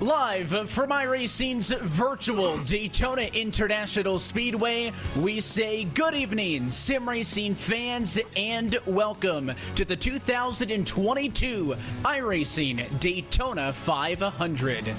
Live from iRacing's virtual Daytona International Speedway, we say good evening, sim racing fans, and welcome to the 2022 iRacing Daytona 500.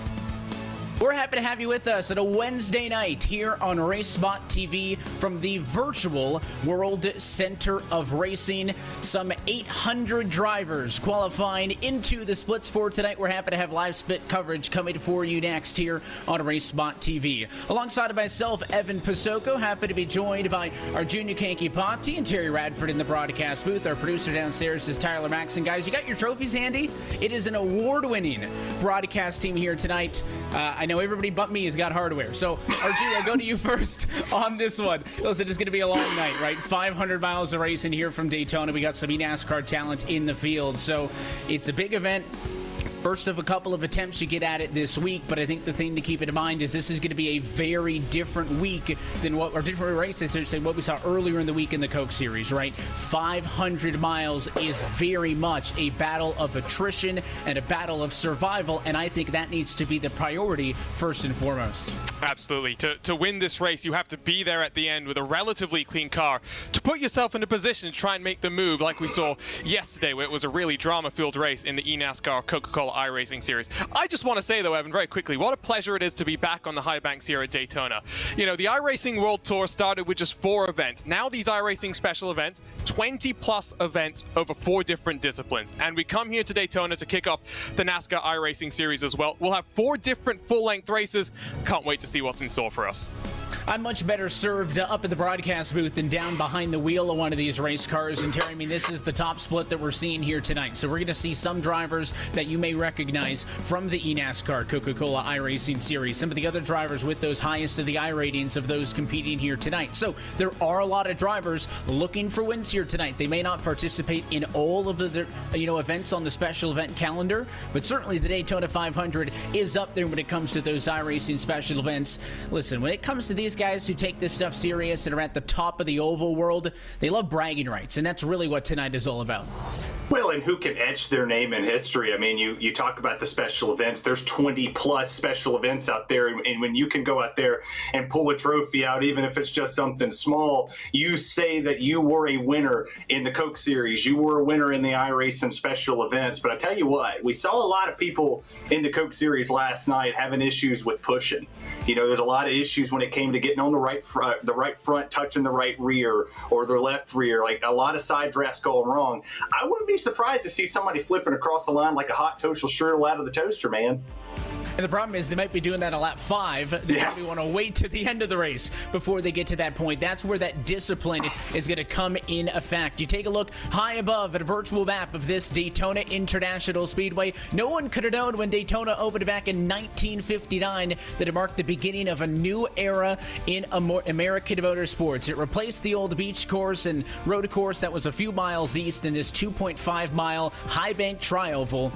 We're happy to have you with us at a Wednesday night here on RaceSpotTV from the virtual World Center of Racing. Some 800 drivers qualifying into the splits for tonight. We're happy to have live split coverage coming for you next here on RaceSpotTV. Alongside of myself, Evan Pasoko, happy to be joined by our junior Kanky Ponti and Terry Radford in the broadcast booth. Our producer downstairs is Tyler Maxon. Guys, you got your trophies handy? It is an award-winning broadcast team here tonight. I know everybody but me has got hardware. So, RG, I'll go to you first on this one. Listen, it's going to be a long night, right? 500 miles of racing here from Daytona. We got some NASCAR talent in the field. So, it's a big event. First of a couple of attempts to get at it this week, but I think the thing to keep in mind is this is going to be a very different week than different race, I should say, what we saw earlier in the week in the Coke Series, right? 500 miles is very much a battle of attrition and a battle of survival, and I think that needs to be the priority first and foremost. Absolutely. To win this race, you have to be there at the end with a relatively clean car to put yourself in a position to try and make the move like we saw yesterday, where it was a really drama-filled race in the eNASCAR Coca-Cola iRacing series. I just want to say, though, Evan, very quickly, what a pleasure it is to be back on the high banks here at Daytona. You know, the iRacing World Tour started with just 4 events. Now these iRacing special events, 20-plus events over 4 different disciplines. And we come here to Daytona to kick off the NASCAR iRacing series as well. We'll have 4 different full-length races. Can't wait to see what's in store for us. I'm much better served up at the broadcast booth than down behind the wheel of one of these race cars. And Terry, I mean, this is the top split that we're seeing here tonight. So we're going to see some drivers that you may recognize from the eNASCAR Coca-Cola iRacing series. Some of the other drivers with those highest of the I ratings of those competing here tonight. So there are a lot of drivers looking for wins here tonight. They may not participate in all of the events on the special event calendar, but certainly the Daytona 500 is up there when it comes to those iRacing special events. Listen, when it comes to these guys who take this stuff serious and are at the top of the oval world, they love bragging rights, and that's really what tonight is all about. Well, and who can etch their name in history? I mean, you talk about the special events. There's 20-plus special events out there, and when you can go out there and pull a trophy out, even if it's just something small, you say that you were a winner in the Coke Series. You were a winner in the iRacing special events. But I tell you what, we saw a lot of people in the Coke Series last night having issues with pushing. You know, there's a lot of issues when it came to getting on the right front, touching the right rear or the left rear, like a lot of side drafts going wrong. I wouldn't be surprised to see somebody flipping across the line like a hot toaster strudel out of the toaster, man. And the problem is they might be doing that on lap 5. They probably want to wait to the end of the race before they get to that point. That's where that discipline is going to come in effect. You take a look high above at a virtual map of this Daytona International Speedway. No one could have known when Daytona opened back in 1959 that it marked the beginning of a new era in American motorsports. It replaced the old beach course and road course that was a few miles east in this 2.5-mile high bank tri-oval.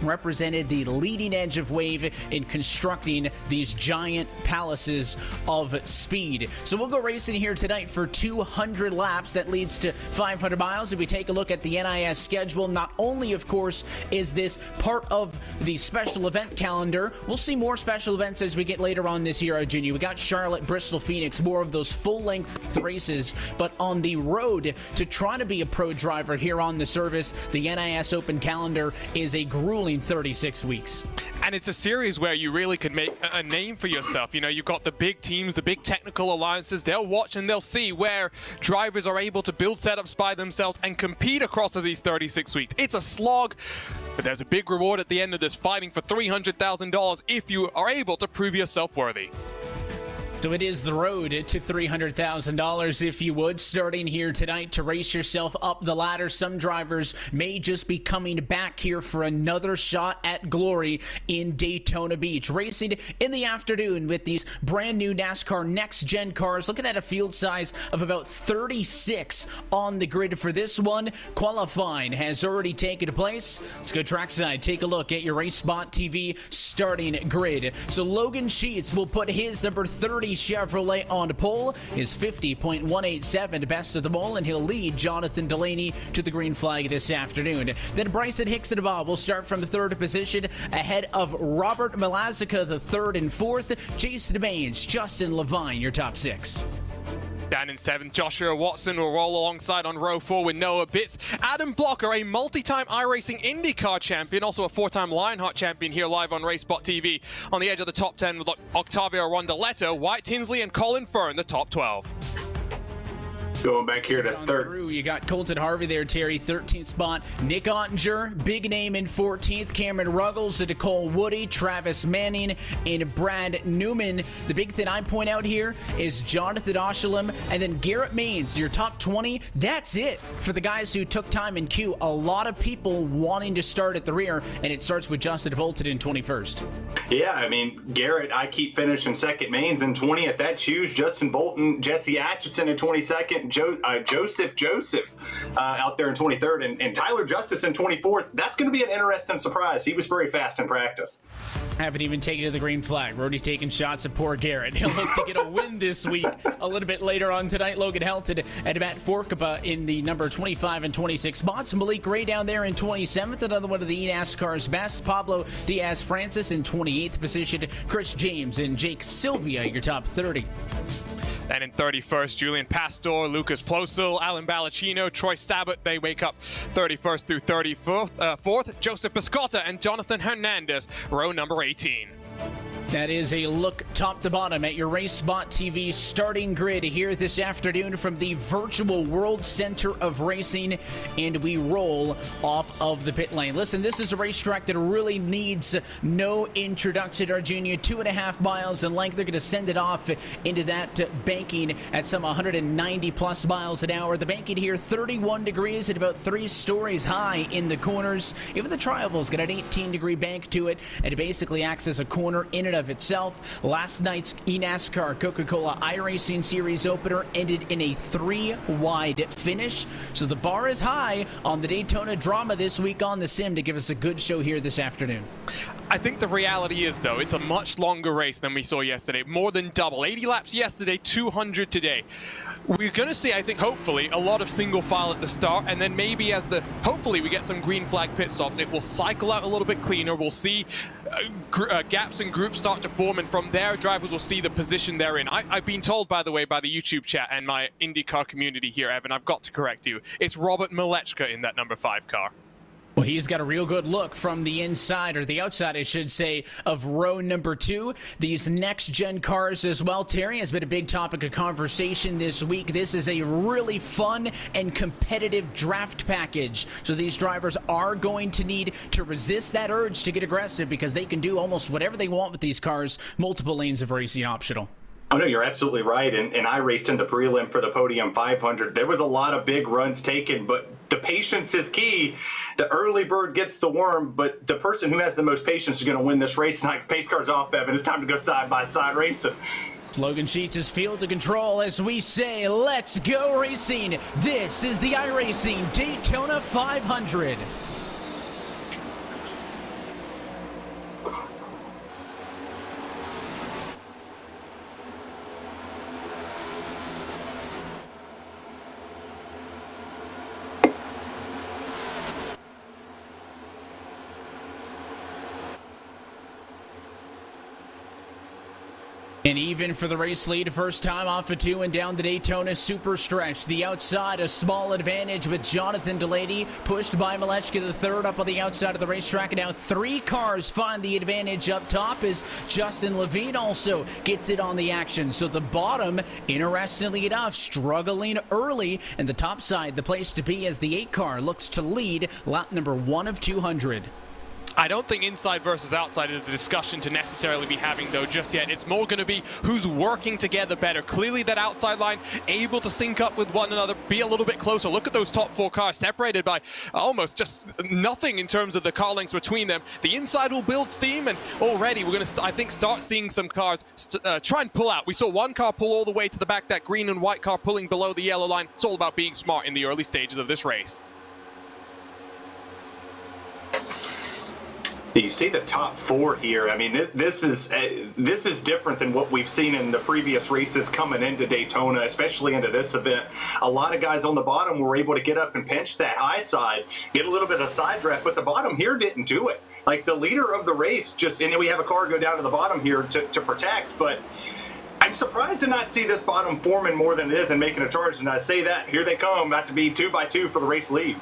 Represented the leading edge of wave in constructing these giant palaces of speed. So we'll go racing here tonight for 200 laps. That leads to 500 miles. If we take a look at the NIS schedule, not only, of course, is this part of the special event calendar, we'll see more special events as we get later on this year, Junior. We got Charlotte, Bristol, Phoenix, more of those full-length races, but on the road to try to be a pro driver here on the service, the NIS Open calendar is a grueling 36 weeks. And it's a series where you really could make a name for yourself. You know, you've got the big teams, the big technical alliances. They'll watch and they'll see where drivers are able to build setups by themselves and compete across these 36 weeks. It's a slog, but there's a big reward at the end of this, fighting for $300,000 if you are able to prove yourself worthy. So it is the road to $300,000, if you would, starting here tonight to race yourself up the ladder. Some drivers may just be coming back here for another shot at glory in Daytona Beach. Racing in the afternoon with these brand new NASCAR next-gen cars, looking at a field size of about 36 on the grid for this one. Qualifying has already taken place. Let's go trackside, take a look at your RaceSpotTV starting grid. So Logan Sheets will put his number 30 30 Chevrolet on pole is 50.187, best of them all, and he'll lead Jonathan Delaney to the green flag this afternoon. Then Bryson Hixenbaugh will start from the third position ahead of Robert Malazica, the third and fourth. Jason Baines, Justin Levine, your top six. Down in seventh, Joshua Watson will roll alongside on row 4 with Noah Bitts. Adam Blocker, a multi-time iRacing IndyCar champion, also a 4-time Lionheart champion here live on RaceSpotTV. On the edge of the top 10 with Octavio Rondaletto, Wyatt Tinsley, and Colin Fern, the top 12. Going back here to third. You got Colton Harvey there, Terry, 13th spot. Nick Ottinger, big name in 14th. Cameron Ruggles, Nicole Woody, Travis Manning, and Brad Newman. The big thing I point out here is Jonathan Oshalem and then Garrett Maines, your top 20. That's it for the guys who took time in queue. A lot of people wanting to start at the rear, and it starts with Justin Bolton in 21st. Yeah, I mean, Garrett, I keep finishing second. Maines in 20th. That shoes. Justin Bolton, Jesse Atchison in 22nd. Joseph out there in 23rd, and Tyler Justice in 24th. That's going to be an interesting surprise. He was very fast in practice. Haven't even taken to the green flag. Rody taking shots at poor Garrett. He'll look to get a win this week. A little bit later on tonight, Logan Helton and Matt Forkaba in the number 25 and 26 spots. Malik Gray down there in 27th, another one of the NASCAR's best. Pablo Diaz-Francis in 28th position. Chris James and Jake Sylvia, your top 30. And in 31st, Julian Pastor, Lucas Plosel, Alan Balacino, Troy Sabat, they wake up 31st through 34th. Joseph Piscotta and Jonathan Hernandez, row number 18. That is a look top to bottom at your RaceSpotTV starting grid here this afternoon from the virtual World Center of Racing, and we roll off of the pit lane. Listen, this is a racetrack that really needs no introduction, Arjuna. 2.5 miles in length. They're going to send it off into that banking at some 190 plus miles an hour. The banking here 31 degrees at about 3 stories high in the corners. Even the Trival's got an 18-degree bank to it, and it basically acts as a corner in and of itself. Last night's eNASCAR Coca-Cola iRacing Series opener ended in a 3-wide finish, so the bar is high on the Daytona drama this week on the sim to give us a good show here this afternoon. I think the reality is, though, it's a much longer race than we saw yesterday. More than double. 80 laps yesterday, 200 today. We're going to see, I think, hopefully, a lot of single file at the start, and then maybe hopefully we get some green flag pit stops. It will cycle out a little bit cleaner. We'll see gaps and groups start to form, and from there, drivers will see the position they're in. I've been told, by the way, by the YouTube chat and my IndyCar community here, Evan, I've got to correct you. It's Robert Malechka in that number 5 car. Well, he's got a real good look from the inside, or the outside, I should say, of row number 2. These next-gen cars as well, Terry, has been a big topic of conversation this week. This is a really fun and competitive draft package. So these drivers are going to need to resist that urge to get aggressive because they can do almost whatever they want with these cars. Multiple lanes of racing optional. Oh, no, you're absolutely right. And I raced in the prelim for the Podium 500. There was a lot of big runs taken, but the patience is key. The early bird gets the worm, but the person who has the most patience is going to win this race tonight. Pace car's off, Evan. It's time to go side-by-side racing. Logan Sheets is field to control as we say, let's go racing. This is the iRacing Daytona 500. And even for the race lead, first time off of 2 and down the Daytona super stretch. The outside, a small advantage with Jonathan Delaney, pushed by Malechka the third up on the outside of the racetrack. And now 3 cars find the advantage up top as Justin Levine also gets it on the action. So the bottom, interestingly enough, struggling early. And the top side, the place to be as the 8 car looks to lead lap number 1 of 200. I don't think inside versus outside is the discussion to necessarily be having, though, just yet. It's more going to be who's working together better. Clearly, that outside line able to sync up with one another, be a little bit closer. Look at those top 4 cars separated by almost just nothing in terms of the car lengths between them. The inside will build steam, and already we're going to, I think, start seeing some cars try and pull out. We saw one car pull all the way to the back, that green and white car pulling below the yellow line. It's all about being smart in the early stages of this race. You see the top four here. I mean, this is different than what we've seen in the previous races coming into Daytona, especially into this event. A lot of guys on the bottom were able to get up and pinch that high side, get a little bit of side draft, but the bottom here didn't do it. Like the leader of the race just, and then we have a car go down to the bottom here to protect, but I'm surprised to not see this bottom forming more than it is and making a charge. And I say that, here they come, about to be 2 by 2 for the race lead.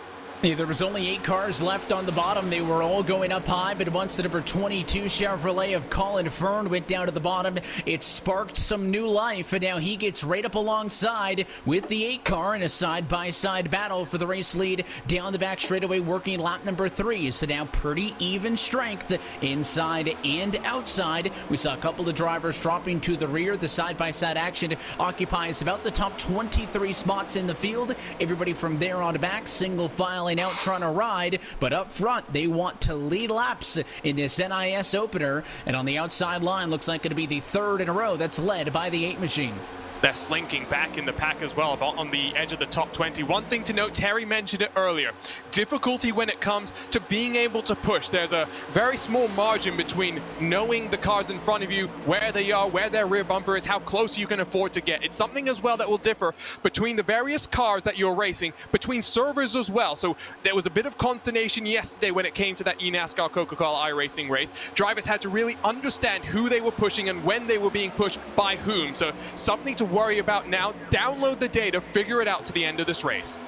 Yeah, there was only 8 cars left on the bottom. They were all going up high, but once the number 22 Chevrolet of Colin Fern went down to the bottom, it sparked some new life, and now he gets right up alongside with the 8 car in a side-by-side battle for the race lead down the back straightaway, working lap number 3. So now pretty even strength inside and outside. We saw a couple of drivers dropping to the rear. The side-by-side action occupies about the top 23 spots in the field. Everybody from there on back, single file out trying to ride, but up front they want to lead laps in this NIS opener, and on the outside line looks like it'll be the 3rd in a row that's led by the 8 machine. They're slinking back in the pack as well, on the edge of the top 20. One thing to note, Terry mentioned it earlier, difficulty when it comes to being able to push. There's a very small margin between knowing the cars in front of you, where they are, where their rear bumper is, how close you can afford to get. It's something as well that will differ between the various cars that you're racing, between servers as well. So there was a bit of consternation yesterday when it came to that eNASCAR Coca-Cola iRacing race. Drivers had to really understand who they were pushing and when they were being pushed by whom. So something to worry about now. Download the data, figure it out to the end of this race.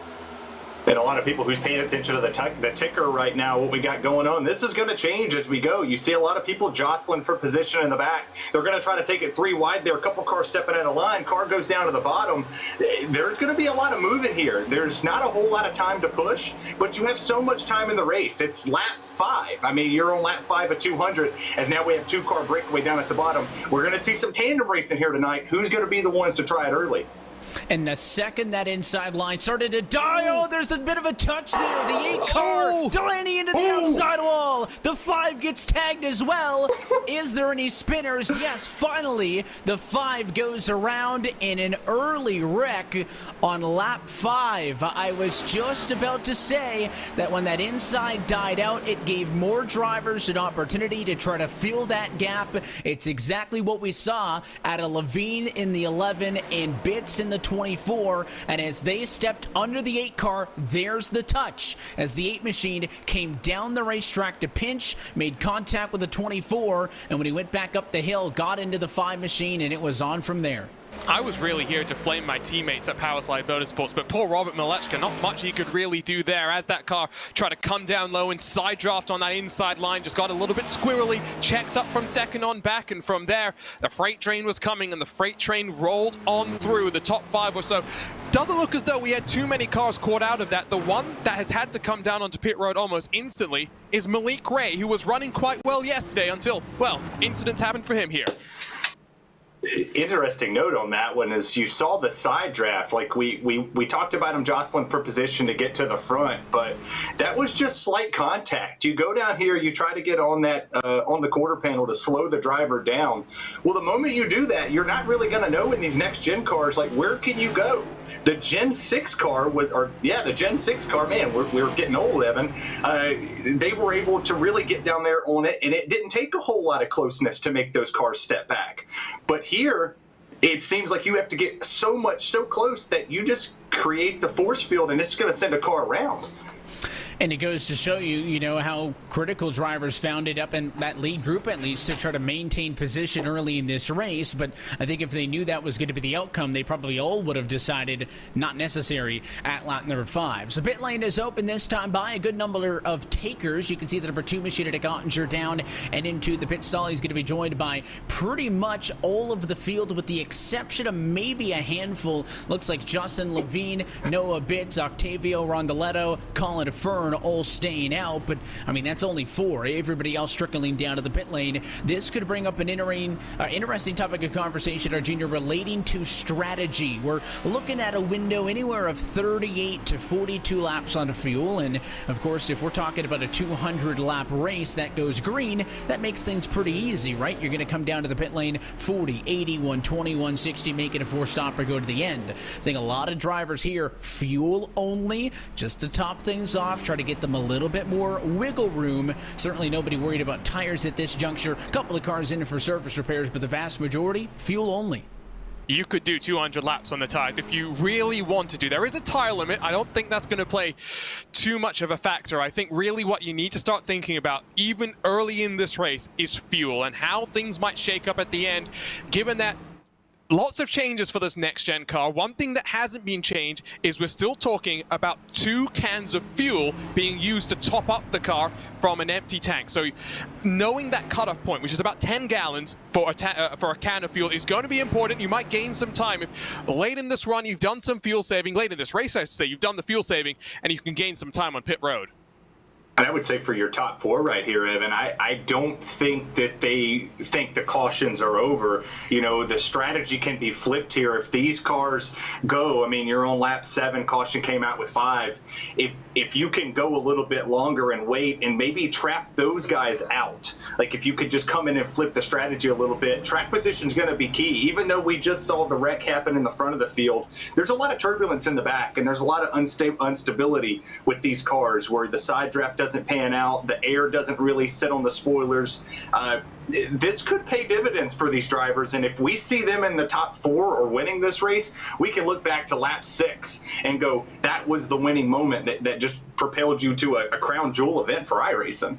And a lot of people who's paying attention to the ticker right now, what we got going on, this is going to change as we go. You see a lot of people jostling for position in the back. They're going to try to take it 3 wide there. A couple cars stepping out of line. Car goes down to the bottom. There's going to be a lot of moving here. There's not a whole lot of time to push, but you have so much time in the race. It's lap 5. I mean, you're on lap 5 at 200, as now we have 2-car breakaway down at the bottom. We're going to see some tandem racing here tonight. Who's going to be the ones to try it early? And the second that inside line started to die, oh, there's a bit of a touch there. The 8 car, Delaney into the outside wall. The 5 gets tagged as well. Is there any spinners? Yes, finally, the 5 goes around in an early wreck on lap 5. I was just about to say that when that inside died out, it gave more drivers an opportunity to try to fill that gap. It's exactly what we saw out of Levine in the 11 and Bitts in the 24, and as they stepped under the 8 car, there's the touch as the 8 machine came down the racetrack to pinch, made contact with the 24, and when he went back up the hill, got into the 5 machine, and it was on from there. I was really here to flame my teammates at Powerslide Motorsports, but poor Robert Malechka, not much he could really do there as that car tried to come down low and side draft on that inside line, just got a little bit squirrely, checked up from second on back, and from there, the freight train was coming, and the freight train rolled on through the top 5 or so. Doesn't look as though we had too many cars caught out of that. The one that has had to come down onto pit road almost instantly is Malik Ray, who was running quite well yesterday until, well, incidents happened for him here. Interesting note on that one is you saw the side draft. Like we talked about him jostling for position to get to the front, but that was just slight contact. You go down here, you try to get on that on the quarter panel to slow the driver down. Well, the moment you do that, you're not really going to know in these next gen cars, like, where can you go? The Gen 6 car was, the Gen 6 car, man, we're getting old, Evan. They were able to really get down there on it, and it didn't take a whole lot of closeness to make those cars step back. But here, it seems like you have to get so close that you just create the force field, and it's going to send a car around. And it goes to show you, you know, how critical drivers found it up in that lead group, at least, to try to maintain position early in this race. But I think if they knew that was going to be the outcome, they probably all would have decided not necessary at lap number 5. So pit lane is open this time by a good number of takers. You can see the number 2 machine at Ottinger down and into the pit stall. He's going to be joined by pretty much all of the field with the exception of maybe a handful. Looks like Justin Levine, Noah Bitts, Octavio Rondoletto, Colin Fern, all staying out, but I mean, that's only 4. Everybody else trickling down to the pit lane. This could bring up an interesting topic of conversation, Arjuna, relating to strategy. We're looking at a window anywhere of 38 to 42 laps on fuel, and of course, if we're talking about a 200-lap race that goes green, that makes things pretty easy, right? You're going to come down to the pit lane 40, 80, 120, 160, make it a 4-stopper, go to the end. I think a lot of drivers here, fuel only, just to top things off, try to get them a little bit more wiggle room. Certainly nobody worried about tires at this juncture. A couple of cars in for surface repairs, but the vast majority, fuel only. You could do 200 laps on the tires if you really wanted to. There is a tire limit. I don't think that's going to play too much of a factor. I think really what you need to start thinking about, even early in this race, is fuel and how things might shake up at the end, given that lots of changes for this next-gen car. One thing that hasn't been changed is we're still talking about 2 cans of fuel being used to top up the car from an empty tank. So knowing that cutoff point, which is about 10 gallons for a can of fuel, is going to be important. You might gain some time if late in this run you've done some fuel saving, late in this race I should say, you've done the fuel saving, and you can gain some time on pit road. And I would say for your top 4 right here, Evan, I don't think that they think the cautions are over. You know, the strategy can be flipped here. If these cars go, I mean, you're on lap 7, caution came out with 5. If you can go a little bit longer and wait and maybe trap those guys out, like if you could just come in and flip the strategy a little bit, track position is going to be key. Even though we just saw the wreck happen in the front of the field, there's a lot of turbulence in the back, and there's a lot of instability with these cars where the side draft doesn't pan out, the air doesn't really sit on the spoilers. This could pay dividends for these drivers, and if we see them in the top 4 or winning this race, we can look back to lap 6 and go, that was the winning moment that just propelled you to a crown jewel event for iRacing.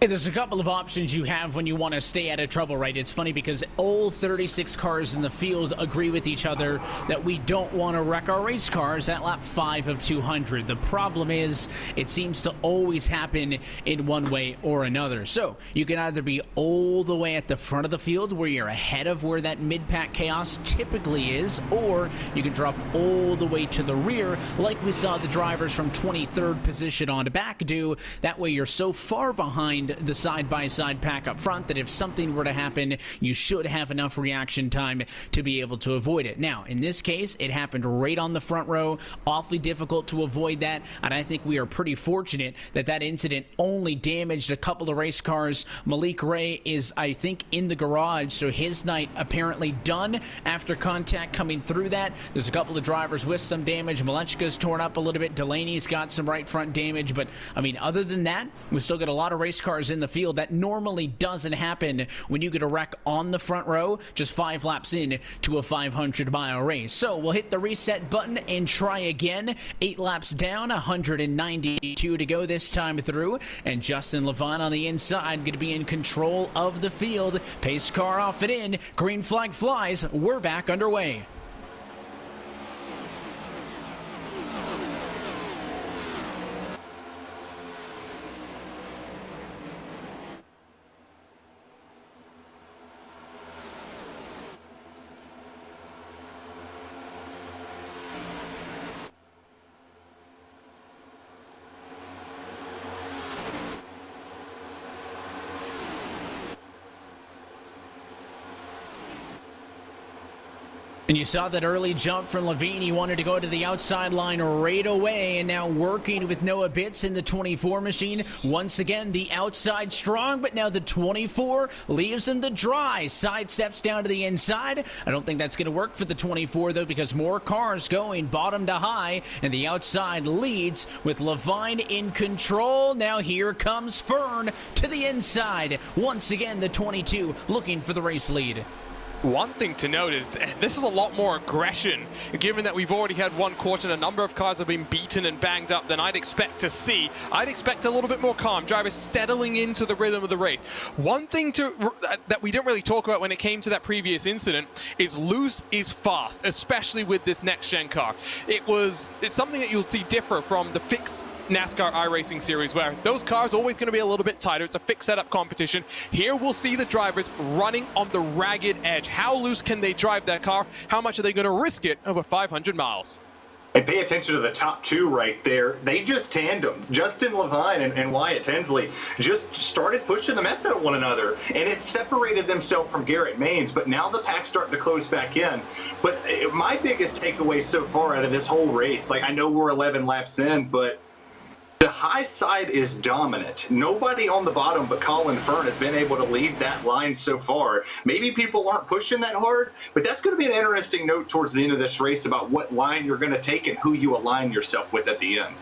Hey, there's a couple of options you have when you want to stay out of trouble, right? It's funny because all 36 cars in the field agree with each other that we don't want to wreck our race cars at lap 5 of 200. The problem is it seems to always happen in one way or another. So you can either be all the way at the front of the field where you're ahead of where that mid-pack chaos typically is, or you can drop all the way to the rear like we saw the drivers from 23rd position on back do. That way you're so far behind the side-by-side pack up front that if something were to happen, you should have enough reaction time to be able to avoid it. Now, in this case, it happened right on the front row. Awfully difficult to avoid that, and I think we are pretty fortunate that that incident only damaged a couple of race cars. Malik Ray is, I think, in the garage, so his night apparently done after contact coming through that. There's a couple of drivers with some damage. Malechka's torn up a little bit. Delaney's got some right front damage, but, I mean, other than that, we've still got a lot of race cars in the field. That normally doesn't happen when you get a wreck on the front row just 5 laps in to a 500-mile race. So we'll hit the reset button and try again. 8 laps down, 192 to go this time through, and Justin Levine on the inside going to be in control of the field. Pace car off and in. Green flag flies. We're back underway. And you saw that early jump from Levine. He wanted to go to the outside line right away, and now working with Noah Bitts in the 24 machine. Once again, the outside strong, but now the 24 leaves him to dry. Side steps down to the inside. I don't think that's going to work for the 24, though, because more cars going bottom to high, and the outside leads with Levine in control. Now here comes Fern to the inside. Once again, the 22 looking for the race lead. One thing to note is this is a lot more aggression, given that we've already had one caution. A number of cars have been beaten and banged up than I'd expect to see. I'd expect a little bit more calm, drivers settling into the rhythm of the race. One thing that we didn't really talk about when it came to that previous incident is loose is fast, especially with this next-gen car. It's something that you'll see differ from the fixed NASCAR iRacing series, where those cars are always going to be a little bit tighter. It's a fixed setup competition. Here we'll see the drivers running on the ragged edge. How loose can they drive that car? How much are they going to risk it over 500 miles? And pay attention to the top 2 right there. They just tandem. Justin Levine and Wyatt Tinsley just started pushing the mess out of one another, and it separated themselves from Garrett Maines, but now the pack's starting to close back in. But my biggest takeaway so far out of this whole race, like, I know we're 11 laps in, but the high side is dominant. Nobody on the bottom but Colin Fern has been able to lead that line so far. Maybe people aren't pushing that hard, but that's going to be an interesting note towards the end of this race about what line you're going to take and who you align yourself with at the end.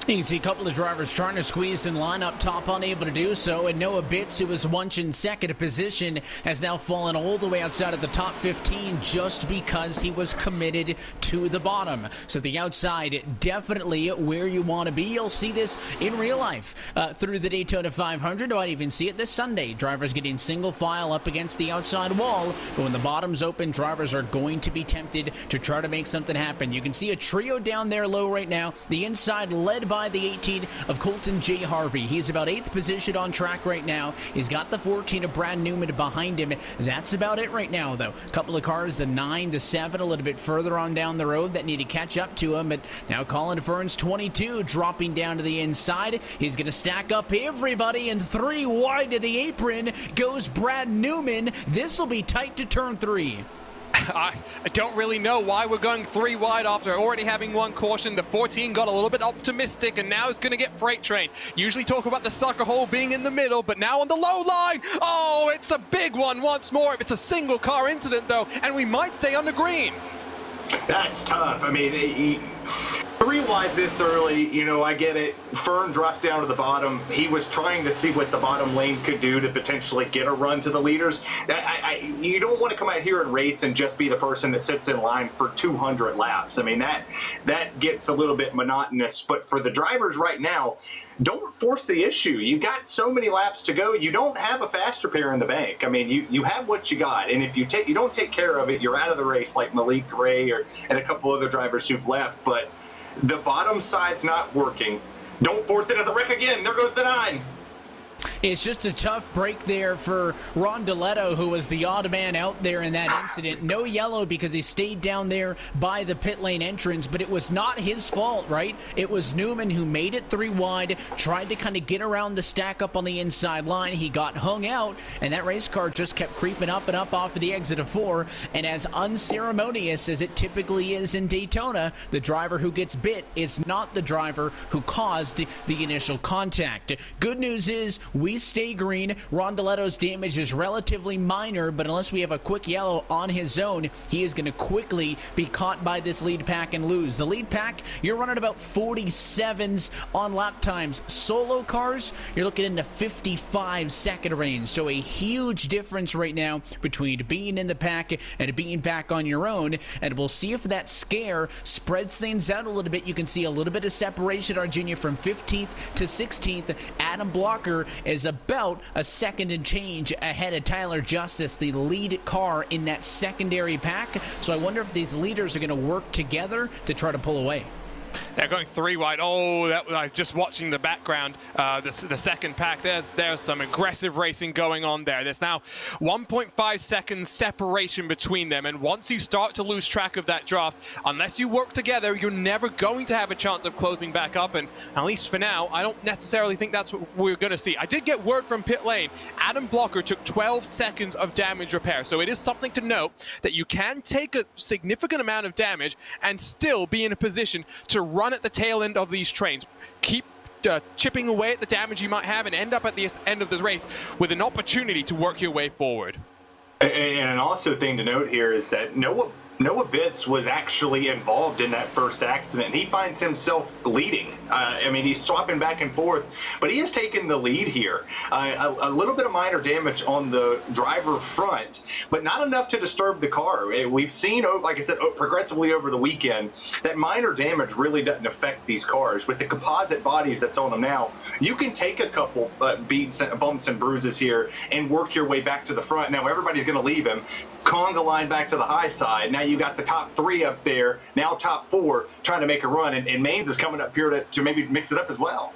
You can see a couple of drivers trying to squeeze in line up top, unable to do so, and Noah Bitts, who was once in second position, has now fallen all the way outside of the top 15 just because he was committed to the bottom. So the outside, definitely where you want to be. You'll see this in real life through the Daytona 500. You might even see it this Sunday. Drivers getting single file up against the outside wall, but when the bottom's open, drivers are going to be tempted to try to make something happen. You can see a trio down there low right now. The inside led by the 18 of Colton J. Harvey. He's about 8th position on track right now. He's got the 14 of Brad Newman behind him. That's about it right now, though. A couple of cars, the 9, the 7, a little bit further on down the road that need to catch up to him. But now Colin Fern's 22 dropping down to the inside. He's going to stack up everybody, and 3 wide to the apron goes Brad Newman. This will be tight to turn 3. I don't really know why we're going 3 wide after already having 1 caution. The 14 got a little bit optimistic and now is going to get freight train. Usually talk about the sucker hole being in the middle, but now on the low line. Oh, it's a big one once more. It's a single car incident though, and we might stay on the green. That's tough. I mean, 3 wide this early, you know, I get it. Fern drops down to the bottom. He was trying to see what the bottom lane could do to potentially get a run to the leaders. You don't want to come out here and race and just be the person that sits in line for 200 laps. I mean, that gets a little bit monotonous. But for the drivers right now, don't force the issue. You got so many laps to go. You don't have a faster pair in the bank. I mean, you have what you got, and if you don't take care of it, you're out of the race, like Malik Gray and a couple other drivers who've left. But the bottom side's not working. Don't force it as a wreck again. There goes the 9. It's just a tough break there for Ron Deletto, who was the odd man out there in that incident. No yellow because he stayed down there by the pit lane entrance, but it was not his fault, right? It was Newman who made it 3 wide, tried to kind of get around the stack up on the inside line. He got hung out, and that race car just kept creeping up and up off of the exit of 4. And as unceremonious as it typically is in Daytona, the driver who gets bit is not the driver who caused the initial contact. Good news is we stay green. Ron Deletto's damage is relatively minor, but unless we have a quick yellow on his own, he is going to quickly be caught by this lead pack and lose. The lead pack, you're running about 47s on lap times. Solo cars, you're looking in the 55-second range. So a huge difference right now between being in the pack and being back on your own. And we'll see if that scare spreads things out a little bit. You can see a little bit of separation, Arjuna, from 15th to 16th. Adam Blocker is about a second and change ahead of Tyler Justice, the lead car in that secondary pack. So I wonder if these leaders are going to work together to try to pull away. They're going 3 wide. Oh, that just watching the background, the second pack. There's some aggressive racing going on there. There's now 1.5 seconds separation between them, and once you start to lose track of that draft, unless you work together, you're never going to have a chance of closing back up. And at least for now, I don't necessarily think that's what we're going to see. I did get word from pit lane. Adam Blocker took 12 seconds of damage repair, so it is something to note that you can take a significant amount of damage and still be in a position to run at the tail end of these trains. Keep chipping away at the damage you might have and end up at the end of this race with an opportunity to work your way forward. And an also thing to note here is that Noah Bitts was actually involved in that first accident. He finds himself leading. I mean, he's swapping back and forth, but he has taken the lead here. A little bit of minor damage on the driver front, but not enough to disturb the car. We've seen, like I said, progressively over the weekend, that minor damage really doesn't affect these cars. With the composite bodies that's on them now, you can take a couple beats, bumps and bruises here and work your way back to the front. Now everybody's going to leave him. Conga line back to the high side. Now you got the top 3 up there, now top 4 trying to make a run, and Maines is coming up here to maybe mix it up as well.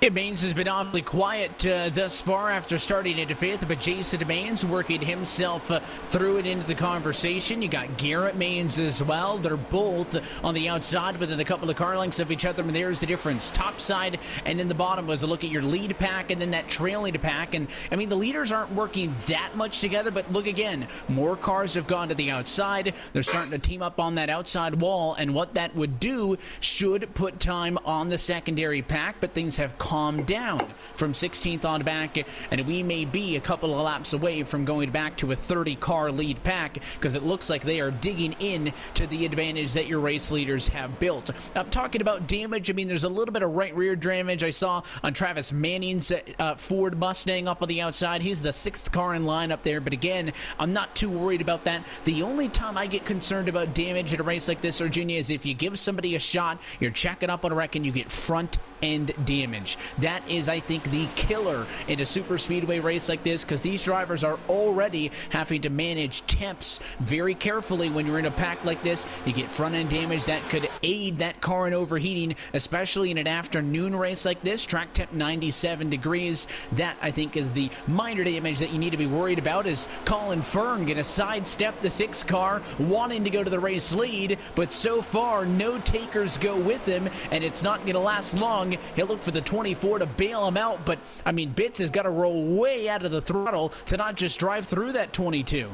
Maines has been awfully quiet thus far after starting into 5th, but Jason Maines working himself through it into the conversation. You got Garrett Maines as well. They're both on the outside within a couple of car lengths of each other, and there's the difference. Top side and then the bottom was a look at your lead pack and then that trailing pack. And I mean, the leaders aren't working that much together, but look again, more cars have gone to the outside. They're starting to team up on that outside wall, and what that would do should put time on the secondary pack, but things have calm down from 16th on back, and we may be a couple of laps away from going back to a 30-car lead pack, because it looks like they are digging in to the advantage that your race leaders have built. I'm talking about damage. I mean, there's a little bit of right rear damage I saw on Travis Manning's Ford Mustang up on the outside. He's the 6th car in line up there, but again, I'm not too worried about that. The only time I get concerned about damage at a race like this, Virginia, is if you give somebody a shot, you're checking up on a wreck, and you get front end damage. That is, I think, the killer in a super speedway race like this, because these drivers are already having to manage temps very carefully. When you're in a pack like this, you get front end damage that could aid that car in overheating, especially in an afternoon race like this. Track temp 97 degrees. That, I think, is the minor damage that you need to be worried about. Is Colin Fern going to sidestep the 6 car, wanting to go to the race lead, but so far no takers go with him, and it's not going to last long. He'll look for the 24 to bail him out, but I mean, Bitts has got to roll way out of the throttle to not just drive through that 22.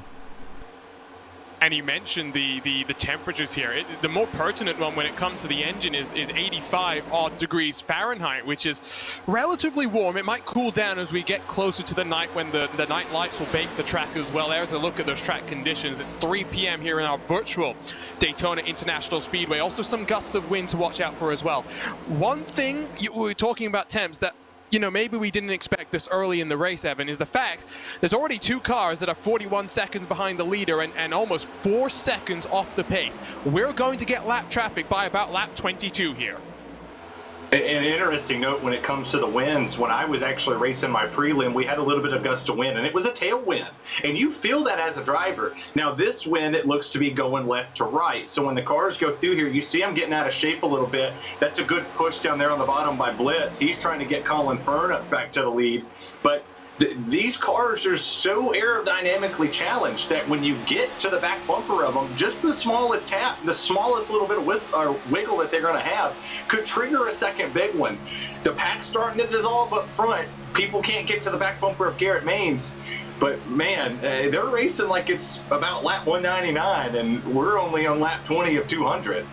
And you mentioned the temperatures here. The more pertinent one when it comes to the engine is 85 odd degrees Fahrenheit, which is relatively warm. It might cool down as we get closer to the night, when the night lights will bake the track as well. There's a look at those track conditions. It's 3 p.m. here in our virtual Daytona International Speedway. Also some gusts of wind to watch out for as well. One thing, we were talking about temps that, you know, maybe we didn't expect this early in the race, Evan, is the fact there's already 2 cars that are 41 seconds behind the leader and almost 4 seconds off the pace. We're going to get lap traffic by about lap 22 here. An interesting note when it comes to the winds, when I was actually racing my prelim, we had a little bit of gust of wind, and it was a tailwind. And you feel that as a driver. Now, this wind, it looks to be going left to right. So when the cars go through here, you see them getting out of shape a little bit. That's a good push down there on the bottom by Blitz. He's trying to get Colin Fern up back to the lead. But these cars are so aerodynamically challenged that when you get to the back bumper of them, just the smallest tap, the smallest little bit of wiggle that they're going to have could trigger a second big one. The pack's starting to dissolve up front. People can't get to the back bumper of Garrett Maines. But, man, they're racing like it's about lap 199, and we're only on lap 20 of 200.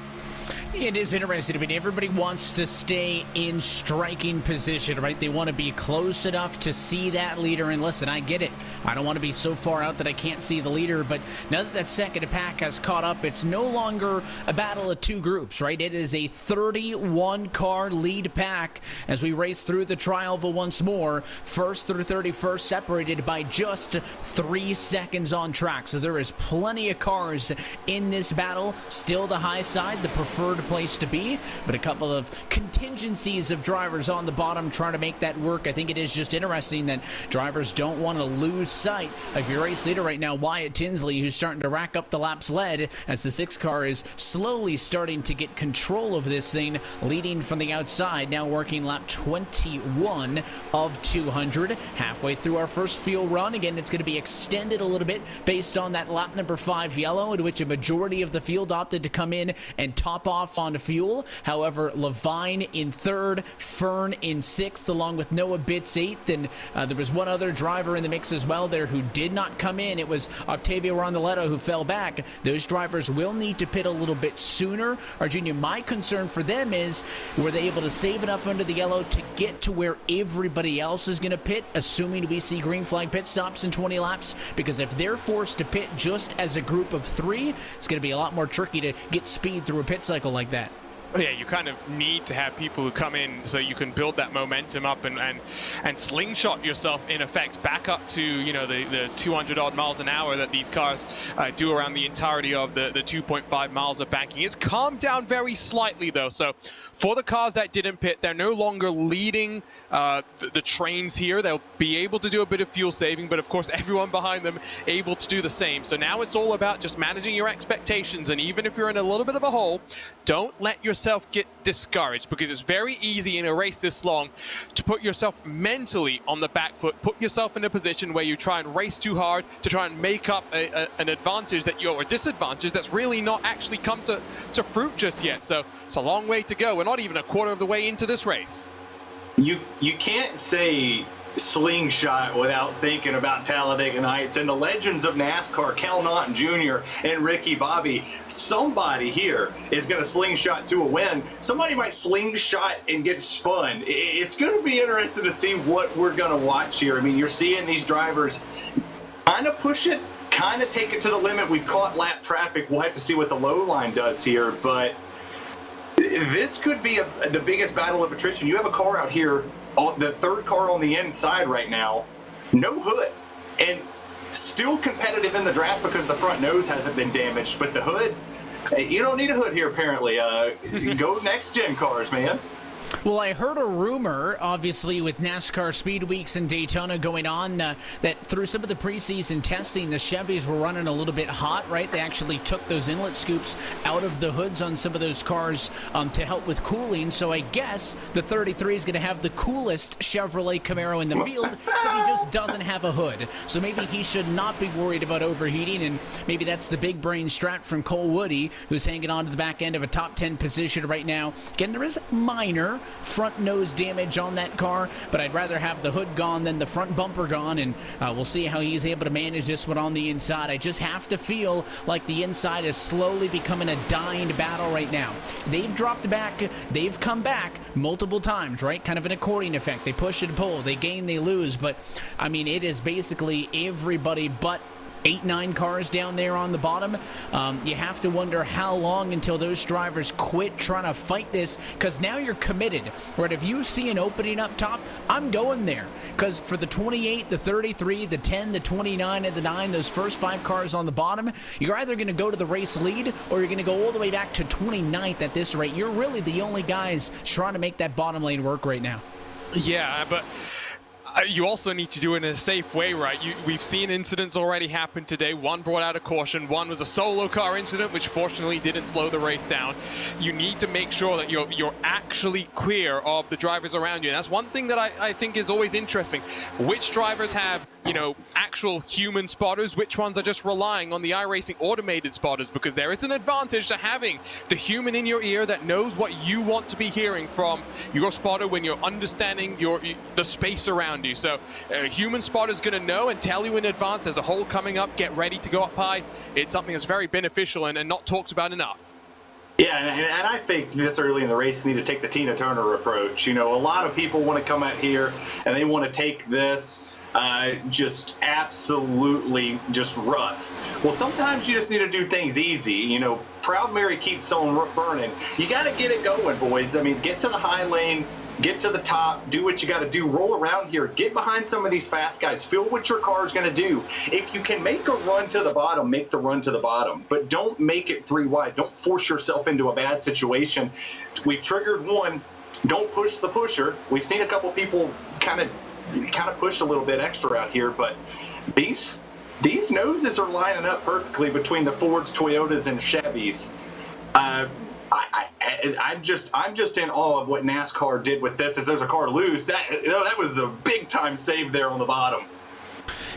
It is interesting. I mean, everybody wants to stay in striking position, right? They want to be close enough to see that leader. And listen, I get it. I don't want to be so far out that I can't see the leader. But now that that second pack has caught up, it's no longer a battle of 2 groups, right? It is a 31-car lead pack as we race through the Trialva once more. 1st through 31st separated by just 3 seconds on track. So there is plenty of cars in this battle. Still the high side, the preferred place to be, but a couple of contingencies of drivers on the bottom trying to make that work. I think it is just interesting that drivers don't want to lose sight of your race leader right now, Wyatt Tinsley, who's starting to rack up the laps led as the 6 car is slowly starting to get control of this thing, leading from the outside, now working lap 21 of 200. Halfway through our first fuel run. Again, it's going to be extended a little bit based on that lap number 5 yellow, in which a majority of the field opted to come in and top off on fuel. However, Levine in 3rd, Fern in 6th, along with Noah Bitts 8th, and there was one other driver in the mix as well there who did not come in. It was Octavio Rondaletto who fell back. Those drivers will need to pit a little bit sooner. Virginia, my concern for them is, were they able to save enough under the yellow to get to where everybody else is going to pit, assuming we see green flag pit stops in 20 laps? Because if they're forced to pit just as a group of 3, it's going to be a lot more tricky to get speed through a pit cycle like that. Yeah, you kind of need to have people who come in so you can build that momentum up and slingshot yourself, in effect, back up to, you know, the 200 odd miles an hour that these cars do around the entirety of the 2.5 miles of banking. It's calmed down very slightly, though. So for the cars that didn't pit, they're no longer leading the trains here. They'll be able to do a bit of fuel saving, but of course everyone behind them able to do the same. So now it's all about just managing your expectations, and even if you're in a little bit of a hole, don't let yourself get discouraged, because it's very easy in a race this long to put yourself mentally on the back foot, put yourself in a position where you try and race too hard to try and make up an advantage that you're a disadvantage that's really not actually come to fruit just yet. So it's a long way to go. We're not even a quarter of the way into this race. You can't say slingshot without thinking about Talladega Nights and the legends of NASCAR, Cal Naughton Jr. and Ricky Bobby. Somebody here is going to slingshot to a win. Somebody might slingshot and get spun. It's going to be interesting to see what we're going to watch here. I mean, you're seeing these drivers kind of push it, kind of take it to the limit. We've caught lap traffic. We'll have to see what the low line does here, but this could be the biggest battle of attrition. You have a car out here, the third car on the inside right now, no hood, and still competitive in the draft because the front nose hasn't been damaged, but the hood, you don't need a hood here apparently. Go next gen cars, man. Well, I heard a rumor, obviously, with NASCAR Speed Weeks in Daytona going on, that through some of the preseason testing, the Chevys were running a little bit hot, right? They actually took those inlet scoops out of the hoods on some of those cars to help with cooling. So I guess the 33 is going to have the coolest Chevrolet Camaro in the field because he just doesn't have a hood. So maybe he should not be worried about overheating, and maybe that's the big brain strat from Cole Woody, who's hanging on to the back end of a top 10 position right now. Again, there is minor front nose damage on that car, but I'd rather have the hood gone than the front bumper gone, and we'll see how he's able to manage this one on the inside. I just have to feel like the inside is slowly becoming a dying battle right now. They've dropped back, they've come back multiple times, right? Kind of an accordion effect. They push and pull, they gain, they lose, but I mean, it is basically everybody but 8-9 cars down there on the bottom. You have to wonder how long until those drivers quit trying to fight this, because now you're committed. Right? If you see an opening up top, I'm going there. Because for the 28, the 33, the 10, the 29, and the 9, those first 5 cars on the bottom, you're either going to go to the race lead or you're going to go all the way back to 29th at this rate. You're really the only guys trying to make that bottom lane work right now. Yeah, but you also need to do it in a safe way, right? We've seen incidents already happen today. One brought out a caution. One was a solo car incident, which fortunately didn't slow the race down. You need to make sure that you're actually clear of the drivers around you. And that's one thing that I think is always interesting. Which drivers have, you know, actual human spotters? Which ones are just relying on the iRacing automated spotters? Because there is an advantage to having the human in your ear that knows what you want to be hearing from your spotter when you're understanding the space around you. So a human spotter is going to know and tell you in advance there's a hole coming up, get ready to go up high. It's something that's very beneficial and not talked about enough. Yeah, and I think this early in the race need to take the Tina Turner approach. You know, a lot of people want to come out here and they want to take this just absolutely just rough. Well, sometimes you just need to do things easy. You know, Proud Mary keeps on burning. You got to get it going, boys. I mean, get to the high lane, get to the top, do what you got to do, roll around here, get behind some of these fast guys, feel what your car is going to do. If you can make a run to the bottom, make the run to the bottom, but don't make it 3 wide. Don't force yourself into a bad situation. We've triggered one. Don't push the pusher. We've seen a couple people kind of push a little bit extra out here, but these noses are lining up perfectly between the Fords, Toyotas, and Chevys. I'm just in awe of what NASCAR did with this. As there's a car loose, that was a big time save there on the bottom.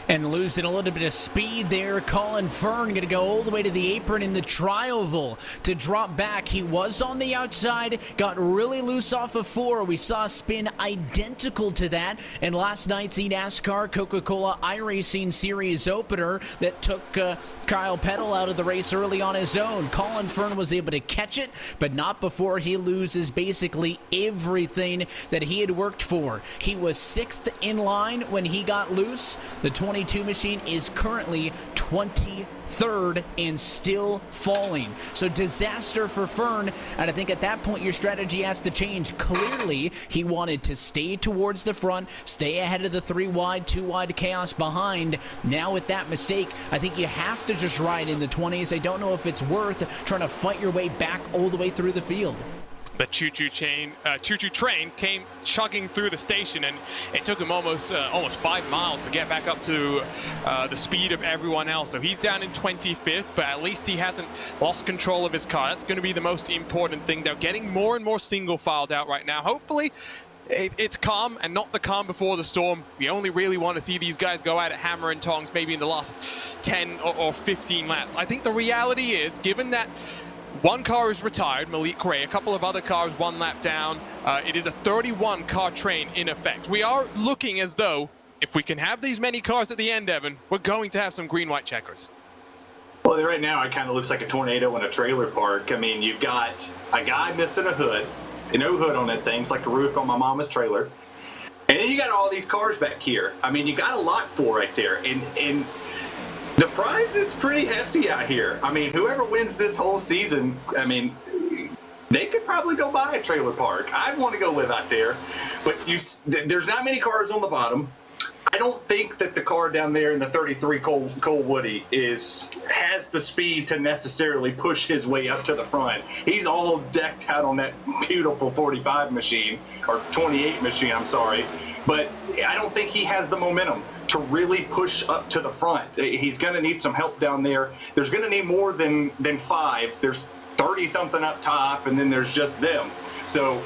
And losing a little bit of speed there, Colin Fern going to go all the way to the apron in the trioval to drop back. He was on the outside, got really loose off of 4. We saw a spin identical to that in last night's eNASCAR Coca-Cola iRacing Series opener that took Kyle Pettel out of the race early on his own. Colin Fern was able to catch it, but not before he loses basically everything that he had worked for. He was 6th in line when he got loose. The 22 machine is currently 23rd and still falling. So disaster for Fern, and I think at that point your strategy has to change. Clearly, he wanted to stay towards the front, stay ahead of the 3 wide, 2 wide chaos behind. Now with that mistake, I think you have to just ride in the 20s. I don't know if it's worth trying to fight your way back all the way through the field. The choo-choo train came chugging through the station, and it took him almost 5 miles to get back up to the speed of everyone else. So he's down in 25th, but at least he hasn't lost control of his car. That's going to be the most important thing. They're getting more and more single filed out right now. Hopefully it's calm and not the calm before the storm. We only really want to see these guys go at it hammer and tongs maybe in the last 10 or 15 laps. I think the reality is, given that one car is retired, Malik Ray, a couple of other cars 1 lap down, It is a 31 car train in effect. We are looking as though if we can have these many cars at the end, Evan, we're going to have some green-white checkers. Well, right now it kind of looks like a tornado in a trailer park. I mean, you've got a guy missing a hood, no hood on that thing. It's like a roof on my mama's trailer. And then you got all these cars back here. I mean, you got a lot for right there. And the prize is pretty hefty out here. I mean, whoever wins this whole season, I mean, they could probably go buy a trailer park. I'd want to go live out there. But there's not many cars on the bottom. I don't think that the car down there in the 33 Cole Woody has the speed to necessarily push his way up to the front. He's all decked out on that beautiful 45 machine, or 28 machine, I'm sorry. But I don't think he has the momentum to really push up to the front. He's going to need some help down there. There's going to need more than 5. There's 30-something up top, and then there's just them. So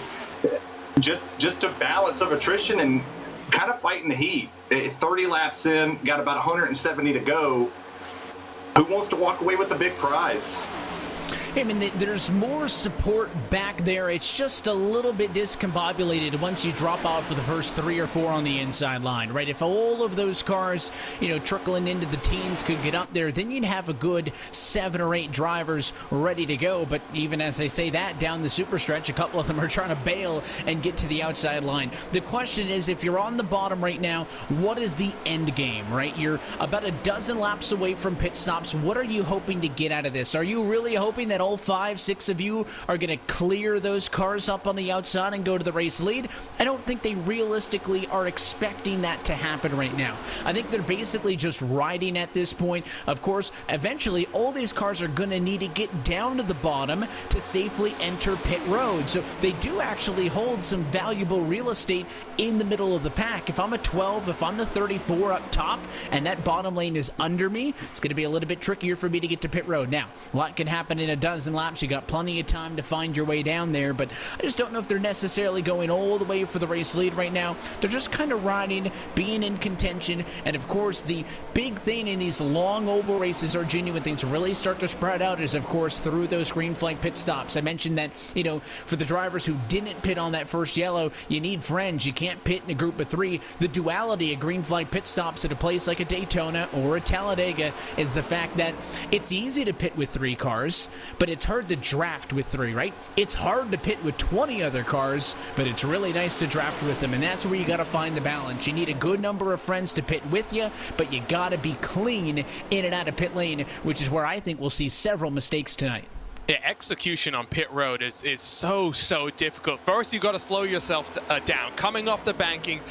just a balance of attrition and kind of fighting the heat. 30 laps in, got about 170 to go. Who wants to walk away with the big prize? I mean, there's more support back there. It's just a little bit discombobulated once you drop out for the first 3 or 4 on the inside line, right? If all of those cars, trickling into the teens could get up there, then you'd have a good 7 or 8 drivers ready to go. But even as I say that, down the super stretch, a couple of them are trying to bail and get to the outside line. The question is, if you're on the bottom right now, what is the end game, right? You're about a dozen laps away from pit stops. What are you hoping to get out of this? Are you really hoping that all 5, 6 of you are going to clear those cars up on the outside and go to the race lead? I don't think they realistically are expecting that to happen right now. I think they're basically just riding at this point. Of course, eventually all these cars are going to need to get down to the bottom to safely enter pit road. So they do actually hold some valuable real estate in the middle of the pack. If I'm a 12, if I'm the 34 up top, and that bottom lane is under me, it's going to be a little bit trickier for me to get to pit road. Now, a lot can happen in a dozen laps. You got plenty of time to find your way down there, but I just don't know if they're necessarily going all the way for the race lead right now. They're just kind of riding, being in contention, and of course the big thing in these long oval races are genuine things really start to spread out is of course through those green flag pit stops. I mentioned that, for the drivers who didn't pit on that first yellow, you need friends. You can't pit in a group of 3. The duality of green flag pit stops at a place like a Daytona or a Talladega is the fact that it's easy to pit with 3 cars, but it's hard to draft with 3, right? It's hard to pit with 20 other cars, but it's really nice to draft with them, and that's where you got to find the balance. You need a good number of friends to pit with you, but you got to be clean in and out of pit lane, which is where I think we'll see several mistakes tonight. Yeah, execution on pit road is so difficult. First, you got to slow yourself down, coming off the banking,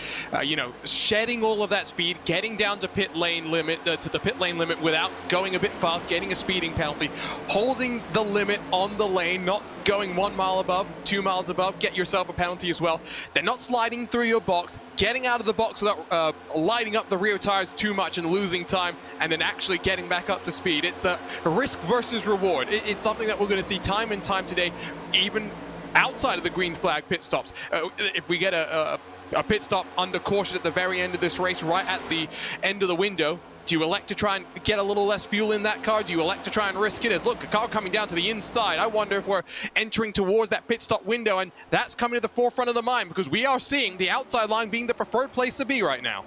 shedding all of that speed, getting down to pit lane limit to the pit lane limit without going a bit fast, getting a speeding penalty, holding the limit on the lane, not going 1 mile above, 2 miles above, get yourself a penalty as well. They're not sliding through your box, getting out of the box without lighting up the rear tires too much and losing time, and then actually getting back up to speed. It's a risk versus reward. It's something that we're going to see time and time today, even outside of the green flag pit stops. If we get a pit stop under caution at the very end of this race, right at the end of the window, do you elect to try and get a little less fuel in that car? Do you elect to try and risk it? As look, a car coming down to the inside. I wonder if we're entering towards that pit stop window, and that's coming to the forefront of the mind because we are seeing the outside line being the preferred place to be right now.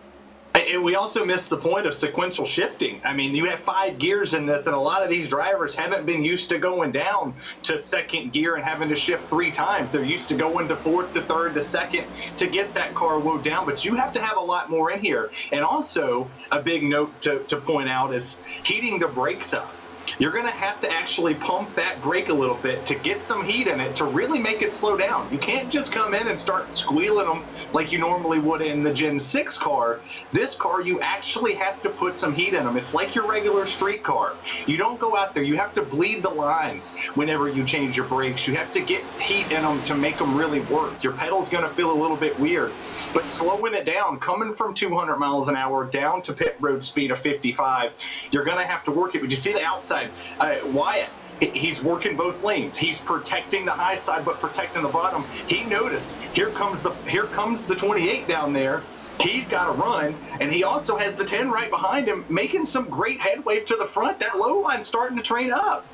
And we also missed the point of sequential shifting. I mean, you have 5 gears in this, and a lot of these drivers haven't been used to going down to second gear and having to shift 3 times. They're used to going to 4th to 3rd to 2nd to get that car wound down, but you have to have a lot more in here. And also, a big note to point out is heating the brakes up. You're going to have to actually pump that brake a little bit to get some heat in it to really make it slow down. You can't just come in and start squealing them like you normally would in the Gen 6 car. This car, you actually have to put some heat in them. It's like your regular street car. You don't go out there. You have to bleed the lines whenever you change your brakes. You have to get heat in them to make them really work. Your pedal's going to feel a little bit weird. But slowing it down, coming from 200 miles an hour down to pit road speed of 55, you're going to have to work it. But you see the outside. Wyatt, he's working both lanes. He's protecting the high side, but protecting the bottom. He noticed here comes the 28 down there. He's got to run, and he also has the 10 right behind him, making some great headway to the front. That low line's starting to train up.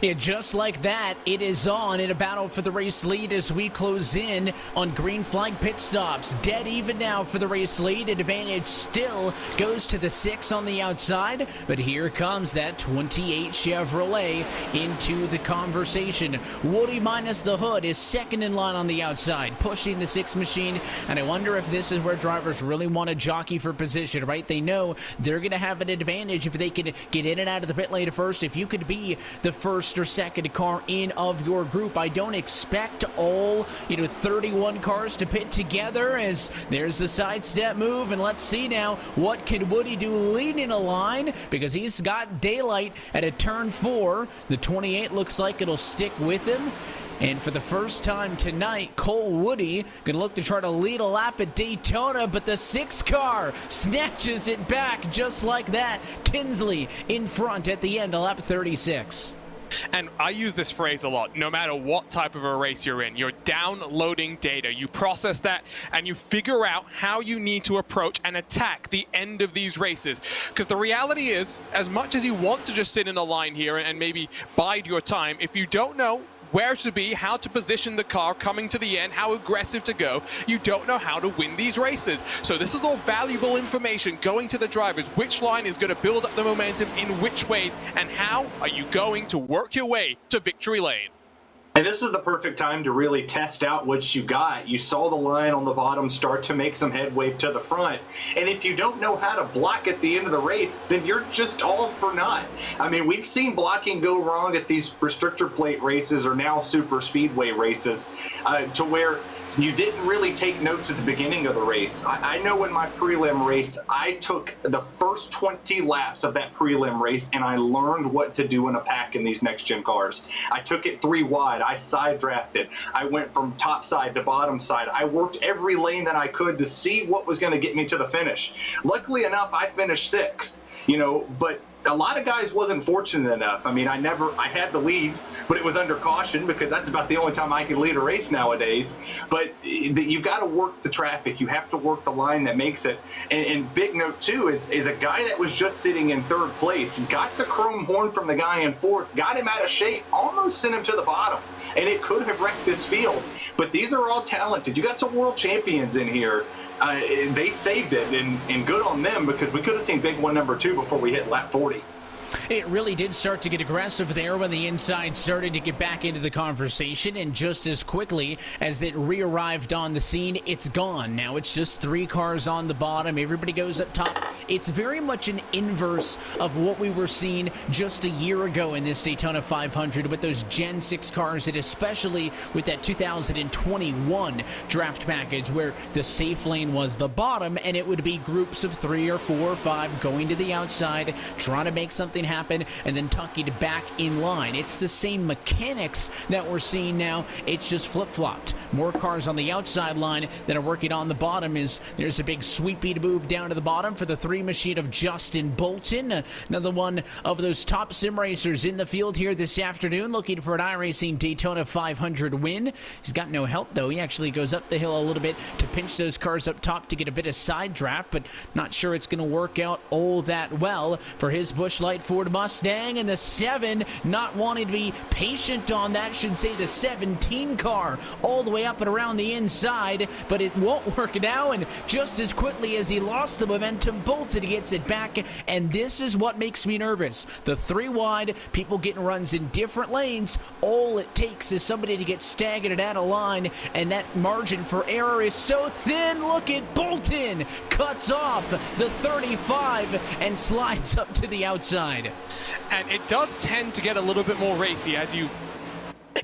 Yeah, just like that, it is on in a battle for the race lead as we close in on green flag pit stops. Dead even now for the race lead. Advantage still goes to the 6 on the outside, but here comes that 28 Chevrolet into the conversation. Woody minus the hood is second in line on the outside, pushing the 6 machine, and I wonder if this is where drivers really want to jockey for position, right? They know they're going to have an advantage if they can get in and out of the pit lane first. If you could be the first or second car in of your group, I don't expect all 31 cars to pit together, as there's the sidestep move. And let's see now, what can Woody do leading a line, because he's got daylight at a turn 4. The 28 looks like it'll stick with him. And for the first time tonight, Cole Woody going to look to try to lead a lap at Daytona, but the 6 car snatches it back just like that. Tinsley in front at the end of lap 36. And I use this phrase a lot. No matter what type of a race you're in, you're downloading data. You process that and you figure out how you need to approach and attack the end of these races. Because the reality is, as much as you want to just sit in a line here and maybe bide your time, if you don't know where to be, how to position the car coming to the end, how aggressive to go, you don't know how to win these races. So this is all valuable information going to the drivers. Which line is going to build up the momentum in which ways, and how are you going to work your way to victory lane? And this is the perfect time to really test out what you got. You saw the line on the bottom start to make some headway to the front. And if you don't know how to block at the end of the race, then you're just all for naught. I mean, we've seen blocking go wrong at these restrictor plate races or now super speedway races to where you didn't really take notes at the beginning of the race. I know in my prelim race, I took the first 20 laps of that prelim race and I learned what to do in a pack in these next-gen cars. I took it 3 wide. I side drafted. I went from top side to bottom side. I worked every lane that I could to see what was going to get me to the finish. Luckily enough, I finished 6th, but a lot of guys wasn't fortunate enough. I mean, I had the lead, but it was under caution because that's about the only time I can lead a race nowadays. But you've got to work the traffic. You have to work the line that makes it. And big note, too, is a guy that was just sitting in 3rd place, got the chrome horn from the guy in 4th, got him out of shape, almost sent him to the bottom. And it could have wrecked this field. But these are all talented. You got some world champions in here. They saved it, and good on them, because we could have seen big one number 2 before we hit lap 40. It really did start to get aggressive there when the inside started to get back into the conversation, and just as quickly as it re-arrived on the scene, it's gone. Now it's just 3 cars on the bottom. Everybody goes up top. It's very much an inverse of what we were seeing just a year ago in this Daytona 500 with those Gen 6 cars, and especially with that 2021 draft package where the safe lane was the bottom, and it would be groups of 3 or 4 or 5 going to the outside, trying to make something happen, and then tucking it back in line. It's the same mechanics that we're seeing now. It's just flip-flopped. More cars on the outside line that are working on the bottom. There's a big sweepy to move down to the bottom for the 3 machine of Justin Bolton. Another one of those top sim racers in the field here this afternoon, looking for an iRacing Daytona 500 win. He's got no help, though. He actually goes up the hill a little bit to pinch those cars up top to get a bit of side draft, but not sure it's going to work out all that well for his Busch Light Ford Mustang. And the 7 not wanting to be patient on that, should say the 17 car all the way up and around the inside, but it won't work now. And just as quickly as he lost the momentum, Bolton gets it back, and this is what makes me nervous. The 3 wide, people getting runs in different lanes. All it takes is somebody to get staggered out of line, and that margin for error is so thin. Look at Bolton, cuts off the 35 and slides up to the outside. And it does tend to get a little bit more racy as you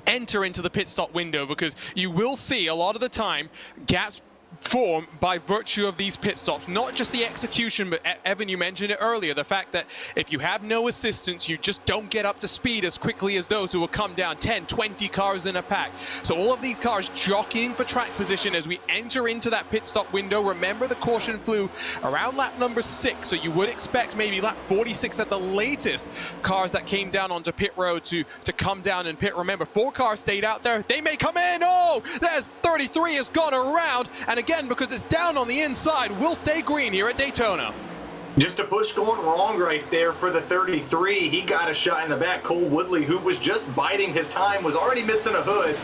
enter into the pit stop window, because you will see a lot of the time gaps form by virtue of these pit stops. Not just the execution, but Evan, you mentioned it earlier, the fact that if you have no assistance, you just don't get up to speed as quickly as those who will come down 10, 20 cars in a pack. So all of these cars jockeying for track position as we enter into that pit stop window. Remember, the caution flew around lap number 6, so you would expect maybe lap 46 at the latest cars that came down onto pit road to come down and pit. Remember, 4 cars stayed out there. They may come in. Oh, there's 33 has gone around, and again, because it's down on the inside, will stay green here at Daytona. Just a push going wrong right there for the 33. He got a shot in the back. Cole Woodley, who was just biding his time, was already missing a hood,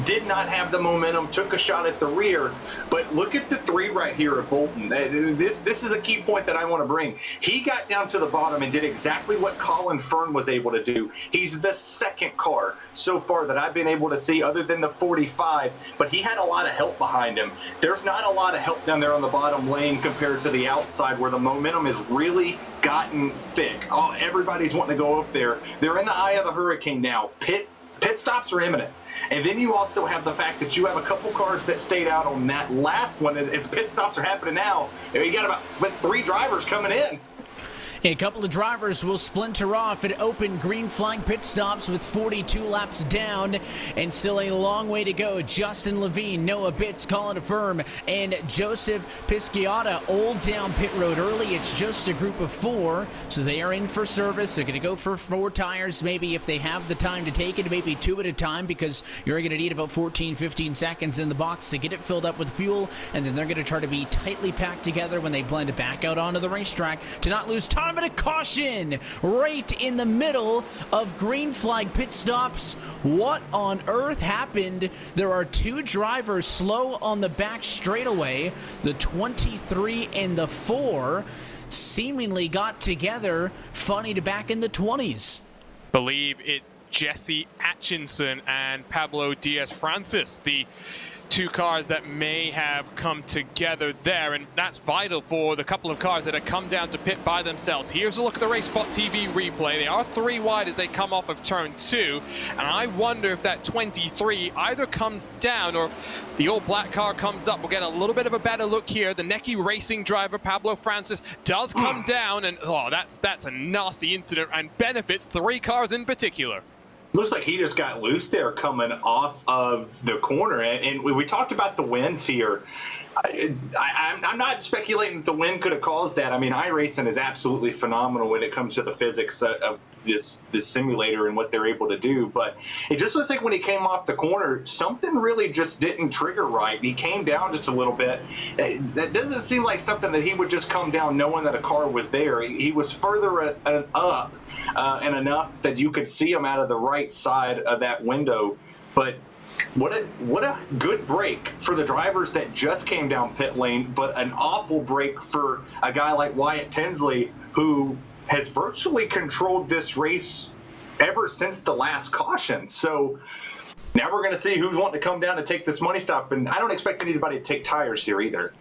did not have the momentum, took a shot at the rear. But look at the 3 right here at Bolton. This is a key point that I want to bring. He got down to the bottom and did exactly what Colin Fern was able to do. He's the second car so far that I've been able to see other than the 45, but he had a lot of help behind him. There's not a lot of help down there on the bottom lane compared to the outside where the momentum is really gotten thick. Oh, everybody's wanting to go up there. They're in the eye of the hurricane now. Pit stops are imminent. And then you also have the fact that you have a couple cars that stayed out on that last one as pit stops are happening now. You got about 3 drivers coming in. A couple of drivers will splinter off at open green flag pit stops with 42 laps down and still a long way to go. Justin Levine, Noah Bitts, Colin Affirm, and Joseph Pisciata all down pit road early. It's just a group of 4, so they are in for service. They're going to go for 4 tires, maybe if they have the time to take it, maybe 2 at a time, because you're going to need about 14-15 seconds in the box to get it filled up with fuel, and then they're going to try to be tightly packed together when they blend it back out onto the racetrack to not lose time. But a caution right in the middle of green flag pit stops. What on earth happened? There are 2 drivers slow on the back straightaway. The 23 and the 4 seemingly got together. Funny to back in the 20s. Believe it's Jesse Atchison and Pablo Diaz-Francis, the 2 cars that may have come together there, and that's vital for the couple of cars that have come down to pit by themselves. Here's a look at the RaceSpotTV replay. They are 3 wide as they come off of turn 2, and I wonder if that 23 either comes down or if the old black car comes up. We'll get a little bit of a better look here. The Necky Racing driver, Pablo Francis, does come down, and that's a nasty incident and benefits 3 cars in particular. Looks like he just got loose there coming off of the corner. And we talked about the winds here. I'm not speculating that the wind could have caused that. I mean, iRacing is absolutely phenomenal when it comes to the physics of this simulator and what they're able to do. But it just looks like when he came off the corner, something really just didn't trigger right. He came down just a little bit. That doesn't seem like something that he would just come down knowing that a car was there. He was further up and enough that you could see him out of the right side of that window. But what a good break for the drivers that just came down pit lane, but an awful break for a guy like Wyatt Tinsley, who has virtually controlled this race ever since the last caution. So now we're going to see who's wanting to come down and take this money stop, and I don't expect anybody to take tires here either.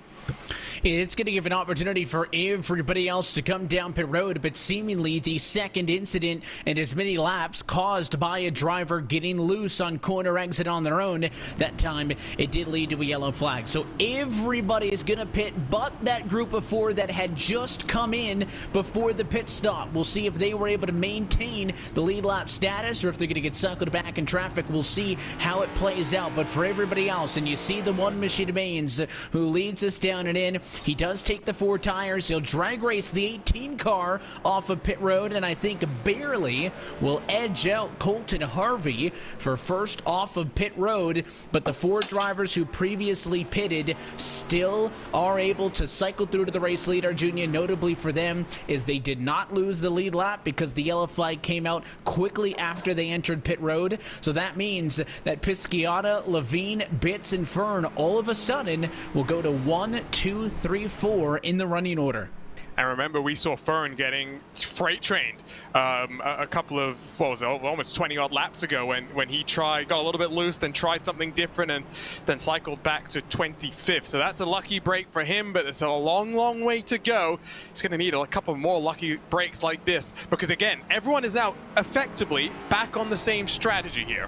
It's going to give an opportunity for everybody else to come down pit road, but seemingly the second incident in as many laps caused by a driver getting loose on corner exit on their own. That time, it did lead to a yellow flag. So everybody is going to pit but that group of 4 that had just come in before the pit stop. We'll see if they were able to maintain the lead lap status or if they're going to get suckled back in traffic. We'll see how it plays out. But for everybody else, and you see the one Machine Mains who leads us down and in, he does take the 4 tires. He'll drag race the 18 car off of pit road, and I think barely will edge out Colton Harvey for first off of pit road. But the 4 drivers who previously pitted still are able to cycle through to the race leader. Junior, notably for them, is they did not lose the lead lap because the yellow flag came out quickly after they entered pit road. So that means that Pisciata, Levine, Bitts, and Fern all of a sudden will go to 1, 2, 3, 4 in the running order. And remember, we saw Fern getting freight trained a couple of, what was it, almost 20-odd laps ago when he got a little bit loose, then tried something different, and then cycled back to 25th. So that's a lucky break for him, but it's a long, long way to go. He's going to need a couple more lucky breaks like this, because again, everyone is now effectively back on the same strategy here.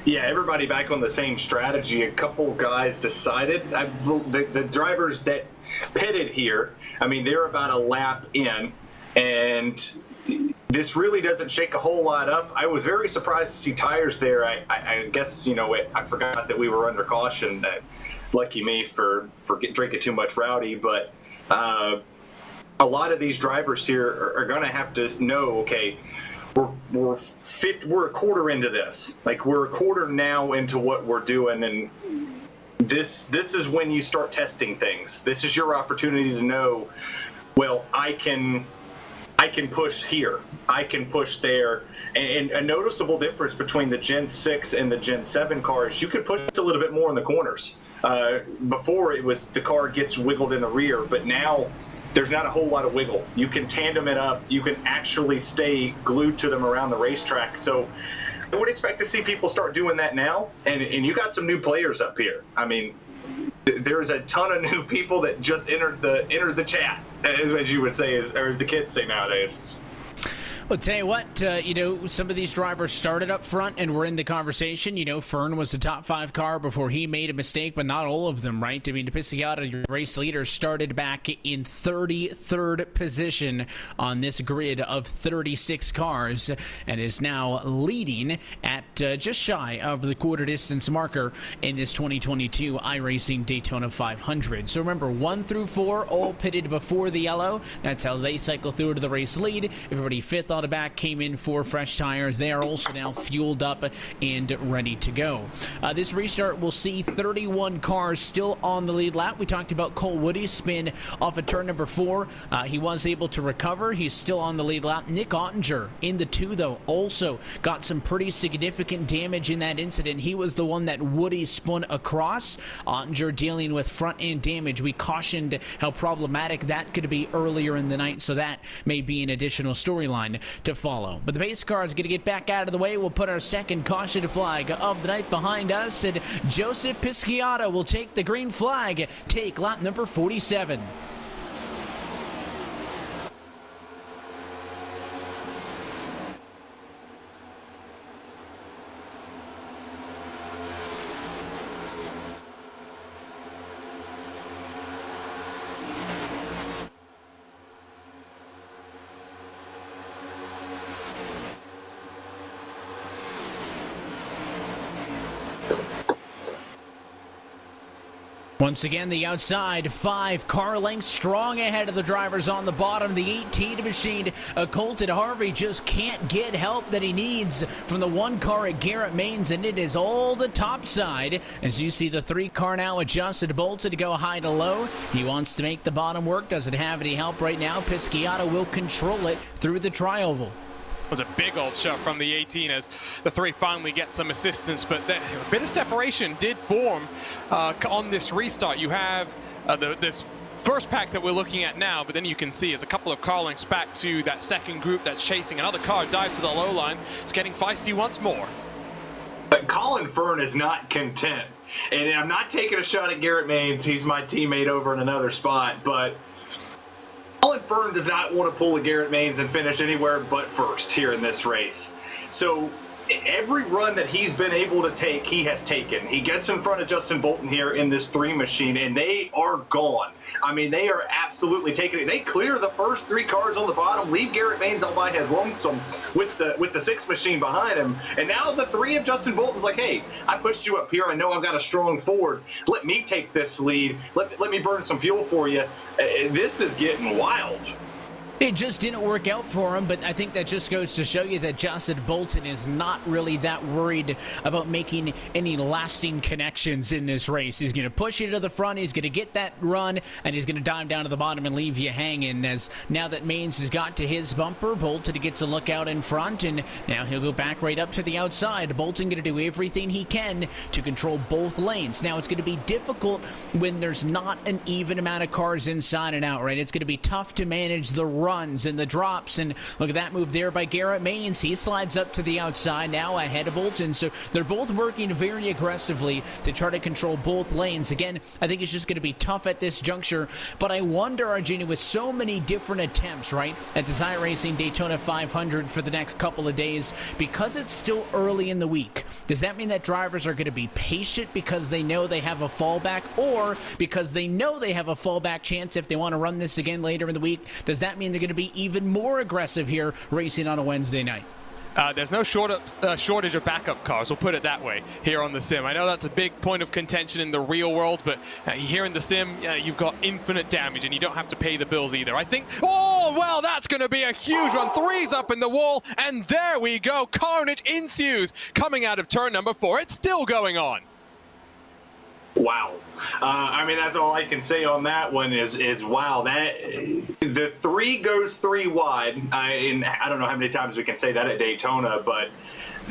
Yeah, everybody back on the same strategy. A couple guys decided, the drivers that pitted here, I mean, they're about a lap in, and this really doesn't shake a whole lot up. I was very surprised to see tires there. I guess, you know, I forgot that we were under caution. Lucky me for drinking too much rowdy, but a lot of these drivers here are going to have to know, okay, we're a quarter into this. Like, we're a quarter now into what we're doing, and this is when you start testing things. This is your opportunity to know well, I can push here, I can push there, and a noticeable difference between the Gen 6 and the Gen 7 cars, you could push a little bit more in the corners. Before it was the car gets wiggled in the rear, but now there's not a whole lot of wiggle. You can tandem it up, you can actually stay glued to them around the racetrack. So I would expect to see people start doing that now, and you got some new players up here. I mean, there's a ton of new people that just entered the chat, as you would say, or as the kids say nowadays. Well, tell you what, some of these drivers started up front and were in the conversation. Fern was the top 5 car before he made a mistake, but not all of them, right? I mean, Pisciata, your race leader, started back in 33rd position on this grid of 36 cars and is now leading at just shy of the quarter distance marker in this 2022 iRacing Daytona 500. So remember, 1 through 4 all pitted before the yellow. That's how they cycle through to the race lead. Everybody 5th on the back came in for fresh tires. They are also now fueled up and ready to go. This restart will see 31 cars still on the lead lap. We talked about Cole Woody's spin off of turn number 4. He was able to recover. He's still on the lead lap. Nick Ottinger in the 2, though, also got some pretty significant damage in that incident. He was the one that Woody spun across. Ottinger dealing with front end damage. We cautioned how problematic that could be earlier in the night, so that may be an additional storyline to follow. But the pace car is going to get back out of the way. We'll put our second caution flag of the night behind us, and Joseph Pisciata will take the green flag, take lap number 47. Once again, the outside, 5 car lengths strong ahead of the drivers on the bottom. The 18 machine, Colton Harvey, just can't get help that he needs from the 1 car at Garrett Maines, and it is all the top side. As you see the 3 car now adjusted, bolted to go high to low. He wants to make the bottom work. Doesn't have any help right now. Pisciata will control it through the tri-oval. It was a big old shot from the 18 as the 3 finally get some assistance, but a bit of separation did form on this restart. You have this first pack that we're looking at now, but then you can see as a couple of car lengths back to that second group that's chasing. Another car dive to the low line. It's getting feisty once more. But Colin Fern is not content. And I'm not taking a shot at Garrett Maines. He's my teammate over in another spot, but Colin Fern does not want to pull a Garrett Maines and finish anywhere but first here in this race. So every run that he's been able to take, he has taken. He gets in front of Justin Bolton here in this 3 machine, and they are gone. I mean, they are absolutely taking it. They clear the first 3 cars on the bottom, leave Garrett Maines all by his lonesome with the 6 machine behind him. And now the 3 of Justin Bolton's like, hey, I pushed you up here. I know I've got a strong Ford. Let me take this lead. Let me burn some fuel for you. This is getting wild. It just didn't work out for him, but I think that just goes to show you that Justin Bolton is not really that worried about making any lasting connections in this race. He's going to push you to the front, he's going to get that run, and he's going to dive down to the bottom and leave you hanging. As now that Maines has got to his bumper, Bolton gets a look out in front, and now he'll go back right up to the outside. Bolton going to do everything he can to control both lanes. Now, it's going to be difficult when there's not an even amount of cars inside and out, right? It's going to be tough to manage the runs and the drops, and look at that move there by Garrett Maines. He slides up to the outside now ahead of Bolton, so they're both working very aggressively to try to control both lanes. Again, I think it's just going to be tough at this juncture, but I wonder, Arjuna, with so many different attempts, right, at this iRacing Daytona 500 for the next couple of days, because it's still early in the week, does that mean that drivers are going to be patient because they know they have a fallback, or because they know they have a fallback chance if they want to run this again later in the week? Does that mean they're going to be even more aggressive here racing on a Wednesday night? There's no shortage of backup cars, we'll put it that way, here on the sim. I know that's a big point of contention in the real world, but here in the sim, you've got infinite damage, and you don't have to pay the bills either. I think, oh, well, that's going to be a huge one. 3's up in the wall, and there we go. Carnage ensues coming out of turn number 4. It's still going on. Wow. I mean, that's all I can say on that one is wow. That the 3 goes 3 wide. And I don't know how many times we can say that at Daytona, but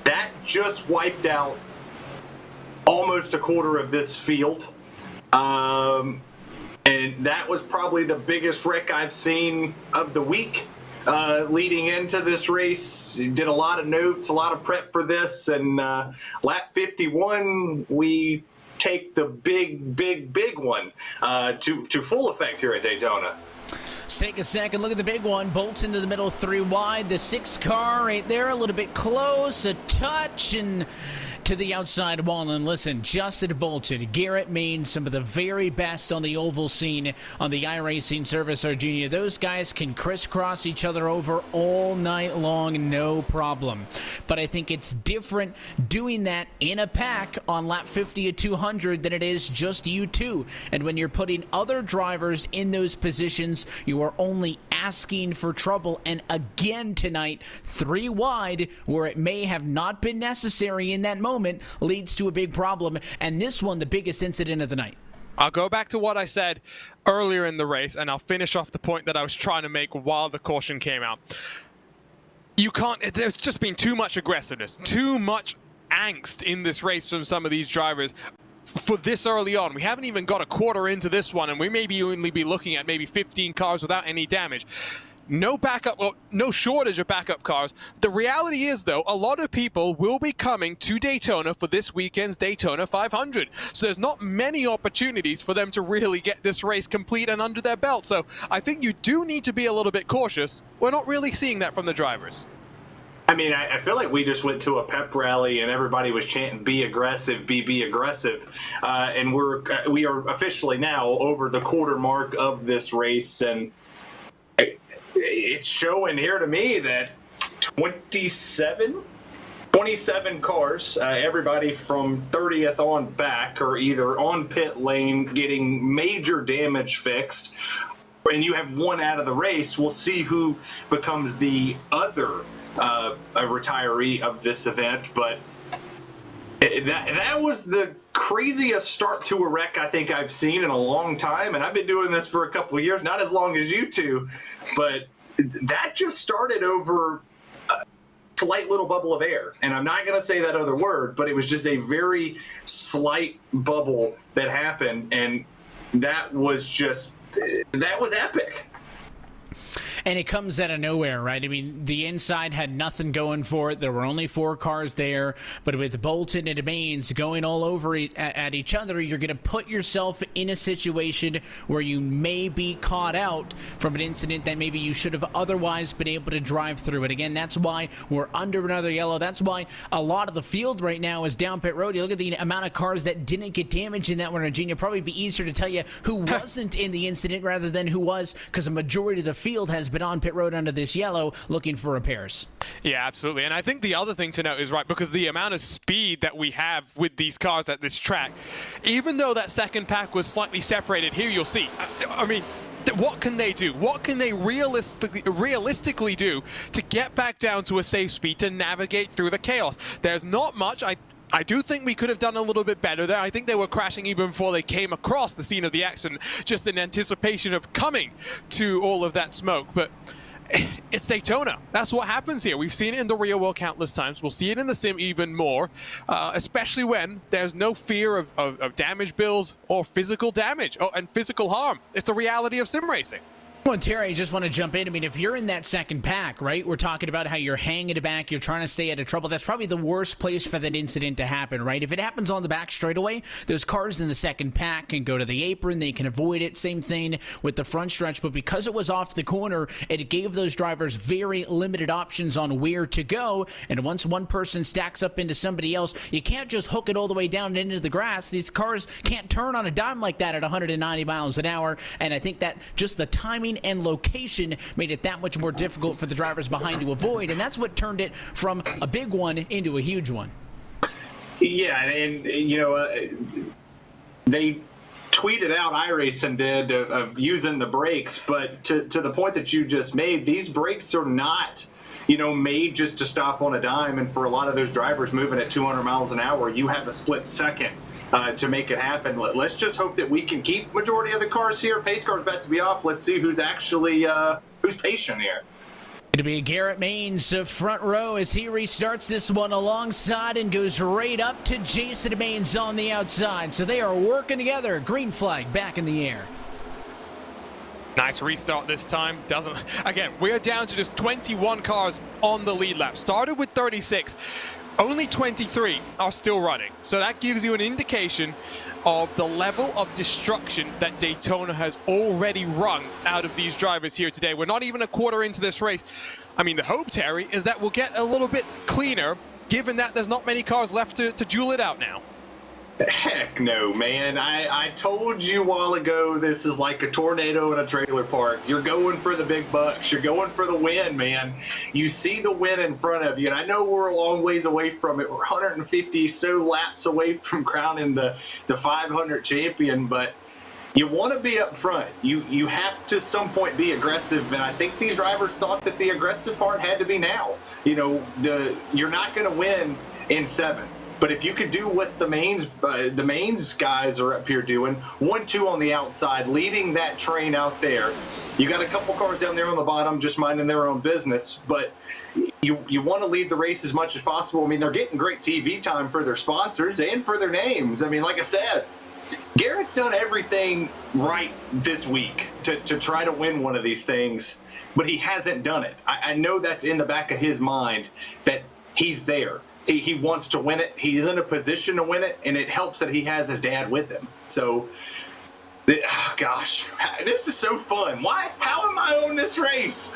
that just wiped out almost a quarter of this field. And that was probably the biggest wreck I've seen of the week. Leading into this race, did a lot of notes, a lot of prep for this, and lap 51, we take the big one to full effect here at Daytona. Let's take a second look at the big one. Bolts into the middle, 3 wide. The 6 car right there, a little bit close, a touch, and to the outside wall. And listen, Justin Bolton, Garrett Main, some of the very best on the oval scene on the iRacing Service Junior. Those guys can crisscross each other over all night long, no problem. But I think it's different doing that in a pack on lap 50 at 200 than it is just you two. And when you're putting other drivers in those positions, you are only asking for trouble. And again tonight, 3 wide, where it may have not been necessary in that moment, leads to a big problem. And this one, the biggest incident of the night. I'll go back to what I said earlier in the race, and I'll finish off the point that I was trying to make while the caution came out. You can't, there's just been too much aggressiveness, too much angst in this race from some of these drivers for this early on. We haven't even got a quarter into this one, and we may only be looking at maybe 15 cars without any damage. No backup, well, no shortage of backup cars. The reality is, though, a lot of people will be coming to Daytona for this weekend's Daytona 500. So there's not many opportunities for them to really get this race complete and under their belt. So I think you do need to be a little bit cautious. We're not really seeing that from the drivers. I mean, I feel like we just went to a pep rally and everybody was chanting, "Be aggressive, be aggressive," and we are officially now over the quarter mark of this race, and it's showing here to me that 27 cars, everybody from 30th on back, are either on pit lane getting major damage fixed, and you have one out of the race. We'll see who becomes the other a retiree of this event, but that was the craziest start to a wreck I think I've seen in a long time, and I've been doing this for a couple of years, not as long as you two, but that just started over a slight little bubble of air, and I'm not going to say that other word, but it was just a very slight bubble that happened, and that was epic. And it comes out of nowhere, right? I mean, the inside had nothing going for it. There were only 4 cars there. But with Bolton and Baines going all over at each other, you're going to put yourself in a situation where you may be caught out from an incident that maybe you should have otherwise been able to drive through. And again, that's why we're under another yellow. That's why a lot of the field right now is down pit road. You look at the amount of cars that didn't get damaged in that one, Regina. It'd probably be easier to tell you who wasn't in the incident rather than who was, because a majority of the field has been on pit road under this yellow looking for repairs. Yeah, absolutely. And I think the other thing to note is, right, because the amount of speed that we have with these cars at this track, even though that second pack was slightly separated, here you'll see, I mean, what can they do? What can they realistically do to get back down to a safe speed to navigate through the chaos? There's not much. I do think we could have done a little bit better there. I think they were crashing even before they came across the scene of the accident, just in anticipation of coming to all of that smoke. But it's Daytona. That's what happens here. We've seen it in the real world countless times. We'll see it in the sim even more, especially when there's no fear of damage bills or physical damage and physical harm. It's the reality of sim racing. Well, Terry, I just want to jump in. I mean, if you're in that second pack, right, we're talking about how you're hanging it back, you're trying to stay out of trouble. That's probably the worst place for that incident to happen, right? If it happens on the back straightaway, those cars in the second pack can go to the apron, they can avoid it. Same thing with the front stretch. But because it was off the corner, it gave those drivers very limited options on where to go. And once one person stacks up into somebody else, you can't just hook it all the way down into the grass. These cars can't turn on a dime like that at 190 miles an hour. And I think that just the timing and location made it that much more difficult for the drivers behind to avoid, and that's what turned it from a big one into a huge one. Yeah, and you know, they tweeted out, iRacing did, of using the brakes, but to the point that you just made, these brakes are not made just to stop on a dime. And for a lot of those drivers moving at 200 miles an hour, you have a split second to make it happen. Let's just hope that we can keep majority of the cars here. Pace car's about to be off. Let's see who's actually who's patient here. It'll be Garrett Maines front row as he restarts this one alongside and goes right up to Jason Maines on the outside. So they are working together. Green flag back in the air. Nice restart this time. Again, we're down to just 21 cars on the lead lap. Started with 36. Only 23 are still running. So that gives you an indication of the level of destruction that Daytona has already wrung out of these drivers here today. We're not even a quarter into this race. I mean, the hope, Terry, is that we'll get a little bit cleaner, given that there's not many cars left to duel it out now. Heck no, man. I told you a while ago this is like a tornado in a trailer park. You're going for the big bucks. You're going for the win, man. You see the win in front of you, and I know we're a long ways away from it. We're 150 so laps away from crowning the 500 champion, but you want to be up front. You have to some point be aggressive, and I think these drivers thought that the aggressive part had to be now. You're not going to win in seventh, but if you could do what the mains guys are up here doing, 1-2 on the outside, leading that train out there. You got a couple cars down there on the bottom just minding their own business, but you want to lead the race as much as possible. I mean, they're getting great TV time for their sponsors and for their names. I mean, like I said, Garrett's done everything right this week to try to win one of these things, but he hasn't done it. I know that's in the back of his mind that he's there. He wants to win it. He's in a position to win it, and it helps that he has his dad with him. So, gosh, this is so fun. Why? How am I on this race?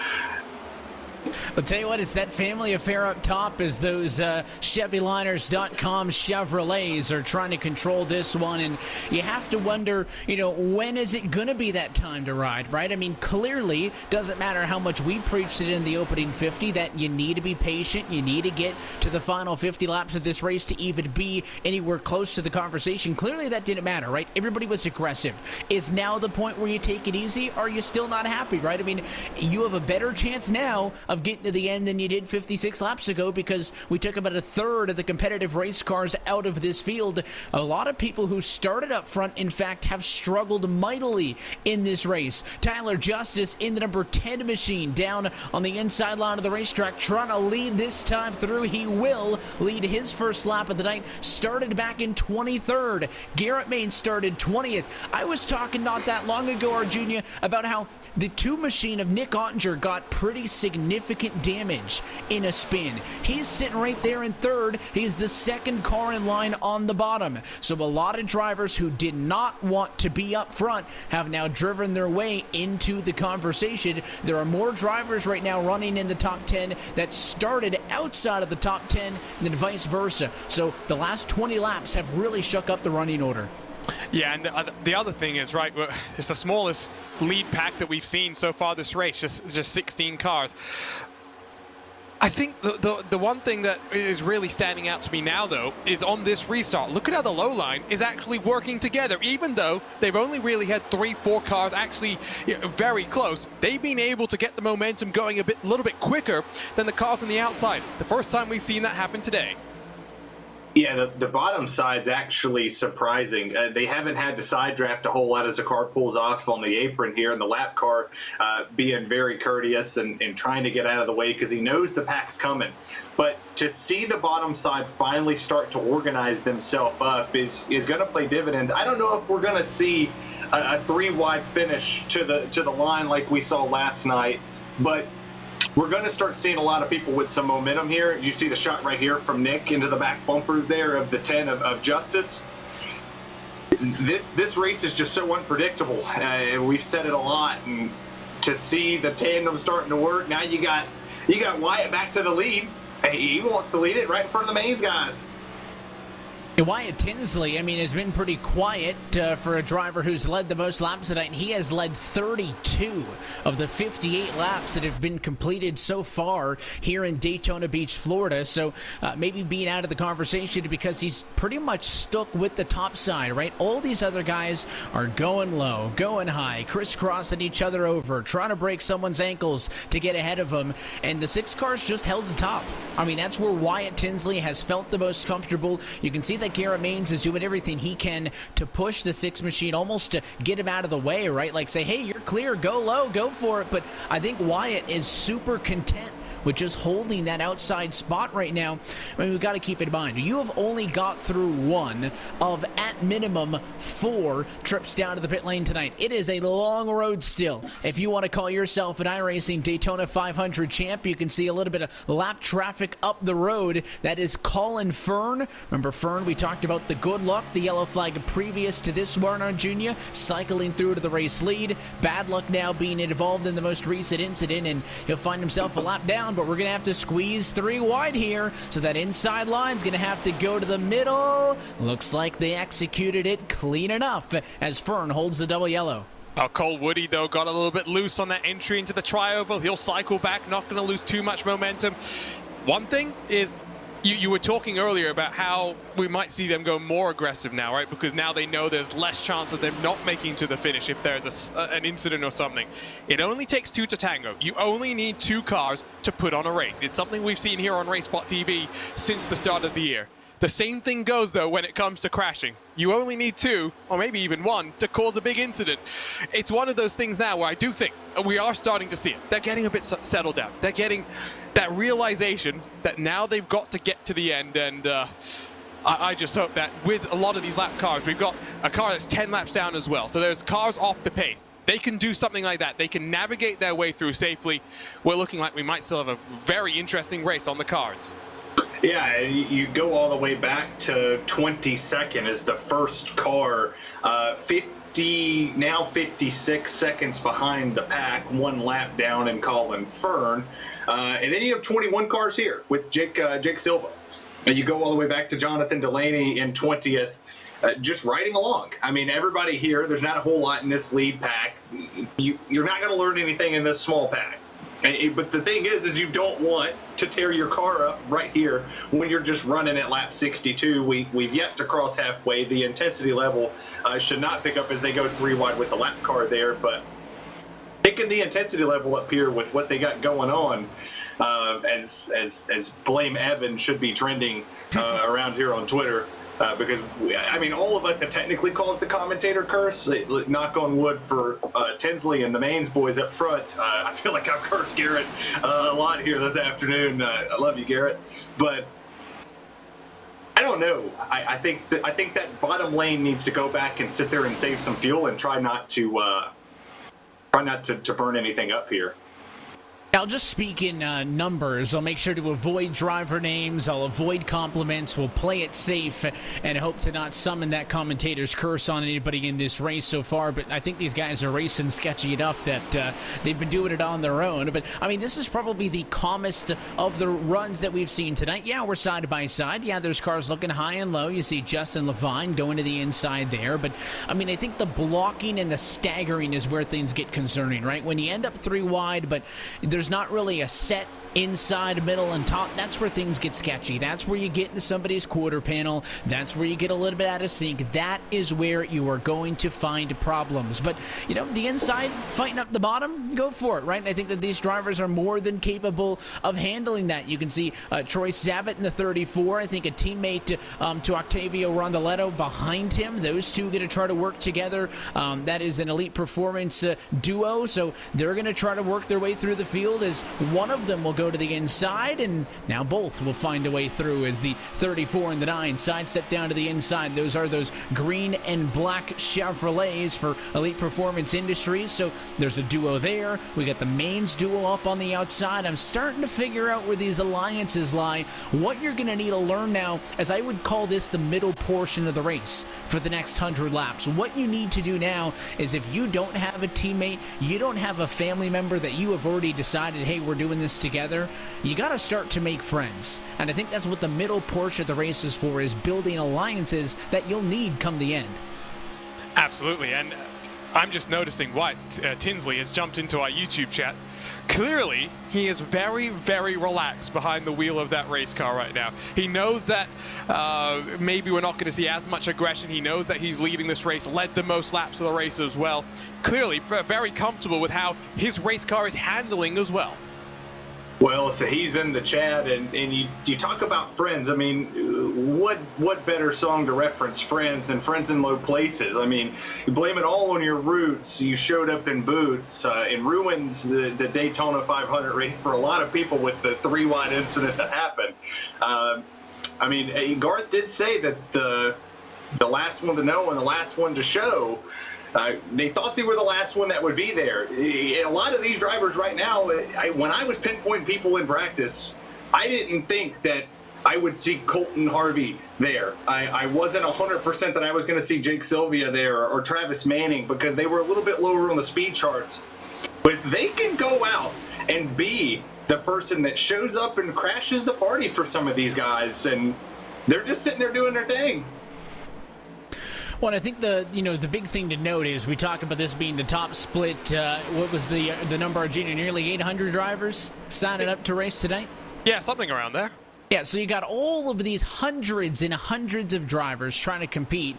I'll tell you what, it's that family affair up top as those ChevyLiners.com Chevrolets are trying to control this one. And you have to wonder, when is it going to be that time to ride, right? I mean, clearly, doesn't matter how much we preached it in the opening 50, that you need to be patient. You need to get to the final 50 laps of this race to even be anywhere close to the conversation. Clearly, that didn't matter, right? Everybody was aggressive. Is now the point where you take it easy? Or are you still not happy, right? I mean, you have a better chance now of getting to the end than you did 56 laps ago because we took about a third of the competitive race cars out of this field. A lot of people who started up front, in fact, have struggled mightily in this race. Tyler Justice in the number 10 machine down on the inside line of the racetrack trying to lead this time through. He will lead his first lap of the night. Started back in 23rd. Garrett Maines started 20th. I was talking not that long ago, Arjuna, about how the 2 machine of Nick Ottinger got pretty significant damage in a spin. He's sitting right there in third. He's the second car in line on the bottom. So a lot of drivers who did not want to be up front have now driven their way into the conversation. There are more drivers right now running in the top 10 that started outside of the top 10 than vice versa. So the last 20 laps have really shook up the running order. Yeah, and the other thing is, right, it's the smallest lead pack that we've seen so far this race, just 16 cars. I think the one thing that is really standing out to me now, though, is on this restart. Look at how the low line is actually working together. Even though they've only really had 3-4 cars actually very close, they've been able to get the momentum going a little bit quicker than the cars on the outside. The first time we've seen that happen today. Yeah, the bottom side's actually surprising. They haven't had to side draft a whole lot as the car pulls off on the apron here, and the lap car being very courteous and trying to get out of the way because he knows the pack's coming. But to see the bottom side finally start to organize themselves up is going to play dividends. I don't know if we're going to see a 3-wide finish to the line like we saw last night, but we're going to start seeing a lot of people with some momentum here. You see the shot right here from Nick into the back bumper there of the 10 of Justice. This race is just so unpredictable. We've said it a lot, and to see the tandem starting to work, now you got Wyatt back to the lead. He wants to lead it right in front of the mains guys. Wyatt Tinsley, I mean, has been pretty quiet for a driver who's led the most laps tonight. He has led 32 of the 58 laps that have been completed so far here in Daytona Beach, Florida. So maybe being out of the conversation because he's pretty much stuck with the top side, right? All these other guys are going low, going high, crisscrossing each other over, trying to break someone's ankles to get ahead of them. And the 6 cars just held the top. I mean, that's where Wyatt Tinsley has felt the most comfortable. You can see that Garrett Maines is doing everything he can to push the 6 machine, almost to get him out of the way, right? Like say, hey, you're clear, go low, go for it. But I think Wyatt is super content with just holding that outside spot right now. I mean, we've got to keep in mind, you have only got through 1 of, at minimum, 4 trips down to the pit lane tonight. It is a long road still. If you want to call yourself an iRacing Daytona 500 champ, you can see a little bit of lap traffic up the road. That is Colin Fern. Remember Fern, we talked about the good luck, the yellow flag previous to this one on Junior, cycling through to the race lead. Bad luck now being involved in the most recent incident, and he'll find himself a lap down. But we're going to have to squeeze 3 wide here, so that inside line's going to have to go to the middle. Looks like they executed it clean enough as Fern holds the double yellow. Cole Woody, though, got a little bit loose on that entry into the tri-oval. He'll cycle back, not going to lose too much momentum. One thing is, you were talking earlier about how we might see them go more aggressive now, right? Because now they know there's less chance of them not making to the finish if there's an incident or something. It only takes 2 to tango. You only need 2 cars to put on a race. It's something we've seen here on RaceSpotTV since the start of the year. The same thing goes, though, when it comes to crashing. You only need 2, or maybe even 1, to cause a big incident. It's one of those things now where I do think we are starting to see it. They're getting a bit settled down. They're getting that realization that now they've got to get to the end, and I just hope that with a lot of these lap cars, we've got a car that's 10 laps down as well. So there's cars off the pace. They can do something like that. They can navigate their way through safely. We're looking like we might still have a very interesting race on the cards. Yeah, you go all the way back to 22nd is the first car, 56 seconds behind the pack, 1 lap down in Colin Fern. And then you have 21 cars here with Jake Silva. And you go all the way back to Jonathan Delaney in 20th, just riding along. I mean, everybody here, there's not a whole lot in this lead pack. You're not going to learn anything in this small pack. But the thing is you don't want to tear your car up right here when you're just running at lap 62. We've yet to cross halfway. The intensity level should not pick up as they go 3 wide with the lap car there, but picking the intensity level up here with what they got going on, as Blame Evan should be trending around here on Twitter. Because, I mean, all of us have technically caused the commentator curse. Knock on wood for Tinsley and the Maines boys up front. I feel like I've cursed Garrett a lot here this afternoon. I love you, Garrett. But I don't know. I think that bottom lane needs to go back and sit there and save some fuel and try not to burn anything up here. I'll just speak in numbers. I'll make sure to avoid driver names. I'll avoid compliments. We'll play it safe and hope to not summon that commentator's curse on anybody in this race so far. But I think these guys are racing sketchy enough that they've been doing it on their own. But, I mean, this is probably the calmest of the runs that we've seen tonight. Yeah, we're side by side. Yeah, there's cars looking high and low. You see Justin Levine going to the inside there. But, I mean, I think the blocking and the staggering is where things get concerning, right? When you end up 3 wide, but there's not really a set inside, middle, and top. That's where things get sketchy. That's where you get into somebody's quarter panel. That's where you get a little bit out of sync. That is where you are going to find problems. But, you know, the inside, fighting up the bottom, go for it, right? And I think that these drivers are more than capable of handling that. You can see Troy Zabit in the 34. I think a teammate to Octavio Rondaletto behind him. Those two going to try to work together. That is an elite performance duo, so they're going to try to work their way through the field as one of them will go to the inside, and now both will find a way through as the 34 and the 9 sidestep down to the inside. Those are those green and black Chevrolets for Elite Performance Industries, so there's a duo there. We got the Maines duo up on the outside. I'm starting to figure out where these alliances lie. What you're going to need to learn now, as I would call this the middle portion of the race for the next 100 laps. What you need to do now is, if you don't have a teammate, you don't have a family member that you have already decided, hey, we're doing this together, together, you got to start to make friends. And I think that's what the middle portion of the race is for, is building alliances that you'll need come the end. Absolutely, and I'm just noticing what Tinsley has jumped into our YouTube chat. Clearly, he is very, very relaxed behind the wheel of that race car right now. He knows that maybe we're not going to see as much aggression. He knows that he's leading this race, led the most laps of the race as well. Clearly, very comfortable with how his race car is handling as well. Well, so he's in the chat, and you talk about friends. I mean, what better song to reference friends than Friends in Low Places? I mean, you blame it all on your roots. You showed up in boots. It ruins the Daytona 500 race for a lot of people with the 3-wide incident that happened. I mean, Garth did say that the last one to know and the last one to show, they thought they were the last one that would be there. A lot of these drivers right now, when I was pinpointing people in practice, I didn't think that I would see Colton Harvey there. I wasn't 100% that I was going to see Jake Sylvia there or Travis Manning, because they were a little bit lower on the speed charts. But if they can go out and be the person that shows up and crashes the party for some of these guys, and they're just sitting there doing their thing. Well, I think the big thing to note is we talk about this being the top split. What was the number, Gina? Nearly 800 drivers signing up to race tonight? Yeah, something around there. Yeah, so you got all of these hundreds and hundreds of drivers trying to compete.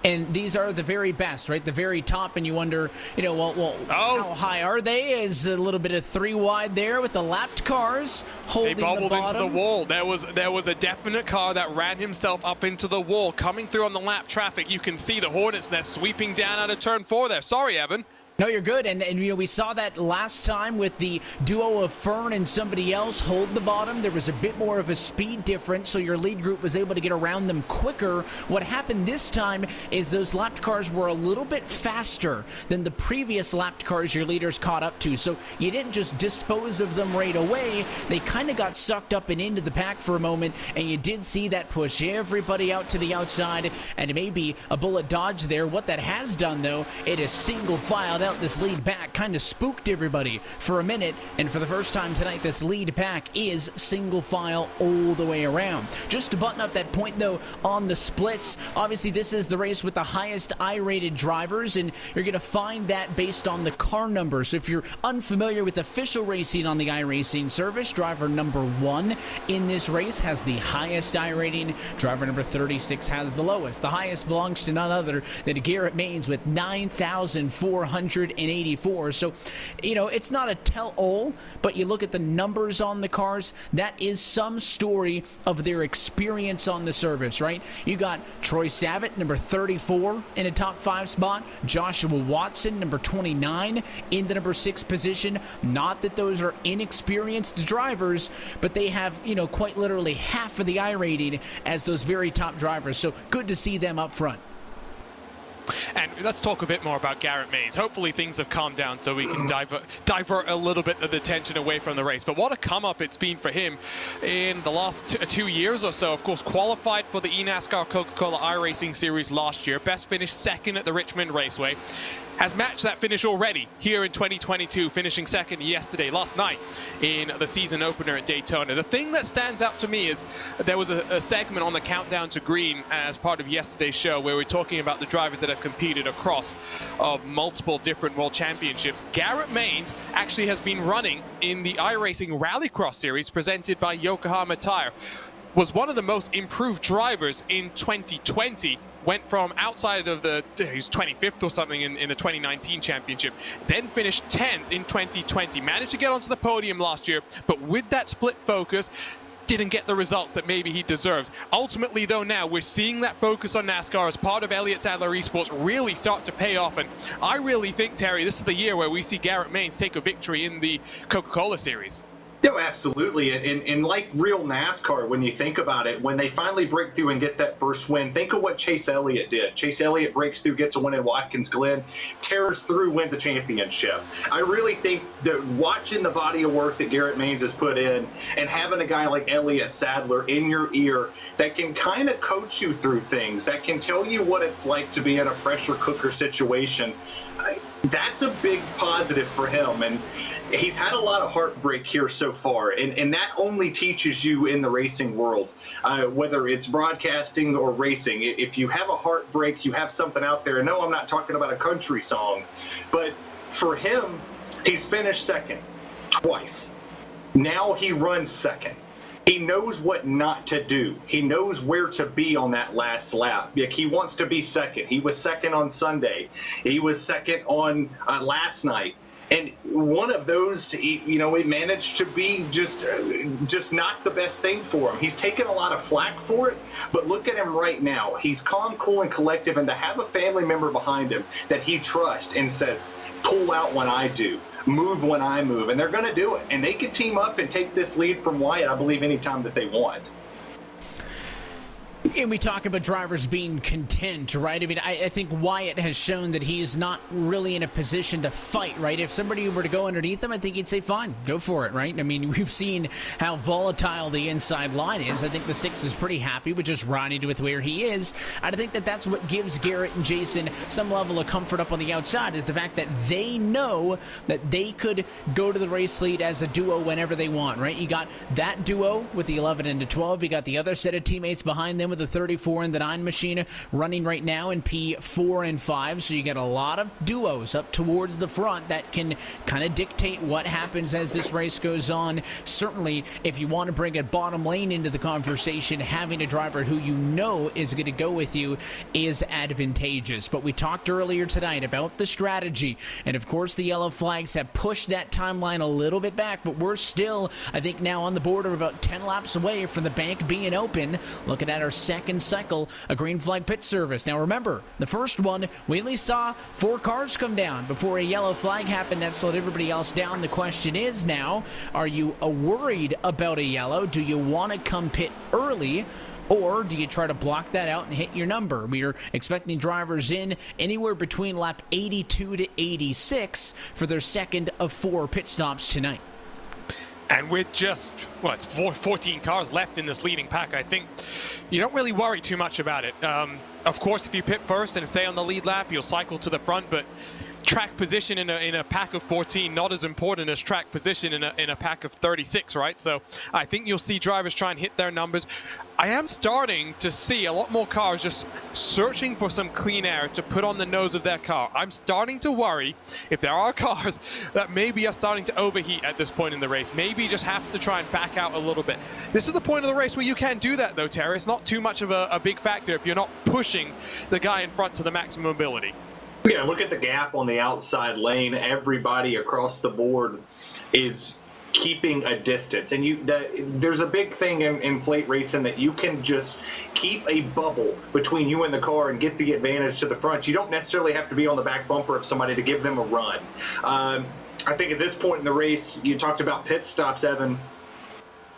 And these are the very best, right? The very top, and you wonder, how high are they? Is a little bit of 3-wide there with the lapped cars holding the bottom. They bubbled into the wall. There was a definite car that ran himself up into the wall, coming through on the lap traffic. You can see the Hornets, and they're sweeping down out of turn 4 there. Sorry, Evan. No, you're good, and we saw that last time with the duo of Fern and somebody else hold the bottom. There was a bit more of a speed difference, so your lead group was able to get around them quicker. What happened this time is those lapped cars were a little bit faster than the previous lapped cars your leaders caught up to, so you didn't just dispose of them right away. They kind of got sucked up and into the pack for a moment, and you did see that push everybody out to the outside, and maybe a bullet dodge there. What that has done, though, it is single filed out this lead back, kind of spooked everybody for a minute, and for the first time tonight, this lead back is single file all the way around. Just to button up that point, though, on the splits, obviously this is the race with the highest I-rated drivers, and you're going to find that based on the car number. So if you're unfamiliar with official racing on the iRacing service, driver number 1 in this race has the highest I rating. Driver number 36 has the lowest. The highest belongs to none other than Garrett Maines with 9,484. So, it's not a tell-all, but you look at the numbers on the cars, that is some story of their experience on the service, right? You got Troy Savitt, number 34, in a top 5 spot. Joshua Watson, number 29, in the number 6 position. Not that those are inexperienced drivers, but they have, quite literally half of the I rating as those very top drivers. So good to see them up front. And let's talk a bit more about Garrett Maines. Hopefully things have calmed down so we can divert a little bit of the tension away from the race. But what a come-up it's been for him in the last 2 years or so. Of course, qualified for the eNASCAR Coca-Cola iRacing Series last year. Best finish second at the Richmond Raceway. Has matched that finish already here in 2022, finishing second last night in the season opener at Daytona. The thing that stands out to me is there was a segment on the Countdown to Green as part of yesterday's show where we're talking about the drivers that have competed across multiple different world championships. Garrett Maines actually has been running in the iRacing Rallycross series presented by Yokohama Tire. Was one of the most improved drivers in 2020. Went from outside of he was 25th or something in the 2019 championship, then finished 10th in 2020. Managed to get onto the podium last year, but with that split focus, didn't get the results that maybe he deserved. Ultimately, though, now we're seeing that focus on NASCAR as part of Elliott Sadler Esports really start to pay off. And I really think, Terry, this is the year where we see Garrett Maines take a victory in the Coca-Cola Series. No, absolutely. And like real NASCAR, when you think about it, when they finally break through and get that first win, think of what Chase Elliott did. Chase Elliott breaks through, gets a win in Watkins Glen, tears through, wins the championship. I really think that watching the body of work that Garrett Maines has put in and having a guy like Elliott Sadler in your ear that can kind of coach you through things, that can tell you what it's like to be in a pressure cooker situation, That's a big positive for him, and he's had a lot of heartbreak here so far, and that only teaches you in the racing world, whether it's broadcasting or racing. If you have a heartbreak, you have something out there. No, I'm not talking about a country song, but for him, he's finished second twice. Now he runs second. He knows what not to do. He knows where to be on that last lap. Like, he wants to be second. He was second on Sunday. He was second on last night. And one of those, he managed to be just not the best thing for him. He's taken a lot of flack for it, but look at him right now. He's calm, cool, and collective, and to have a family member behind him that he trusts and says, pull out when I do, move when I move, and they're going to do it. And they can team up and take this lead from Wyatt, I believe, anytime that they want. And we talk about drivers being content, right? I mean, I think Wyatt has shown that he's not really in a position to fight, right? If somebody were to go underneath him, I think he'd say, fine, go for it, right? I mean, we've seen how volatile the inside line is. I think the 6 is pretty happy with just riding with where he is. I think that that's what gives Garrett and Jason some level of comfort up on the outside, is the fact that they know that they could go to the race lead as a duo whenever they want, right? You got that duo with the 11 and the 12. You got the other set of teammates behind them with the 34 and the 9 machine running right now in P4 and 5. So you get a lot of duos up towards the front that can kind of dictate what happens as this race goes on. Certainly, if you want to bring a bottom lane into the conversation, having a driver who you know is going to go with you is advantageous. But we talked earlier tonight about the strategy, and of course the yellow flags have pushed that timeline a little bit back, but we're still, I think, now on the border about 10 laps away from the bank being open. Looking at our second cycle, a green flag pit service. Now remember, the first one, we only saw 4 cars come down before a yellow flag happened that slowed everybody else down. The question is now, are you worried about a yellow? Do you want to come pit early? Or do you try to block that out and hit your number? We are expecting drivers in anywhere between lap 82 to 86 for their second of 4 pit stops tonight. And with just, well, it's 14 cars left in this leading pack, I think you don't really worry too much about it. Of course, if you pit first and stay on the lead lap, you'll cycle to the front, but track position in a pack of 14 not as important as track position in a pack of 36, right? So I think you'll see drivers try and hit their numbers. I am starting to see a lot more cars just searching for some clean air to put on the nose of their car. I'm starting to worry if there are cars that maybe are starting to overheat at this point in the race. Maybe you just have to try and back out a little bit. This is the point of the race where you can do that though, Terry. It's not too much of a big factor if you're not pushing the guy in front to the maximum ability. Yeah, look at the gap on the outside lane. Everybody across the board is keeping a distance. And there's a big thing in plate racing that you can just keep a bubble between you and the car and get the advantage to the front. You don't necessarily have to be on the back bumper of somebody to give them a run. I think at this point in the race, you talked about pit stops, Evan.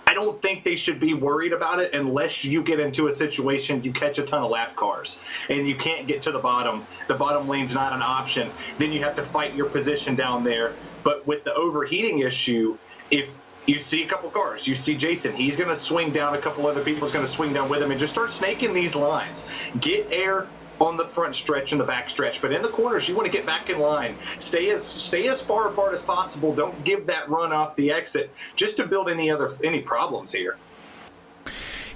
I don't think they should be worried about it unless you get into a situation you catch a ton of lap cars and you can't get to the bottom. The bottom lane's not an option. Then you have to fight your position down there. But with the overheating issue, if you see a couple cars, you see Jason, he's going to swing down, a couple other people's going to swing down with him, and just start snaking these lines. Get air on the front stretch and the back stretch, but in the corners you want to get back in line. Stay as far apart as possible. Don't give that run off the exit just to build any problems here.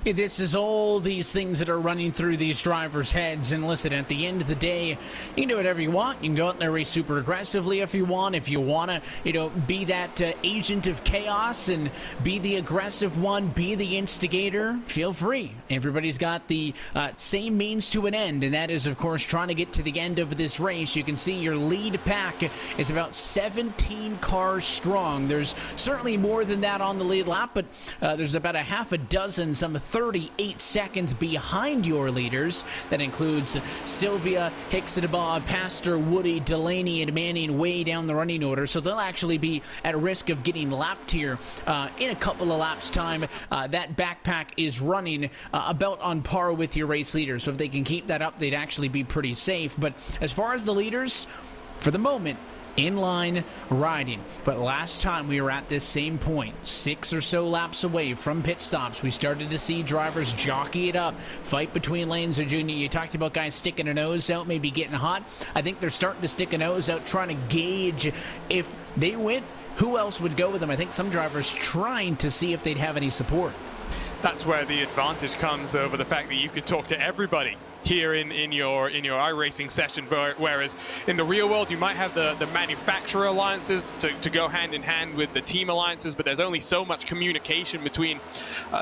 This is all these things that are running through these drivers' heads. And listen, at the end of the day, you can do whatever you want. You can go out there, race super aggressively if you want. If you want to, be that agent of chaos and be the aggressive one, be the instigator, feel free. Everybody's got the same means to an end, and that is, of course, trying to get to the end of this race. You can see your lead pack is about 17 cars strong. There's certainly more than that on the lead lap, but there's about a half a dozen, some 38 seconds behind your leaders. That includes Sylvia, Hixadabaugh, Pastor, Woody, Delaney, and Manning way down the running order. So they'll actually be at risk of getting lapped here in a couple of laps' time. That backpack is running about on par with your race leaders. So if they can keep that up, they'd actually be pretty safe. But as far as the leaders, for the moment, inline riding. But last time we were at this same point, 6 or so laps away from pit stops, we started to see drivers jockey it up, fight between lanes. Or Junior, you talked about guys sticking a nose out, maybe getting hot. I think they're starting to stick a nose out, trying to gauge if they win, who else would go with them. I think some drivers trying to see if they'd have any support. That's where the advantage comes over the fact that you could talk to everybody here in your iRacing session, whereas in the real world you might have the manufacturer alliances to go hand in hand with the team alliances, but there's only so much communication between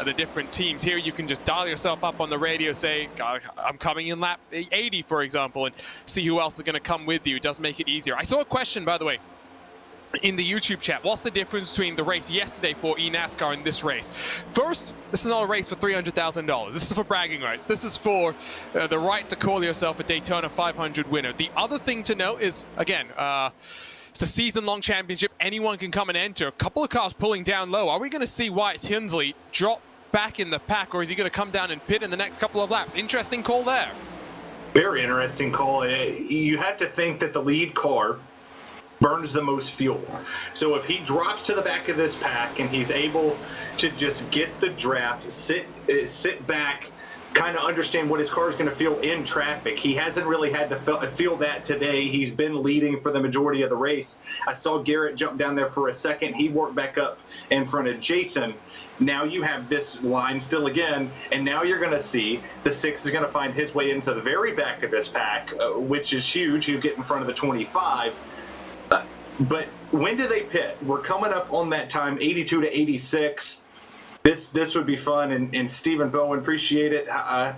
the different teams. Here you can just dial yourself up on the radio, say I'm coming in lap 80 for example, and see who else is going to come with you. It does make it easier. I saw a question, by the way, in the YouTube chat. What's the difference between the race yesterday for eNASCAR and this race? First, this is not a race for $300,000. This is for bragging rights. This is for the right to call yourself a Daytona 500 winner. The other thing to note is, again, it's a season-long championship. Anyone can come and enter. A couple of cars pulling down low. Are we going to see Wyatt Tinsley drop back in the pack, or is he going to come down and pit in the next couple of laps? Interesting call there. Very interesting call. You have to think that the lead car burns the most fuel. So if he drops to the back of this pack and he's able to just get the draft, sit back, kind of understand what his car is going to feel in traffic. He hasn't really had to feel that today. He's been leading for the majority of the race. I saw Garrett jump down there for a second. He worked back up in front of Jason. Now you have this line still again, and now you're going to see the 6 is going to find his way into the very back of this pack, which is huge. You get in front of the 25. But when do they pit? We're coming up on that time, 82 to 86. This would be fun. And Stephen Bowen, appreciate it. How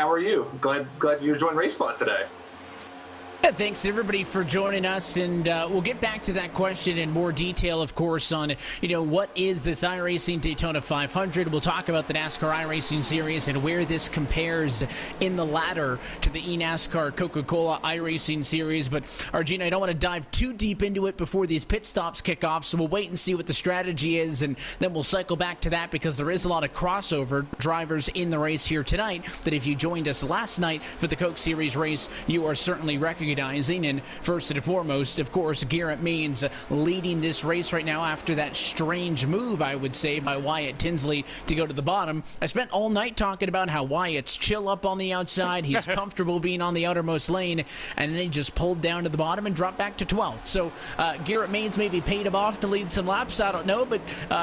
are you? Glad you joined RaceSpot today. Yeah, thanks everybody for joining us, and we'll get back to that question in more detail, of course, on what is this iRacing Daytona 500. We'll talk about the NASCAR iRacing Series and where this compares in the ladder to the eNASCAR Coca-Cola iRacing Series. But Arjuna, I don't want to dive too deep into it before these pit stops kick off, so we'll wait and see what the strategy is, and then we'll cycle back to that, because there is a lot of crossover drivers in the race here tonight that if you joined us last night for the Coke Series race, you are certainly recognizing. And first and foremost, of course, Garrett Means leading this race right now after that strange move, I would say, by Wyatt Tinsley to go to the bottom. I spent all night talking about how Wyatt's chill up on the outside. He's comfortable being on the outermost lane, and then he just pulled down to the bottom and dropped back to 12th. So Garrett Means maybe paid him off to lead some laps. I don't know, but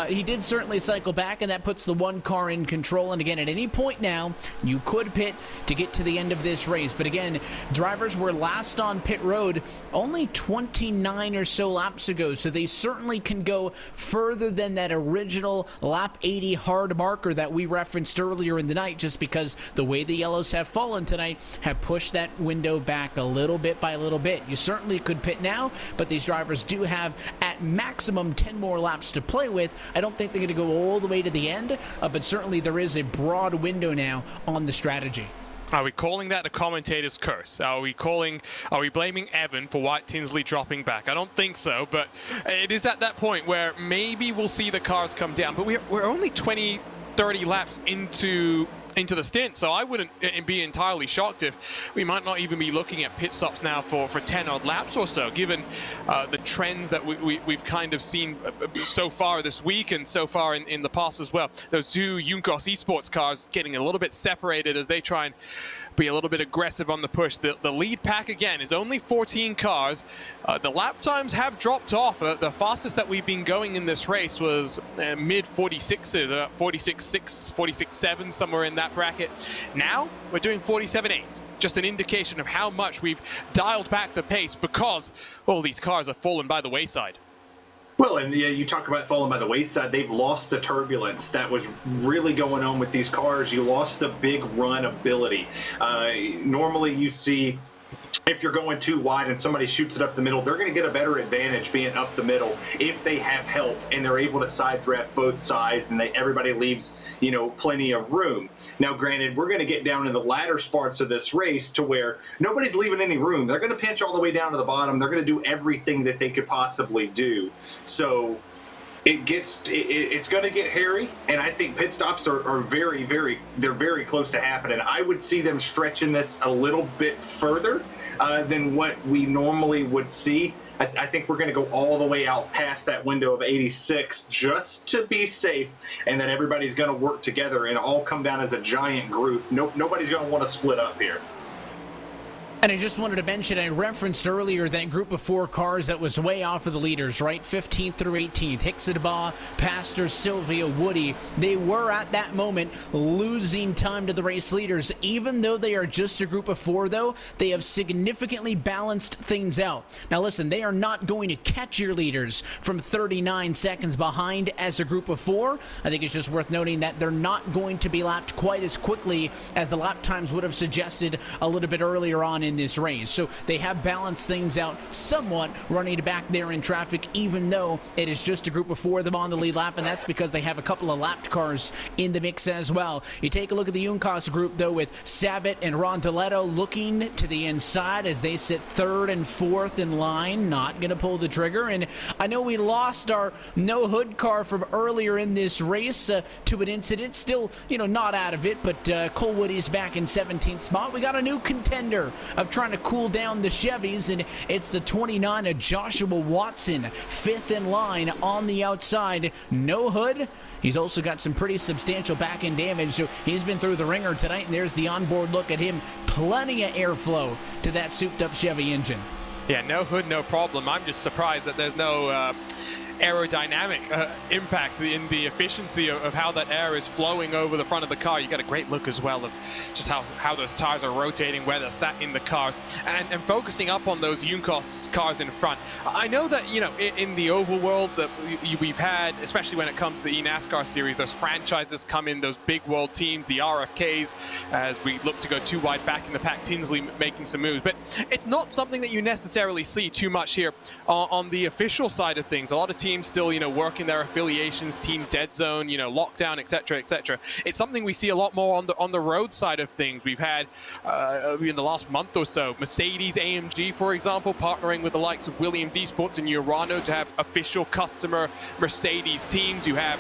he did certainly cycle back, and that puts the one car in control. And again, at any point now, you could pit to get to the end of this race. But again, drivers were last on pit road only 29 or so laps ago, so they certainly can go further than that original lap 80 hard marker that we referenced earlier in the night, just because the way the yellows have fallen tonight have pushed that window back a little bit by little bit. You certainly could pit now, but these drivers do have at maximum 10 more laps to play with. I don't think they're going to go all the way to the end, but certainly there is a broad window now on the strategy. Are we calling that a commentator's curse? Are we blaming Evan for Wyatt Tinsley dropping back? I don't think so, but it is at that point where maybe we'll see the cars come down. But we're only 20, 30 laps into the stint, so I wouldn't be entirely shocked if we might not even be looking at pit stops now for 10 odd laps or so, given the trends that we've kind of seen so far this week and so far in the past as well. Those two Junkos Esports cars getting a little bit separated as they try and be a little bit aggressive on the push. The lead pack again is only 14 cars. The lap times have dropped off. The fastest that we've been going in this race was mid 46s, 46.6, 46.7, somewhere in that bracket. Now we're doing 47.8s. Just an indication of how much we've dialed back the pace because all these cars have fallen by the wayside. Well, and yeah, you talk about falling by the wayside. They've lost the turbulence that was really going on with these cars. You lost the big run ability. Normally you see, if you're going too wide and somebody shoots it up the middle, they're going to get a better advantage being up the middle if they have help and they're able to side draft both sides and everybody leaves, plenty of room. Now, granted, we're going to get down in the latter parts of this race to where nobody's leaving any room. They're going to pinch all the way down to the bottom. They're going to do everything that they could possibly do. So it's going to get hairy, and I think pit stops are very close to happening. I would see them stretching this a little bit further than what we normally would see. I think we're going to go all the way out past that window of 86 just to be safe, and then everybody's going to work together and all come down as a giant group. Nobody's going to want to split up here. And I just wanted to mention, I referenced earlier that group of 4 cars that was way off of the leaders, right? 15th through 18th. Hixadaba, Pastor, Sylvia, Woody. They were at that moment losing time to the race leaders. Even though they are just a group of 4, though, they have significantly balanced things out. Now listen, they are not going to catch your leaders from 39 seconds behind as a group of 4. I think it's just worth noting that they're not going to be lapped quite as quickly as the lap times would have suggested a little bit earlier on in this race. So they have balanced things out somewhat, running back there in traffic, even though it is just a group of 4 of them on the lead lap, and that's because they have a couple of lapped cars in the mix as well. You take a look at the Juncos group, though, with Sabat and Rondeletto looking to the inside as they sit 3rd and 4th in line, not going to pull the trigger. And I know we lost our no-hood car from earlier in this race to an incident, still, not out of it, but Cole Woody's back in 17th spot. We got a new contender of trying to cool down the Chevys, and it's the 29 of Joshua Watson, 5th in line on the outside. No hood. He's also got some pretty substantial back-end damage, so he's been through the ringer tonight, and there's the onboard look at him. Plenty of airflow to that souped-up Chevy engine. Yeah, no hood, no problem. I'm just surprised that there's no aerodynamic impact in the efficiency of how that air is flowing over the front of the car. You got a great look as well of just how those tires are rotating, where they're sat in the cars, and focusing up on those Juncos cars in front. I know that, in the oval world that we've had, especially when it comes to the eNASCAR series, those franchises come in, those big world teams, the RFKs, as we look to go too wide back in the pack, Tinsley making some moves. But it's not something that you necessarily see too much here on the official side of things. A lot of teams still, working their affiliations, Team Dead Zone, Lockdown, etc., etc. It's something we see a lot more on the road side of things. We've had in the last month or so, Mercedes, AMG, for example, partnering with the likes of Williams Esports and Urano to have official customer Mercedes teams. You have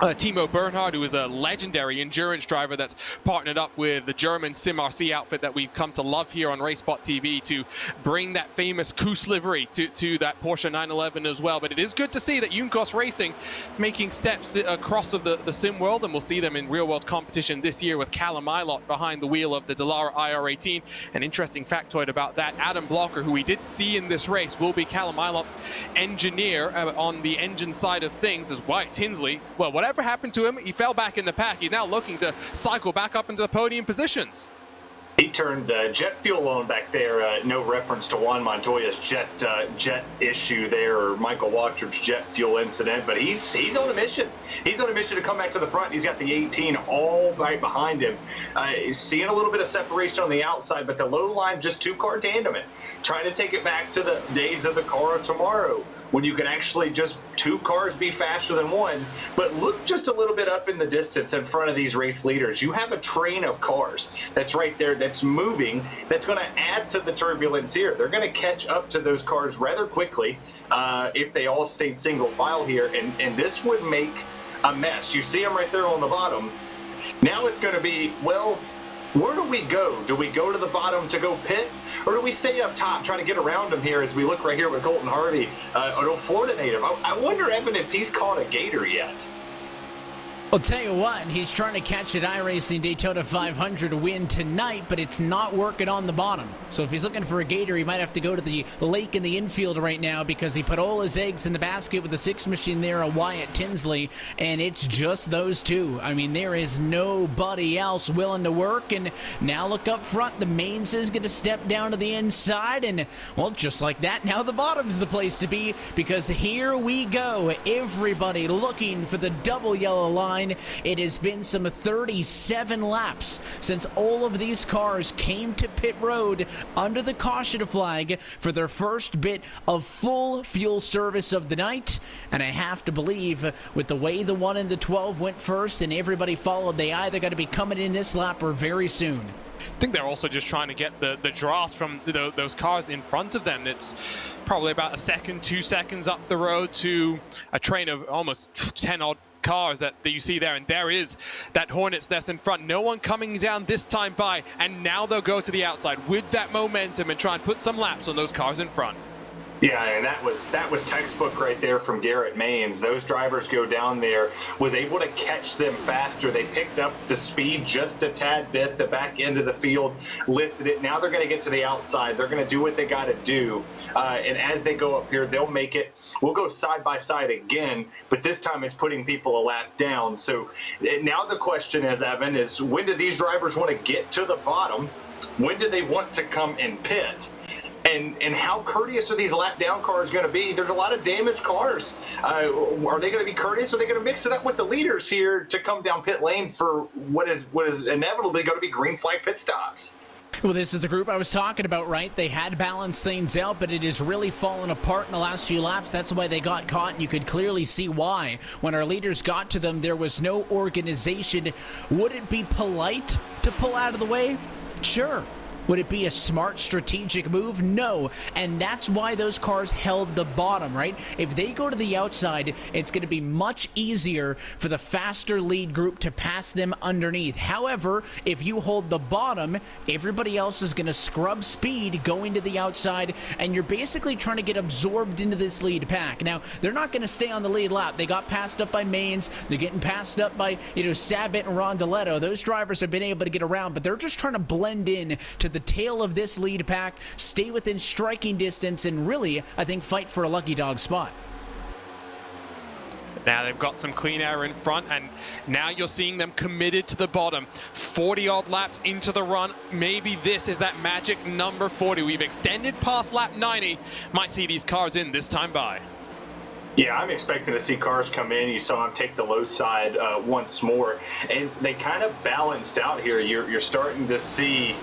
Timo Bernhard, who is a legendary endurance driver that's partnered up with the German SimRC outfit that we've come to love here on RaceSpotTV to bring that famous Koos livery to that Porsche 911 as well. But it is good to see that Juncos Racing making steps across of the sim world, and we'll see them in real-world competition this year with Callum Ilott behind the wheel of the Dallara IR18. An interesting factoid about that, Adam Blocker, who we did see in this race, will be Callum Ilott's engineer on the engine side of things, as Wyatt Tinsley, well, whatever happened to him, he fell back in the pack. He's now looking to cycle back up into the podium positions. He turned the jet fuel on back there. No reference to Juan Montoya's jet issue there, or Michael Watrop's jet fuel incident, but he's on a mission. He's on a mission to come back to the front. He's got the 18 all right behind him. Seeing a little bit of separation on the outside, but the low line just 2-car tandeming. Trying to take it back to the days of the car of tomorrow, when you can actually just 2 cars be faster than one. But look just a little bit up in the distance in front of these race leaders. You have a train of cars that's right there, that's moving, that's going to add to the turbulence here. They're going to catch up to those cars rather quickly if they all stayed single file here, and this would make a mess. You see them right there on the bottom. Now it's going to be, well, where do we go? Do we go to the bottom to go pit? Or do we stay up top trying to get around him here as we look right here with Colton Harvey, an old Florida native? I wonder, Evan, if he's caught a gator yet. I'll tell you what, he's trying to catch an iRacing Daytona 500 win tonight, but it's not working on the bottom. So if he's looking for a gator, he might have to go to the lake in the infield right now, because he put all his eggs in the basket with the 6 machine there, a Wyatt Tinsley, and it's just those 2. I mean, there is nobody else willing to work, and now look up front. The mains is going to step down to the inside, and, well, just like that, now the bottom's the place to be, because here we go. Everybody looking for the double yellow line. It has been some 37 laps since all of these cars came to pit road under the caution flag for their first bit of full fuel service of the night. And I have to believe, with the way the 1 and the 12 went first and everybody followed, they either got to be coming in this lap or very soon. I think they're also just trying to get the draft from those cars in front of them. It's probably about a second, 2 seconds up the road to a train of almost 10-odd cars that you see there, and there is that Hornet's Nest in front. No one coming down this time by, and now they'll go to the outside with that momentum and try and put some laps on those cars in front. Yeah, and that was textbook right there from Garrett Maines. Those drivers go down there, was able to catch them faster. They picked up the speed just a tad bit. The back end of the field lifted it. Now they're going to get to the outside. They're going to do what they got to do. And as they go up here, they'll make it. We'll go side by side again, but this time it's putting people a lap down. So now the question is, Evan, is when do these drivers want to get to the bottom? When do they want to come and pit? And how courteous are these lap down cars going to be? There's a lot of damaged cars. Are they going to be courteous? Are they going to mix it up with the leaders here to come down pit lane for what is inevitably going to be green flag pit stops? Well, this is the group I was talking about, right? They had balanced things out, but it has really fallen apart in the last few laps. That's why they got caught, and you could clearly see why. When our leaders got to them, there was no organization. Would it be polite to pull out of the way? Sure. Would it be a smart strategic move? No. And that's why those cars held the bottom, right? If they go to the outside, it's going to be much easier for the faster lead group to pass them underneath. However, if you hold the bottom, everybody else is going to scrub speed going to the outside, and you're basically trying to get absorbed into this lead pack. Now, they're not going to stay on the lead lap. They got passed up by Maines. They're getting passed up by, Sabat and Rondeletto. Those drivers have been able to get around, but they're just trying to blend in to the tail of this lead pack, stay within striking distance, and really, I think, fight for a lucky dog spot. Now they've got some clean air in front, and now you're seeing them committed to the bottom. 40-odd laps into the run. Maybe this is that magic number 40. We've extended past lap 90. Might see these cars in this time by. Yeah, I'm expecting to see cars come in. You saw them take the low side once more, and they kind of balanced out here. You're starting to see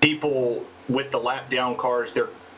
people with the lap down cars.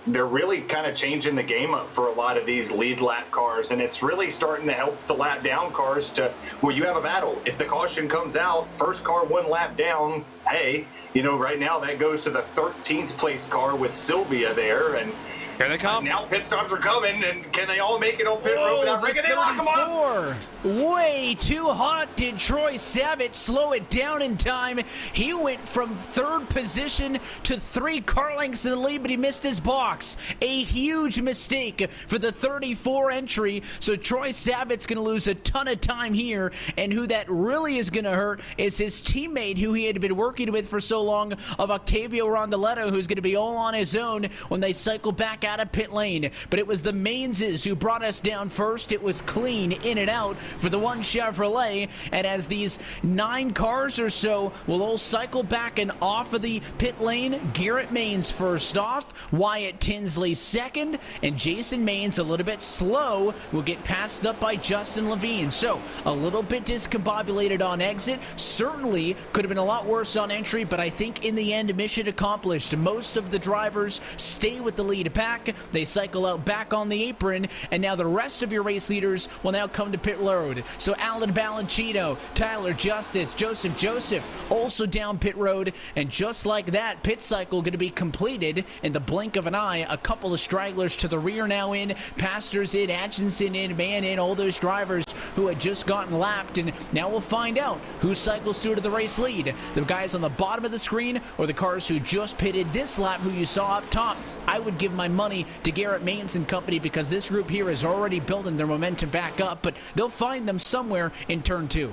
They're really kind of changing the game up for a lot of these lead lap cars, and it's really starting to help the lap down cars to where you have a battle. If the caution comes out, first car one lap down, hey, right now that goes to the 13th place car with Sylvia there, and here they come. Now pit stops are coming, and can they all make it on pit road without breaking? They lock them up. Way too hot. Did Troy Sabat slow it down in time? He went from third position to 3 car lengths in the lead, but he missed his box. A huge mistake for the 34 entry. So Troy Sabat's going to lose a ton of time here, and who that really is going to hurt is his teammate who he had been working with for so long, of Octavio Rondeletto, who's going to be all on his own when they cycle back out of pit lane. But it was the Mainses who brought us down first. It was clean in and out for the one Chevrolet, and as these 9 cars or so will all cycle back and off of the pit lane, Garrett Maines first off, Wyatt Tinsley second, and Jason Maines, a little bit slow, will get passed up by Justin Levine. So a little bit discombobulated on exit. Certainly could have been a lot worse on entry, but I think in the end, mission accomplished. Most of the drivers stay with the lead pack. They cycle out back on the apron, and now the rest of your race leaders will now come to pit road. So Alan Balancino, Tyler Justice, Joseph also down pit road, and just like that, pit cycle going to be completed in the blink of an eye. A couple of stragglers to the rear now in, Pastors in, Atchison in, Mann in, all those drivers who had just gotten lapped, and now we'll find out who cycles through to the race lead. The guys on the bottom of the screen or the cars who just pitted this lap who you saw up top. I would give my money to Garrett Maines and company because this group here is already building their momentum back up, but they'll find them somewhere in turn 2.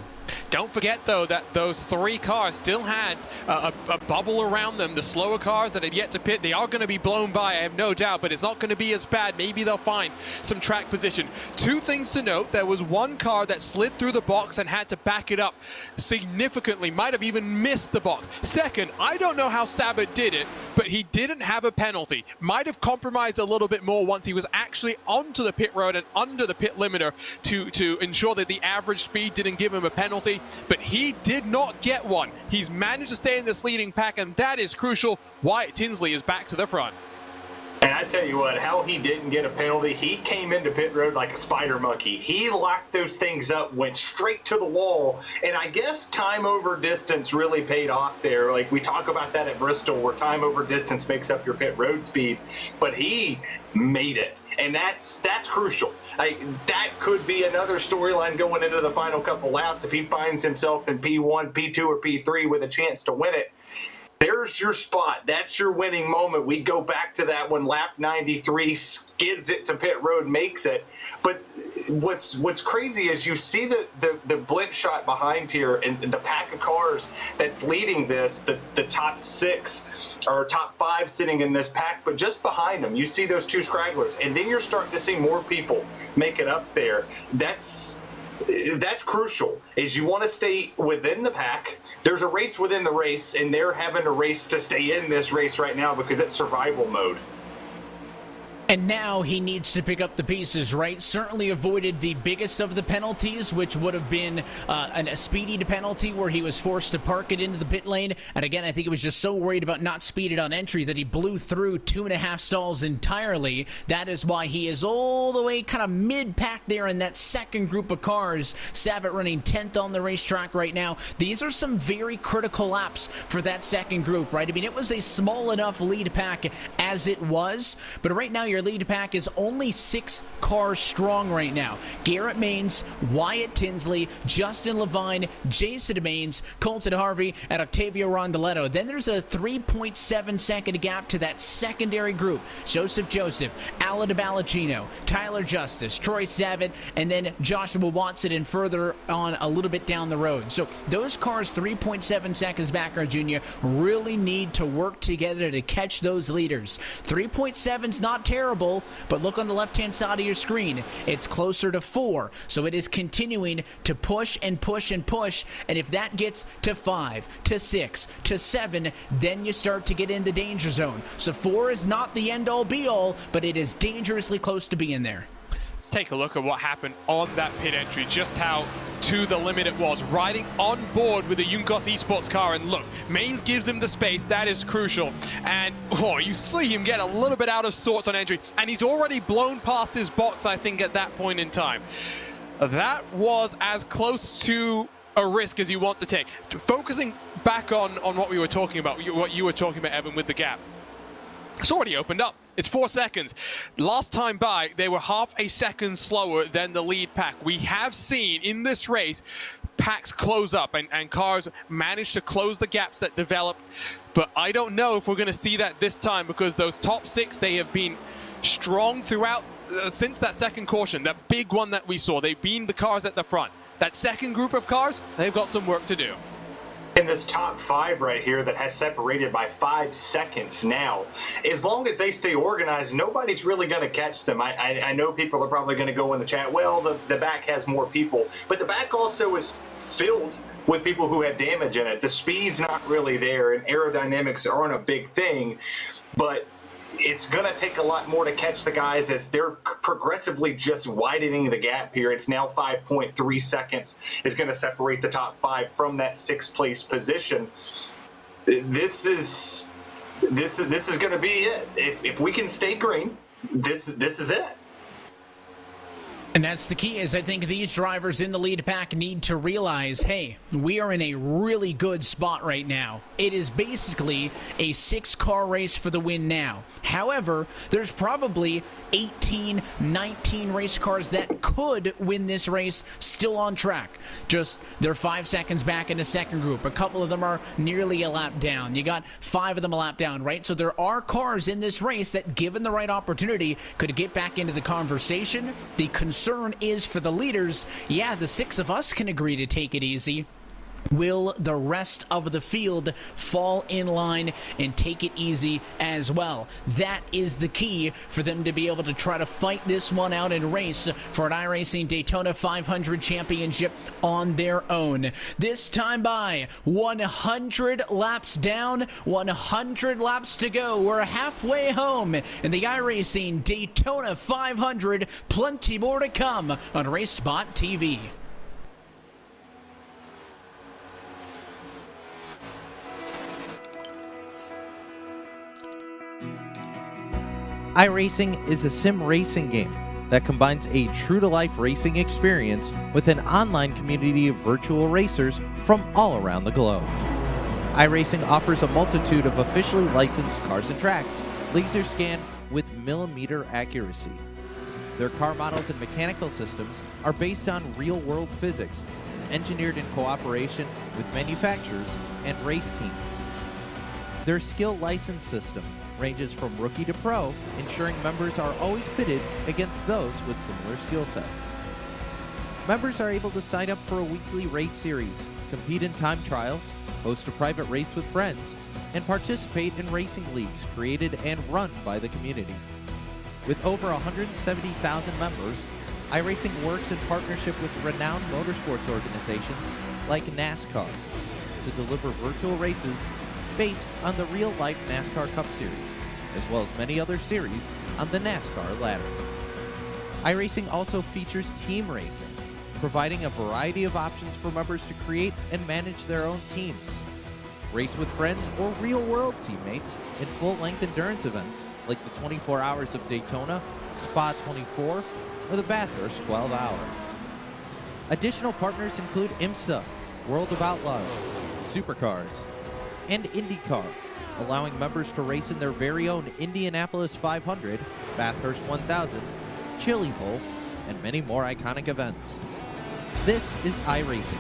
Don't forget, though, that those 3 cars still had a bubble around them. The slower cars that had yet to pit, they are going to be blown by, I have no doubt, but it's not going to be as bad. Maybe they'll find some track position. 2 things to note. There was 1 car that slid through the box and had to back it up significantly, might have even missed the box. Second, I don't know how Sabat did it, but he didn't have a penalty. Might have compromised a little bit more once he was actually onto the pit road and under the pit limiter to ensure that the average speed didn't give him a penalty. But he did not get one. He's managed to stay in this leading pack, and that is crucial. Wyatt Tinsley is back to the front. And I tell you what, how he didn't get a penalty, he came into pit road like a spider monkey. He locked those things up, went straight to the wall, and I guess time over distance really paid off there. Like we talk about that at Bristol, where time over distance makes up your pit road speed, but he made it. And that's crucial. That could be another storyline going into the final couple laps if he finds himself in P1, P2, or P3 with a chance to win it. there's your spot. That's your winning moment. We go back to that when lap 93 skids it to pit road, makes it. But what's crazy is you see the blimp shot behind here and the pack of cars that's leading this, the top 6 or top 5 sitting in this pack, but just behind them, you see those 2 scragglers. And then you're starting to see more people make it up there. That's crucial, is you want to stay within the pack. There's a race within the race, and they're having a race to stay in this race right now because it's survival mode. And now he needs to pick up the pieces, right? Certainly avoided the biggest of the penalties, which would have been a speedy penalty where he was forced to park it into the pit lane. And again, I think he was just so worried about not speeding on entry that he blew through 2.5 stalls entirely. That is why he is all the way kind of mid-pack there in that second group of cars. Sabat running 10th on the racetrack right now. These are some very critical laps for that second group, right? I mean, it was a small enough lead pack as it was, but right now your lead pack is only 6 cars strong right now. Garrett Maines, Wyatt Tinsley, Justin Levine, Jason Maines, Colton Harvey, and Octavio Rondoletto. Then there's a 3.7 second gap to that secondary group. Joseph, Alan Balacino, Tyler Justice, Troy Sabat, and then Joshua Watson, and further on a little bit down the road. So those cars 3.7 seconds back, our junior, really need to work together to catch those leaders. 3.7's not terrible, but look on the left-hand side of your screen. It's closer to 4, so it is continuing to push and push and push, and if that gets to 5, to 6, to 7, then you start to get in the danger zone. So 4 is not the end-all be-all, but it is dangerously close to being there. Let's take a look at what happened on that pit entry, just how to the limit it was. Riding on board with the Junkos Esports car, and look, Maines gives him the space. That is crucial. And you see him get a little bit out of sorts on entry, and he's already blown past his box, I think, at that point in time. That was as close to a risk as you want to take. Focusing back on what we were talking about, what you were talking about, Evan, with the gap. It's already opened up. It's 4 seconds. Last time by, they were half a second slower than the lead pack. We have seen in this race packs close up and cars manage to close the gaps that develop. But I don't know if we're going to see that this time, because those top 6, they have been strong throughout since that second caution, that big one that we saw. They've been the cars at the front. That second group of cars, they've got some work to do. In this top 5 right here that has separated by 5 seconds now, as long as they stay organized, nobody's really going to catch them. I know people are probably going to go in the chat, well, the back has more people, but the back also is filled with people who have damage in it. The speed's not really there, and aerodynamics aren't a big thing, but it's going to take a lot more to catch the guys as they're progressively just widening the gap here. It's now 5.3 seconds is going to separate the top 5 from that 6th place position. This is going to be it. If we can stay green, this is it. And that's the key, is I think these drivers in the lead pack need to realize, hey, we are in a really good spot right now. It is basically a 6-car race for the win now. However, there's probably 18, 19 race cars that could win this race still on track. Just they're 5 seconds back in the second group. A couple of them are nearly a lap down. You got 5 of them a lap down, right? So there are cars in this race that, given the right opportunity, could get back into the conversation. The concern is for the leaders. Yeah, the 6 of us can agree to take it easy. Will the rest of the field fall in line and take it easy as well? That is the key for them to be able to try to fight this one out and race for an iRacing Daytona 500 championship on their own. This time by 100 laps down, 100 laps to go. We're halfway home in the iRacing Daytona 500. Plenty more to come on RaceSpotTV. iRacing is a sim racing game that combines a true-to-life racing experience with an online community of virtual racers from all around the globe. iRacing offers a multitude of officially licensed cars and tracks, laser scanned with millimeter accuracy. Their car models and mechanical systems are based on real-world physics, engineered in cooperation with manufacturers and race teams. Their skill license system ranges from rookie to pro, ensuring members are always pitted against those with similar skill sets. Members are able to sign up for a weekly race series, compete in time trials, host a private race with friends, and participate in racing leagues created and run by the community. With over 170,000 members, iRacing works in partnership with renowned motorsports organizations like NASCAR to deliver virtual races based on the real-life NASCAR Cup Series, as well as many other series on the NASCAR ladder. iRacing also features team racing, providing a variety of options for members to create and manage their own teams. Race with friends or real-world teammates in full-length endurance events like the 24 Hours of Daytona, Spa 24, or the Bathurst 12 Hour. Additional partners include IMSA, World of Outlaws, Supercars, and IndyCar, allowing members to race in their very own Indianapolis 500, Bathurst 1000, Chili Bowl, and many more iconic events. This is iRacing,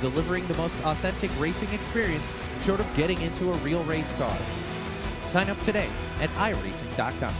delivering the most authentic racing experience short of getting into a real race car. Sign up today at iRacing.com.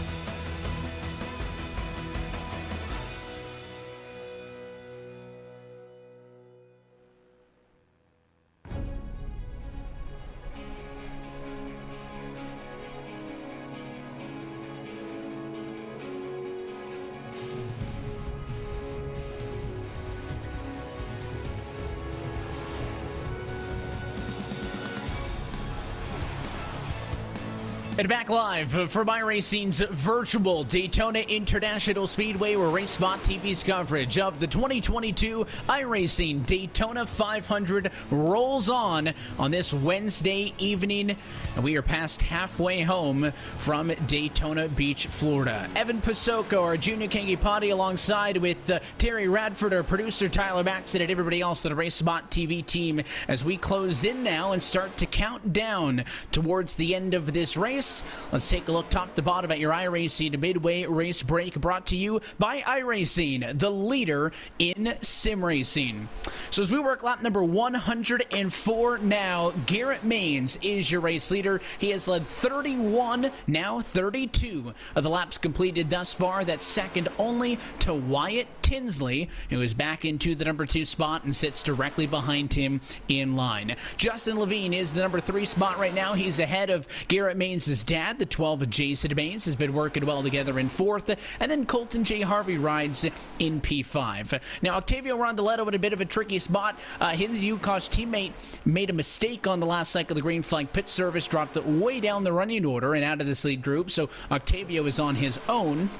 And back live from iRacing's virtual Daytona International Speedway, where RaceSpotTV's coverage of the 2022 iRacing Daytona 500 rolls on this Wednesday evening. And we are past halfway home from Daytona Beach, Florida. Evan Pasoko, our junior Kangipati, alongside with Terry Radford, our producer, Tyler Maxson, and everybody else on the RaceSpotTV team as we close in now and start to count down towards the end of this race. Let's take a look top to bottom at your iRacing Midway Race Break, brought to you by iRacing, the leader in sim racing. So as we work lap number 104 now, Garrett Maines is your race leader. He has led 31, now 32 of the laps completed thus far. That's second only to Wyatt Tinsley, who is back into the number 2 spot and sits directly behind him in line. Justin Levine is the number 3 spot right now. He's ahead of Garrett Maines' dad, the 12 of Jason Maines, has been working well together in 4th, and then Colton J. Harvey rides in P5. Now, Octavio Rondaletto in a bit of a tricky spot. His UCOS teammate made a mistake on the last cycle of the green flag pit service, dropped it way down the running order and out of this lead group, so Octavio is on his own.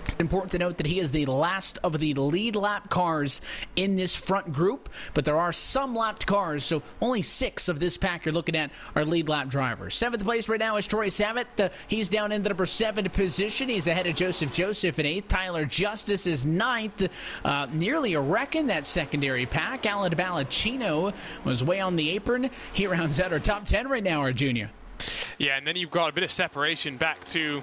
It's important to note that he is the last of the lead lap cars in this front group, but there are some lapped cars, so only 6 of this pack you're looking at are lead lap drivers. 7th place right now is Troy Savitt. He's down in the number 7 position. He's ahead of Joseph in 8th. Tyler Justice is 9th. Nearly a wreck in that secondary pack. Alan Ballacino was way on the apron. He rounds out our top 10 right now, our junior. Yeah, and then you've got a bit of separation back to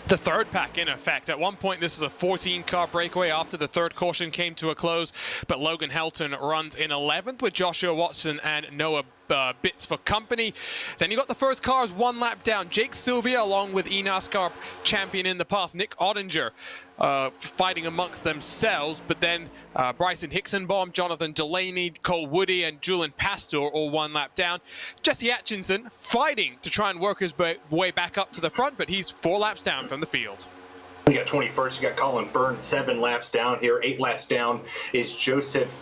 the third pack in effect. At one point, this was a 14-car breakaway after the third caution came to a close, but Logan Helton runs in 11th with Joshua Watson and Noah Bits for company. Then you got the first cars 1 lap down. Jake Sylvia, along with eNASCAR champion in the past, Nick Ottinger, fighting amongst themselves. But then Bryson Hicksonbaum, Jonathan Delaney, Cole Woody, and Julian Pastor all 1 lap down. Jesse Atchison fighting to try and work his way back up to the front, but he's 4 laps down from the field. You got 21st. You got Colin Burns 7 laps down here. 8 laps down is Joseph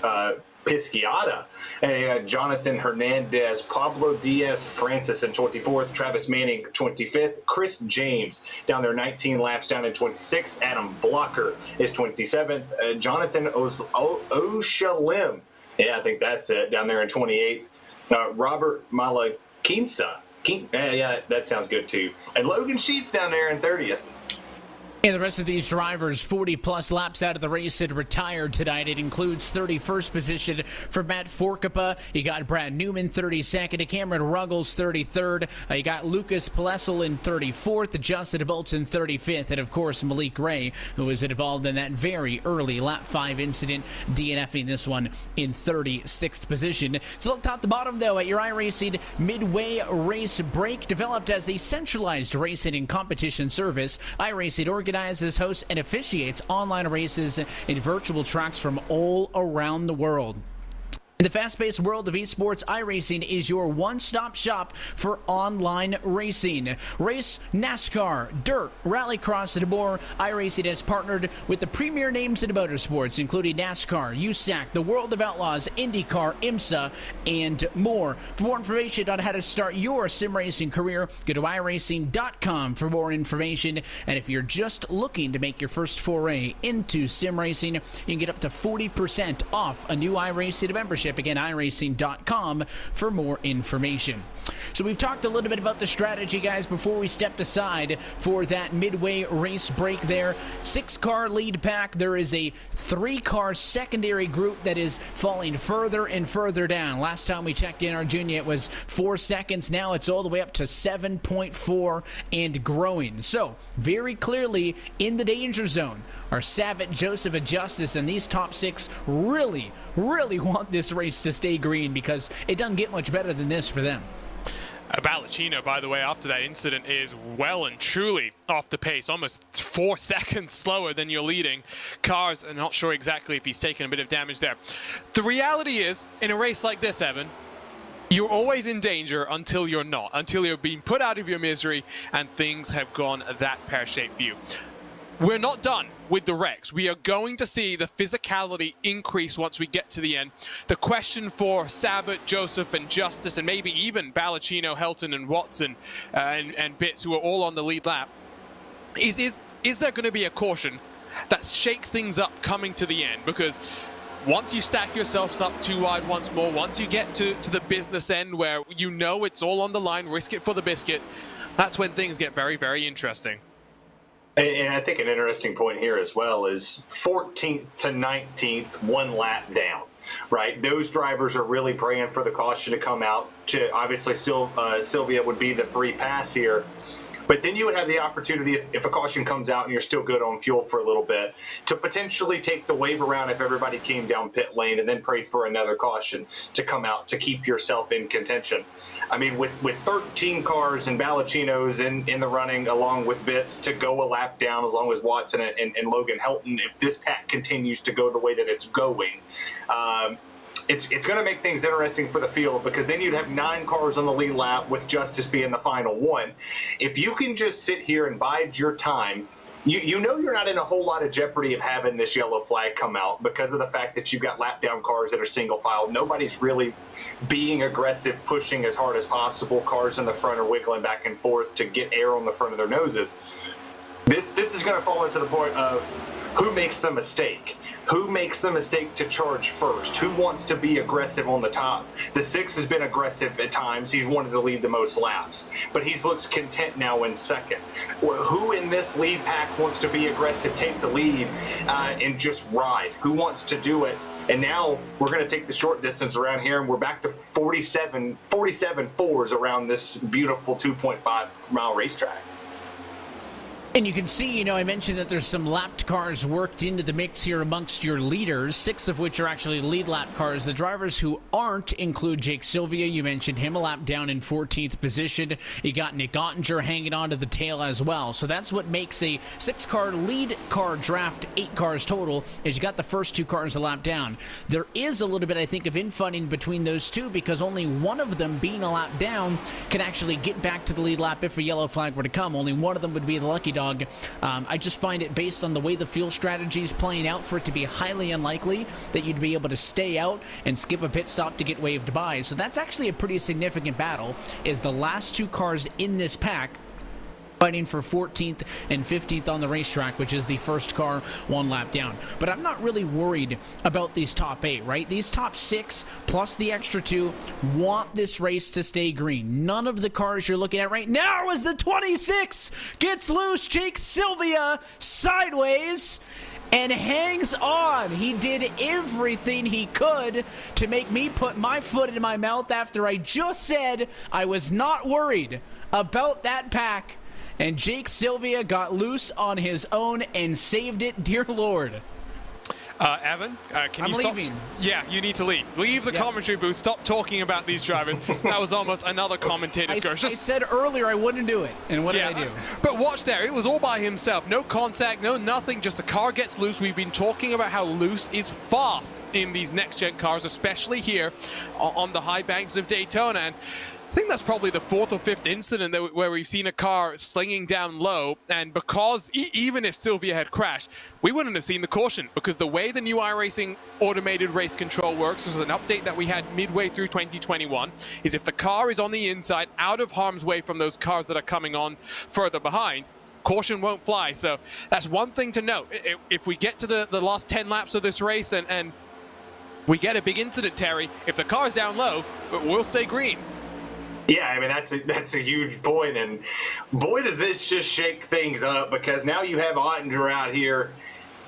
Pisciata, and Jonathan Hernandez, Pablo Diaz Francis in 24th, Travis Manning 25th, Chris James down there 19 laps down in 26th, Adam Blocker is 27th, Jonathan Oshalim, yeah, I think that's it, down there in 28th, Robert Malakinsa, yeah, that sounds good too, and Logan Sheets down there in 30th. And the rest of these drivers, 40-plus laps out of the race, had retired tonight. It includes 31st position for Matt Forkapa. You got Brad Newman, 32nd. Cameron Ruggles, 33rd. You got Lucas Plessel in 34th. Justin Bolton, 35th. And, of course, Malik Ray, who was involved in that very early Lap 5 incident, DNFing this one in 36th position. So look top to bottom, though, at your iRacing midway race break. Developed as a centralized racing and competition service, iRacing organizes, hosts, and officiates online races in virtual tracks from all around the world. In the fast-paced world of esports, iRacing is your one-stop shop for online racing. Race, NASCAR, Dirt, Rallycross, and more. iRacing has partnered with the premier names in motorsports, including NASCAR, USAC, the World of Outlaws, IndyCar, IMSA, and more. For more information on how to start your sim racing career, go to iRacing.com for more information. And if you're just looking to make your first foray into sim racing, you can get up to 40% off a new iRacing membership. Again, iRacing.com for more information. So we've talked a little bit about the strategy, guys, before we stepped aside for that midway race break there. 6-car lead pack. There is a 3-car secondary group that is falling further and further down. Last time we checked in, Arjuna, it was 4 seconds. Now it's all the way up to 7.4 and growing. So very clearly in the danger zone are Savitt, Joseph, and Justice, and these top 6 really want this race to stay green because it doesn't get much better than this for them. Balacino, by the way, after that incident is well and truly off the pace, almost 4 seconds slower than your leading cars. I'm not sure exactly if he's taken a bit of damage there. The reality is, in a race like this, Evan, you're always in danger until you're not, until you're being put out of your misery and things have gone that pear-shaped for you. We're not done with the wrecks. We are going to see the physicality increase once we get to the end. The question for Savitt, Joseph, and Justice, and maybe even Balacino, Helton, and Watson, and Bits, who are all on the lead lap, is there going to be a caution that shakes things up coming to the end? Because once you stack yourselves up too wide once more, once you get to the business end where you know it's all on the line, risk it for the biscuit, that's when things get very, very interesting. And I think an interesting point here as well is 14th to 19th, 1 lap down, right? Those drivers are really praying for the caution to come out. Obviously, Sylvia would be the free pass here. But then you would have the opportunity, if a caution comes out and you're still good on fuel for a little bit, to potentially take the wave around if everybody came down pit lane and then pray for another caution to come out to keep yourself in contention. I mean, with 13 cars and Balacino's in the running along with Bits to go a lap down, as long as Watson and Logan Helton, if this pack continues to go the way that it's going, it's going to make things interesting for the field, because then you'd have 9 cars on the lead lap with Justice being the final one. If you can just sit here and bide your time, you know you're not in a whole lot of jeopardy of having this yellow flag come out because of the fact that you've got lap down cars that are single file. Nobody's really being aggressive, pushing as hard as possible. Cars in the front are wiggling back and forth to get air on the front of their noses. This is going to fall into the point of who makes the mistake. Who makes the mistake to charge first? Who wants to be aggressive on the top? The 6 has been aggressive at times. He's wanted to lead the most laps, but he looks content now in second. Who in this lead pack wants to be aggressive, take the lead, and just ride? Who wants to do it? And now we're going to take the short distance around here, and we're back to 47 fours around this beautiful 2.5-mile racetrack. And you can see, I mentioned that there's some lapped cars worked into the mix here amongst your leaders, 6 of which are actually lead lap cars. The drivers who aren't include Jake Sylvia. You mentioned him, a lap down in 14th position. You got Nick Ottinger hanging on to the tail as well. So that's what makes a 6-car lead car draft 8 cars total, is you got the first 2 cars a lap down. There is a little bit, I think, of infighting between those 2, because only one of them being a lap down can actually get back to the lead lap if a yellow flag were to come. Only one of them would be the lucky dog. I just find it, based on the way the field strategy is playing out, for it to be highly unlikely that you'd be able to stay out and skip a pit stop to get waved by. So that's actually a pretty significant battle, is the last 2 cars in this pack fighting for 14th and 15th on the racetrack, which is the first car one lap down. But I'm not really worried about these top 8, right? These top 6 plus the extra 2 want this race to stay green. None of the cars you're looking at right now is the 26 gets loose. Jake Sylvia sideways and hangs on. He did everything he could to make me put my foot in my mouth after I just said I was not worried about that pack. And Jake Sylvia got loose on his own and saved it, dear Lord. Evan, can you stop? Leaving. Yeah, you need to leave. Leave the commentary booth. Stop talking about these drivers. That was almost another commentator's curse. I said earlier I wouldn't do it, and what did I do? But watch there. It was all by himself. No contact, no nothing. Just the car gets loose. We've been talking about how loose is fast in these next-gen cars, especially here on the high banks of Daytona. And I think that's probably the 4th or 5th incident where we've seen a car slinging down low, and because even if Sylvia had crashed, we wouldn't have seen the caution, because the way the new iRacing automated race control works, this was an update that we had midway through 2021, is if the car is on the inside, out of harm's way from those cars that are coming on further behind, caution won't fly. So that's one thing to note. If we get to the last 10 laps of this race and we get a big incident, Terry, if the car's down low, we'll stay green. Yeah, I mean, that's a huge point, and boy, does this just shake things up, because now you have Ottinger out here.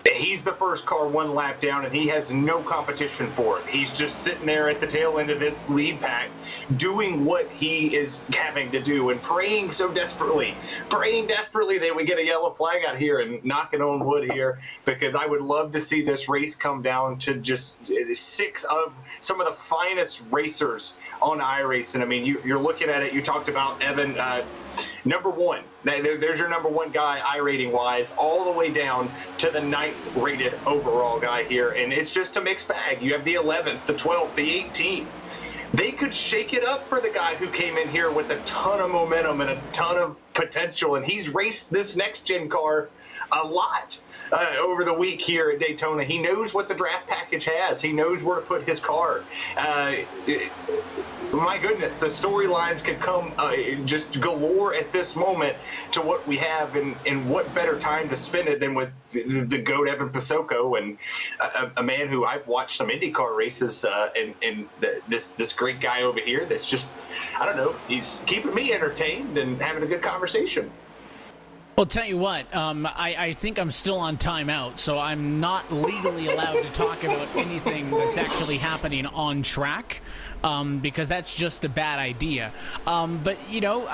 He's the first car one lap down, and he has no competition for it. He's just sitting there at the tail end of this lead pack, doing what he is having to do, and praying desperately that we get a yellow flag out here, and knocking on wood here, because I would love to see this race come down to just 6 of some of the finest racers on iRacing. I mean, you're looking at it. You talked about Evan. Number 1, there's your number 1 guy, iRating wise, all the way down to the 9th rated overall guy here. And it's just a mixed bag. You have the 11th, the 12th, the 18th. They could shake it up for the guy who came in here with a ton of momentum and a ton of potential. And he's raced this next gen car a lot over the week here at Daytona. He knows what the draft package has. He knows where to put his car. My goodness, the storylines could come just galore at this moment to what we have, and what better time to spend it than with the GOAT Evan Pasoko, and a man who I've watched some IndyCar races, and this great guy over here that's just, I don't know, he's keeping me entertained and having a good conversation. Well, tell you what, I think I'm still on timeout, so I'm not legally allowed to talk about anything that's actually happening on track, because that's just a bad idea. But, you know,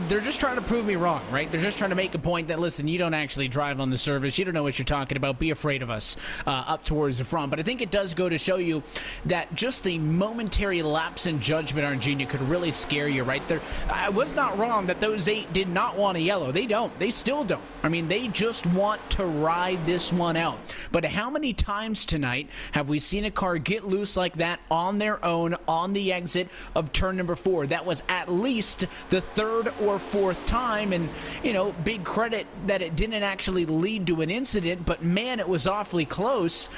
they're just trying to prove me wrong, right? They're just trying to make a point that, listen, you don't actually drive on the service. You don't know what you're talking about. Be afraid of us up towards the front. But I think it does go to show you that just a momentary lapse in judgment, Argentina, could really scare you, right? I was not wrong that those 8 did not want a yellow. They don't. They still don't. I mean, they just want to ride this one out. But how many times tonight have we seen a car get loose like that on their own on the exit of turn number 4? That was at least the 3rd or 4th time. And, you know, big credit that it didn't actually lead to an incident. But, man, it was awfully close,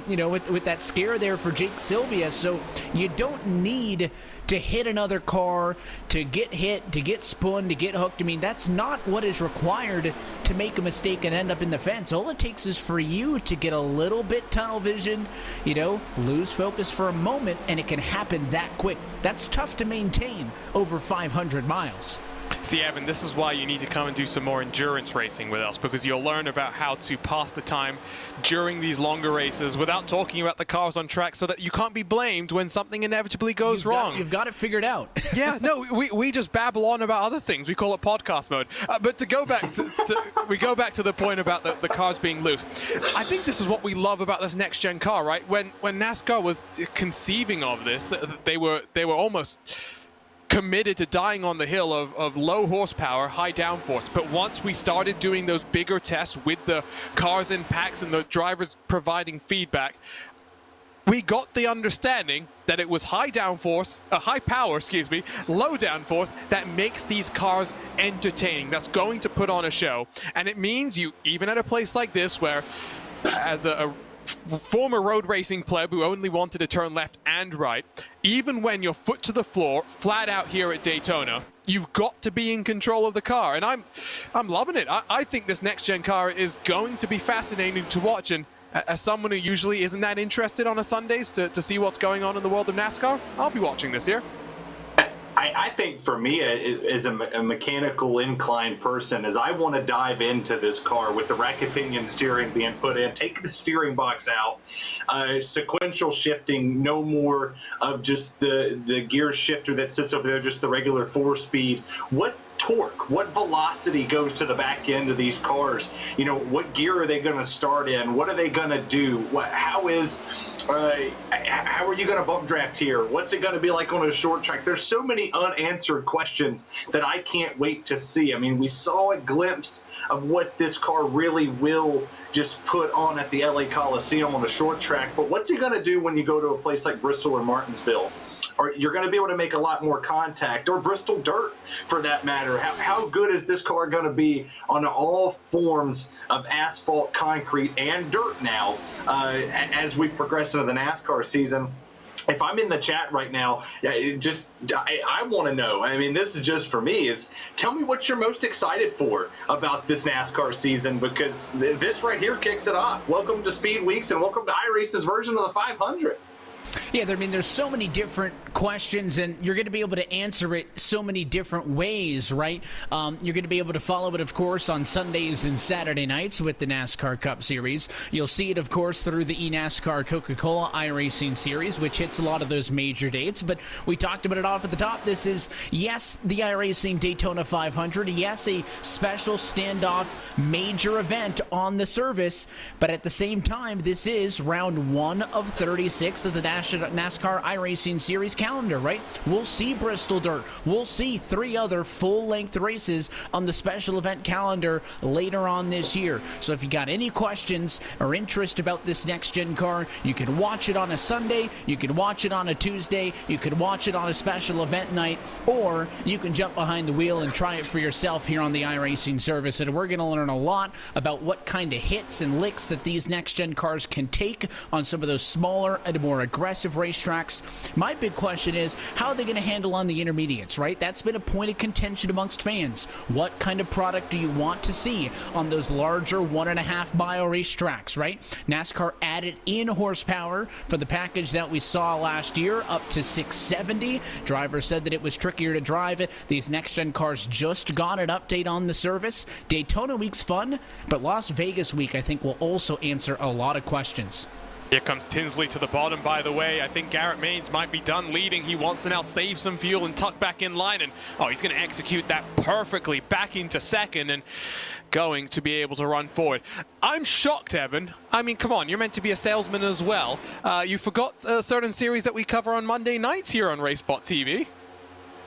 you know, with that scare there for Jake Sylvia. So you don't need to hit another car, to get hit, to get spun, to get hooked. I mean, that's not what is required to make a mistake and end up in the fence. All it takes is for you to get a little bit tunnel vision, you know, lose focus for a moment, and it can happen that quick. That's tough to maintain over 500 miles. See, Evan, this is why you need to come and do some more endurance racing with us, because you'll learn about how to pass the time during these longer races without talking about the cars on track, so that you can't be blamed when something inevitably goes wrong. You've got it figured out. Yeah, no, we just babble on about other things. We call it podcast mode. But to go back we go back to the point about the cars being loose. I think this is what we love about this next gen car, right? When NASCAR was conceiving of this, they were almost committed to dying on the hill of low horsepower, high downforce. But once we started doing those bigger tests with the cars in packs and the drivers providing feedback, we got the understanding that it was high downforce, high power, low downforce that makes these cars entertaining. That's going to put on a show. And it means you, even at a place like this where, as a former road racing pleb who only wanted to turn left and right, even when you're foot to the floor, flat out here at Daytona, you've got to be in control of the car, and I'm loving it. I think this next-gen car is going to be fascinating to watch, and as someone who usually isn't that interested on a Sundays to see what's going on in the world of NASCAR, I'll be watching this year. I think for me, as a mechanical inclined person, is I want to dive into this car with the rack and pinion steering being put in, take the steering box out, sequential shifting, no more of just the gear shifter that sits over there, just the regular 4-speed. What torque, what velocity goes to the back end of these cars? You know, what gear are they going to start in? What are they going to do? How are you going to bump draft here? What's it going to be like on a short track? There's so many unanswered questions that I can't wait to see. I mean, we saw a glimpse of what this car really will just put on at the LA Coliseum on a short track, but what's it going to do when you go to a place like Bristol or Martinsville? Or you're going to be able to make a lot more contact, or Bristol Dirt for that matter. How good is this car going to be on all I of asphalt, concrete, and dirt now as we progress into the NASCAR season? If I'm in the chat right now, I want to know. I mean, this is just for me. Tell me what you're most excited for about this NASCAR season, because this right here kicks it off. Welcome to Speed Weeks, and welcome to iRace's version of the 500. Yeah, I mean, there's so many different questions, and you're going to be able to answer it so many different ways, right? You're going to be able to follow it, of course, on Sundays and Saturday nights with the NASCAR Cup Series. You'll see it, of course, through the eNASCAR Coca-Cola iRacing Series, which hits a lot of those major dates. But we talked about it off at the top. This is, yes, the iRacing Daytona 500. Yes, a special standoff major event on the service. But at the same time, this is round 1 of 36 of the NASCAR iRacing Series calendar, right? We'll see Bristol Dirt. We'll see 3 other full-length races on the special event calendar later on this year. So if you got any questions or interest about this next-gen car, you can watch it on a Sunday, you can watch it on a Tuesday, you can watch it on a special event night, or you can jump behind the wheel and try it for yourself here on the iRacing service. And we're going to learn a lot about what kind of hits and licks that these next-gen cars can take on some of those smaller and more aggressive racetracks. My big question is, how are they going to handle on the intermediates, right? That's been a point of contention amongst fans. What kind of product do you want to see on those larger 1.5-mile racetracks, right? NASCAR added in horsepower for the package that we saw last year, up to 670. Drivers said that it was trickier to drive. These next-gen cars just got an update on the service. Daytona week's fun, but Las Vegas week, I think, will also answer a lot of questions. Here comes Tinsley to the bottom, by the way. I think Garrett Maines might be done leading. He wants to now save some fuel and tuck back in line. And, oh, he's going to execute that perfectly back into second and going to be able to run forward. I'm shocked, Evan. I mean, come on, you're meant to be a salesman as well. You forgot a certain series that we cover on Monday nights here on RaceSpotTV.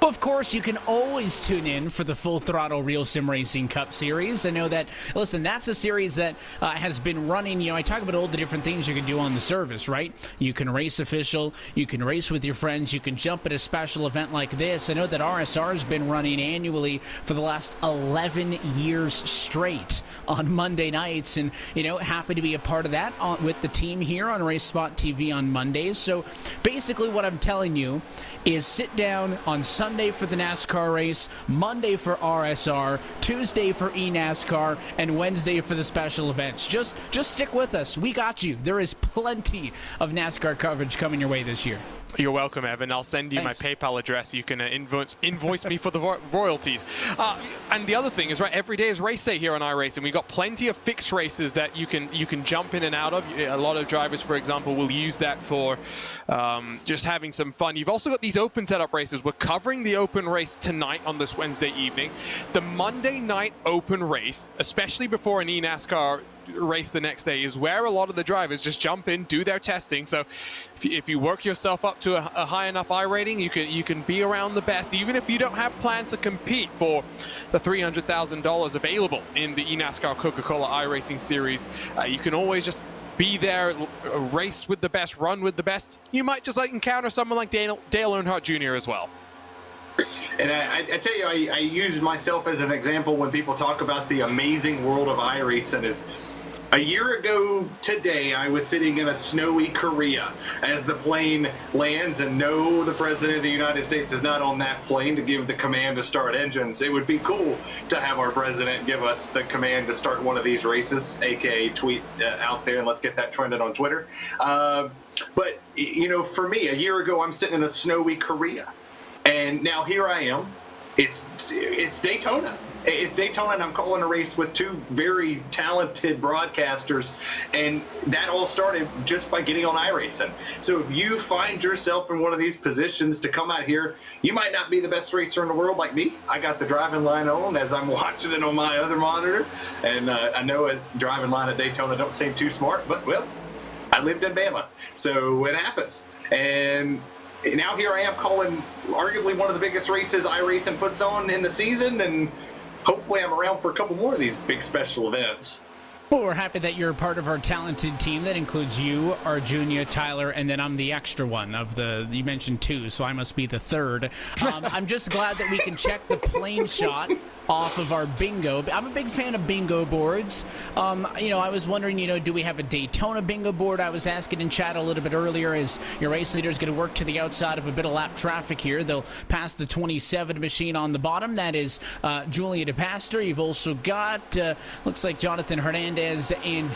Of course, you can always tune in for the Full Throttle Real Sim Racing Cup Series. I know that, listen, that's a series that has been running. You know, I talk about all the different things you can do on the service, right? You can race official, you can race with your friends, you can jump at a special event like this. I know that RSR has been running annually for the last 11 years straight on Monday nights, and, you know, happy to be a part of that with the team here on RaceSpotTV on Mondays. So basically what I'm telling you is sit down on Sunday for the NASCAR race, Monday for RSR, Tuesday for eNASCAR, and Wednesday for the special events. Just stick with us. We got you. There is plenty of NASCAR coverage coming your way this year. You're welcome, Evan. I'll send you Thanks. my PayPal address. You can invoice me for the royalties. And the other thing is, right, every day is race day here on iRacing. We've got plenty of fixed races that you can jump in and out of. A lot of drivers, for example, will use that for just having some fun. You've also got these open setup races. We're covering the open race tonight on this Wednesday evening. The Monday night open race, especially before an eNASCAR race the next day, is where a lot of the drivers just jump in, do their testing. So if you work yourself up to a high enough I rating, you can be around the best, even if you don't have plans to compete for the $300,000 available in the eNASCAR Coca-Cola iRacing Series. You can always just be there, race with the best, run with the best. You might just encounter someone like Dale Earnhardt Jr. as well. And I tell you, I use myself as an example when people talk about the amazing world of iRacing. Is A year ago today, I was sitting in a snowy Korea as the plane lands, and no, the President of the United States is not on that plane to give the command to start engines. It would be cool to have our President give us the command to start one of these races, aka tweet out there, and let's get that trending on Twitter. But, you know, for me, a year ago, I'm sitting in a snowy Korea, and now here I am. It's Daytona. It's Daytona, and I'm calling a race with two very talented broadcasters, and that all started just by getting on iRacing. So if you find yourself in one of these positions to come out here, you might not be the best racer in the world like me. I got the driving line on as I'm watching it on my other monitor, and I know a driving line at Daytona don't seem too smart, but, well, I lived in Bama, so it happens. And now here I am calling arguably one of the biggest races iRacing puts on in the season, and hopefully I'm around for a couple more of these big special events. Well, we're happy that you're a part of our talented team that includes you, Arjunia, Tyler, and then I'm the extra one of the, you mentioned two, so I must be the third. I'm just glad that we can check the plane shot off of our bingo. I'm a big fan of bingo boards. You know, I was wondering, you know, do we have a Daytona bingo board? I was asking in chat a little bit earlier, as your race leader is going to work to the outside of a bit of lap traffic here. They'll pass the 27 machine on the bottom. That is Julia DePaster. You've also got, looks like Jonathan Hernandez and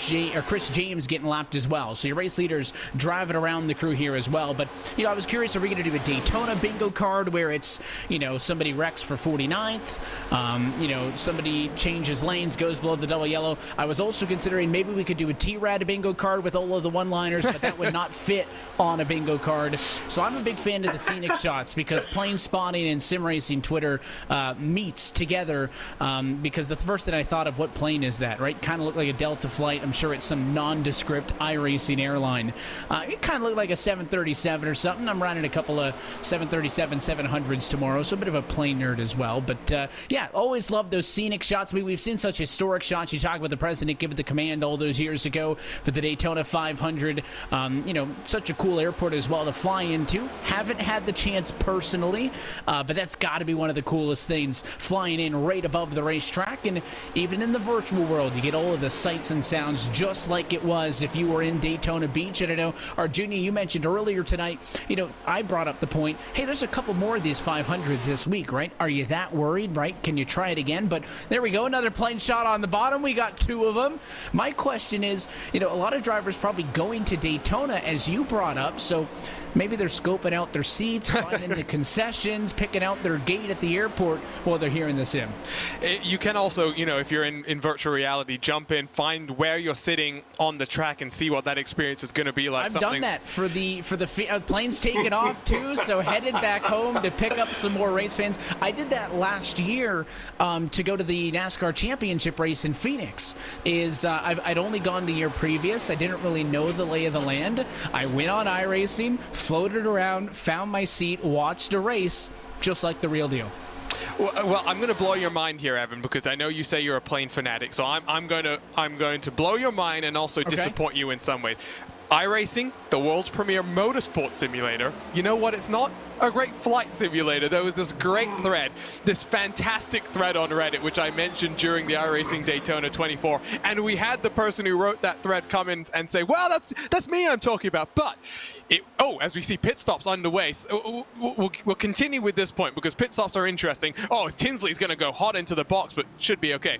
Chris James getting lapped as well. So your race leaders driving around the crew here as well. But, you know, I was curious, are we going to do a Daytona bingo card where it's, you know, somebody wrecks for 49th? You know, somebody changes lanes, goes below the double yellow. I was also considering maybe we could do a T-Rad bingo card with all of the one-liners, but that would not fit on a bingo card. So I'm a big fan of the scenic shots, because plane spotting and sim racing Twitter meets together, because the first thing I thought of, what plane is that, right? Kind of looked like a Delta flight. I'm sure it's some nondescript iRacing airline. It kind of looked like a 737 or something. I'm running a couple of 737 700s tomorrow, so a bit of a plane nerd as well. But yeah, always love those scenic shots. I mean, we've seen such historic shots. You talk about the President giving the command all those years ago for the Daytona 500. You know, such a cool airport as well to fly into. Haven't had the chance personally, but that's got to be one of the coolest things, flying in right above the racetrack. And even in the virtual world, you get all of the sights and sounds just like it was if you were in Daytona Beach. And I know, Arjunia, you mentioned earlier tonight, you know, I brought up the point, hey, there's a couple more of these 500s this week, right? Are you that worried, right? Can you try it again? But there we go, another plane shot on the bottom. We got two of them. My question is, you know, a lot of drivers probably going to Daytona, as you brought up, so maybe they're scoping out their seats, finding the concessions, picking out their gate at the airport while they're here in the sim. You can also, you know, if you're in virtual reality, jump in, find where you're sitting on the track and see what that experience is going to be like. I've done that for the planes taking off too, so headed back home to pick up some more race fans. I did that last year to go to the NASCAR Championship race in Phoenix. I'd only gone the year previous. I didn't really know the lay of the land. I went on iRacing, floated around, found my seat, watched a race, just like the real deal. Well, I'm going to blow your mind here, Evan, because I know you say you're a plane fanatic. So I'm going to blow your mind and also disappoint you in some ways. iRacing, the world's premier motorsport simulator. You know what it's not? A great flight simulator. There was this great thread, this fantastic thread on Reddit, which I mentioned during the iRacing Daytona 24, and we had the person who wrote that thread come in and say, well, that's me I'm talking about. But as we see pit stops underway, so we'll continue with this point because pit stops are interesting. Tinsley's going to go hot into the box, but should be okay.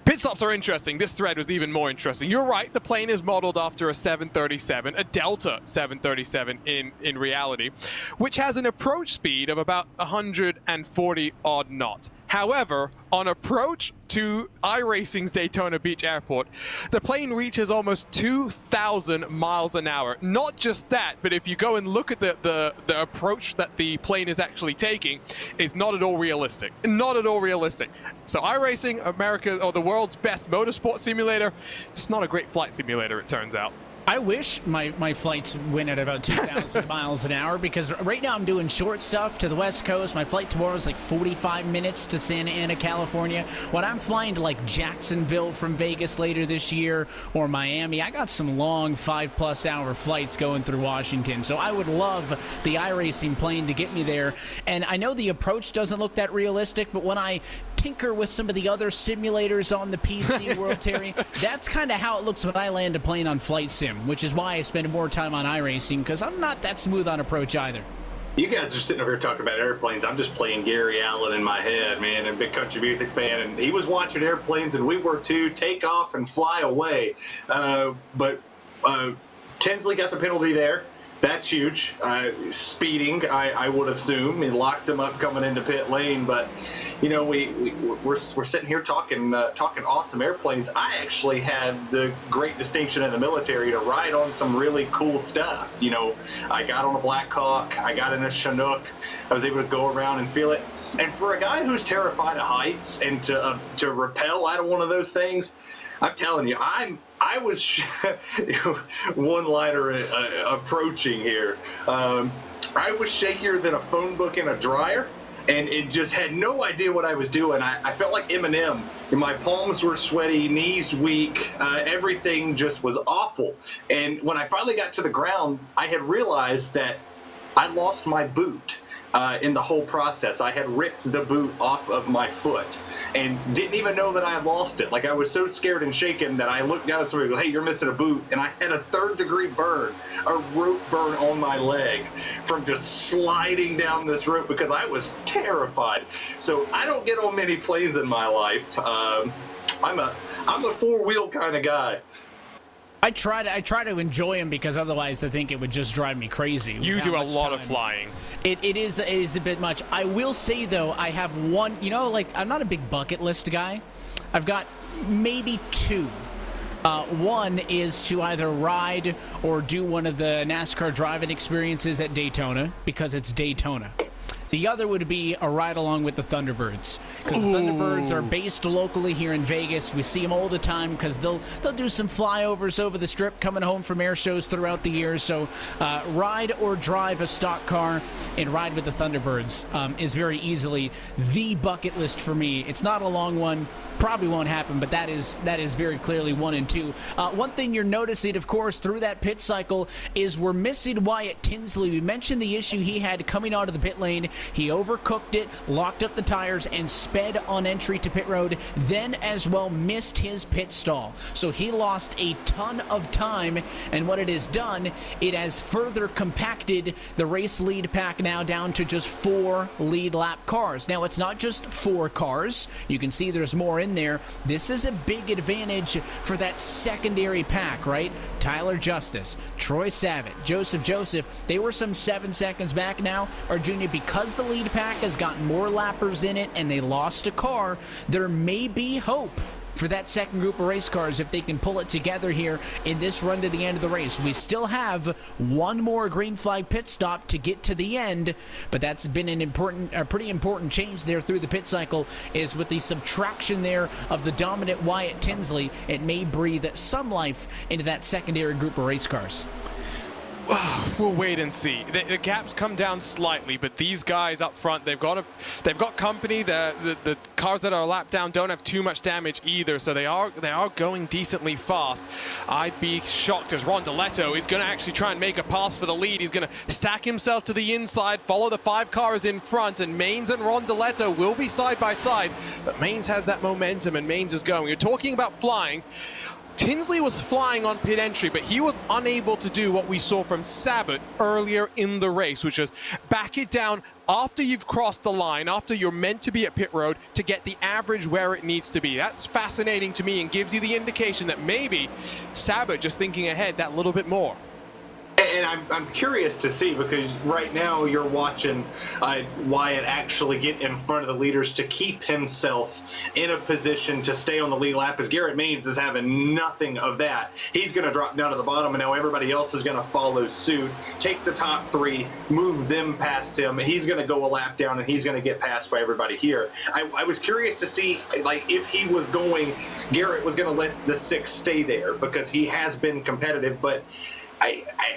Pit stops are interesting. This thread was even more interesting. You're right, the plane is modeled after a 737, a Delta 737 in reality, which has an approach speed of about 140 odd knots. However, on approach to iRacing's Daytona Beach Airport, the plane reaches almost 2,000 miles an hour. Not just that, but if you go and look at the approach that the plane is actually taking, is not at all realistic. Not at all realistic. So iRacing, the world's best motorsport simulator, it's not a great flight simulator, it turns out. I wish my flights went at about 2,000 miles an hour, because right now I'm doing short stuff to the West Coast. My flight tomorrow is like 45 minutes to Santa Ana, California. When I'm flying to like Jacksonville from Vegas later this year, or Miami, I got some long 5+ hour flights going through Washington. So I would love the iRacing plane to get me there. And I know the approach doesn't look that realistic, but when I tinker with some of the other simulators on the PC world, Terry. That's kind of how it looks when I land a plane on Flight Sim, which is why I spend more time on iRacing, because I'm not that smooth on approach either. You guys are sitting over here talking about airplanes. I'm just playing Gary Allen in my head, man, and big country music fan. And he was watching airplanes, and we were too, take off and fly away. But Tinsley got the penalty there. That's huge. Speeding, I would assume. He locked him up coming into pit lane. But, you know, we're sitting here talking awesome airplanes. I actually had the great distinction in the military to ride on some really cool stuff. You know, I got on a Black Hawk. I got in a Chinook. I was able to go around and feel it. And for a guy who's terrified of heights and to rappel out of one of those things, I'm telling you, I was one-liner approaching here. I was shakier than a phone book in a dryer, and it just had no idea what I was doing. I felt like Eminem. My palms were sweaty, knees weak, everything just was awful. And when I finally got to the ground, I had realized that I lost my boot. In the whole process, I had ripped the boot off of my foot and didn't even know that I had lost it. Like, I was so scared and shaken that I looked down at somebody and go, "Hey, you're missing a boot." And I had a 3rd-degree burn, a rope burn on my leg from just sliding down this rope because I was terrified. So I don't get on many planes in my life. I'm a 4-wheel kind of guy. I try to enjoy them because otherwise I think it would just drive me crazy. You do a lot of flying. It is a bit much. I will say, though, I have one, you know, like, I'm not a big bucket list guy. I've got maybe 2. One is to either ride or do one of the NASCAR driving experiences at Daytona, because it's Daytona. The other would be a ride along with the Thunderbirds, because the Thunderbirds are based locally here in Vegas. We see them all the time because they'll do some flyovers over the strip coming home from air shows throughout the year. So ride or drive a stock car and ride with the Thunderbirds is very easily the bucket list for me. It's not a long one, probably won't happen, but that is very clearly 1 and 2. One thing you're noticing, of course, through that pit cycle is we're missing Wyatt Tinsley. We mentioned the issue he had coming out of the pit lane. He overcooked it, locked up the tires, and sped on entry to pit road, then as well missed his pit stall. So he lost a ton of time, and what it has done, it has further compacted the race lead pack now down to just 4 lead lap cars. Now, it's not just 4 cars. You can see there's more in there. This is a big advantage for that secondary pack, right? Tyler Justice, Troy Savage, Joseph, they were some 7 seconds back now. Arjuna, because the lead pack has gotten more lappers in it and they lost a car, there may be hope for that second group of race cars if they can pull it together here in this run to the end of the race. We still have 1 more green flag pit stop to get to the end, but that's been a pretty important change there through the pit cycle, is with the subtraction there of the dominant Wyatt Tinsley. It may breathe some life into that secondary group of race cars. We'll wait and see. The gaps come down slightly, but these guys up front, they've got company. The cars that are a lap down don't have too much damage either, so they are going decently fast. I'd be shocked as Rondeletto is going to actually try and make a pass for the lead. He's going to stack himself to the inside, follow the 5 cars in front, and Maines and Rondeletto will be side by side. But Maines has that momentum, and Maines is going. You're talking about flying. Tinsley was flying on pit entry, but he was unable to do what we saw from Sabat earlier in the race, which was back it down after you've crossed the line, after you're meant to be at pit road, to get the average where it needs to be. That's fascinating to me and gives you the indication that maybe Sabat just thinking ahead that little bit more. And I'm curious to see, because right now you're watching Wyatt actually get in front of the leaders to keep himself in a position to stay on the lead lap, as Garrett Maines is having nothing of that. He's going to drop down to the bottom, and now everybody else is going to follow suit, take the top 3, move them past him, and he's going to go a lap down, and he's going to get passed by everybody here. I was curious to see, like, if he was going, Garrett was going to let the 6 stay there, because he has been competitive, but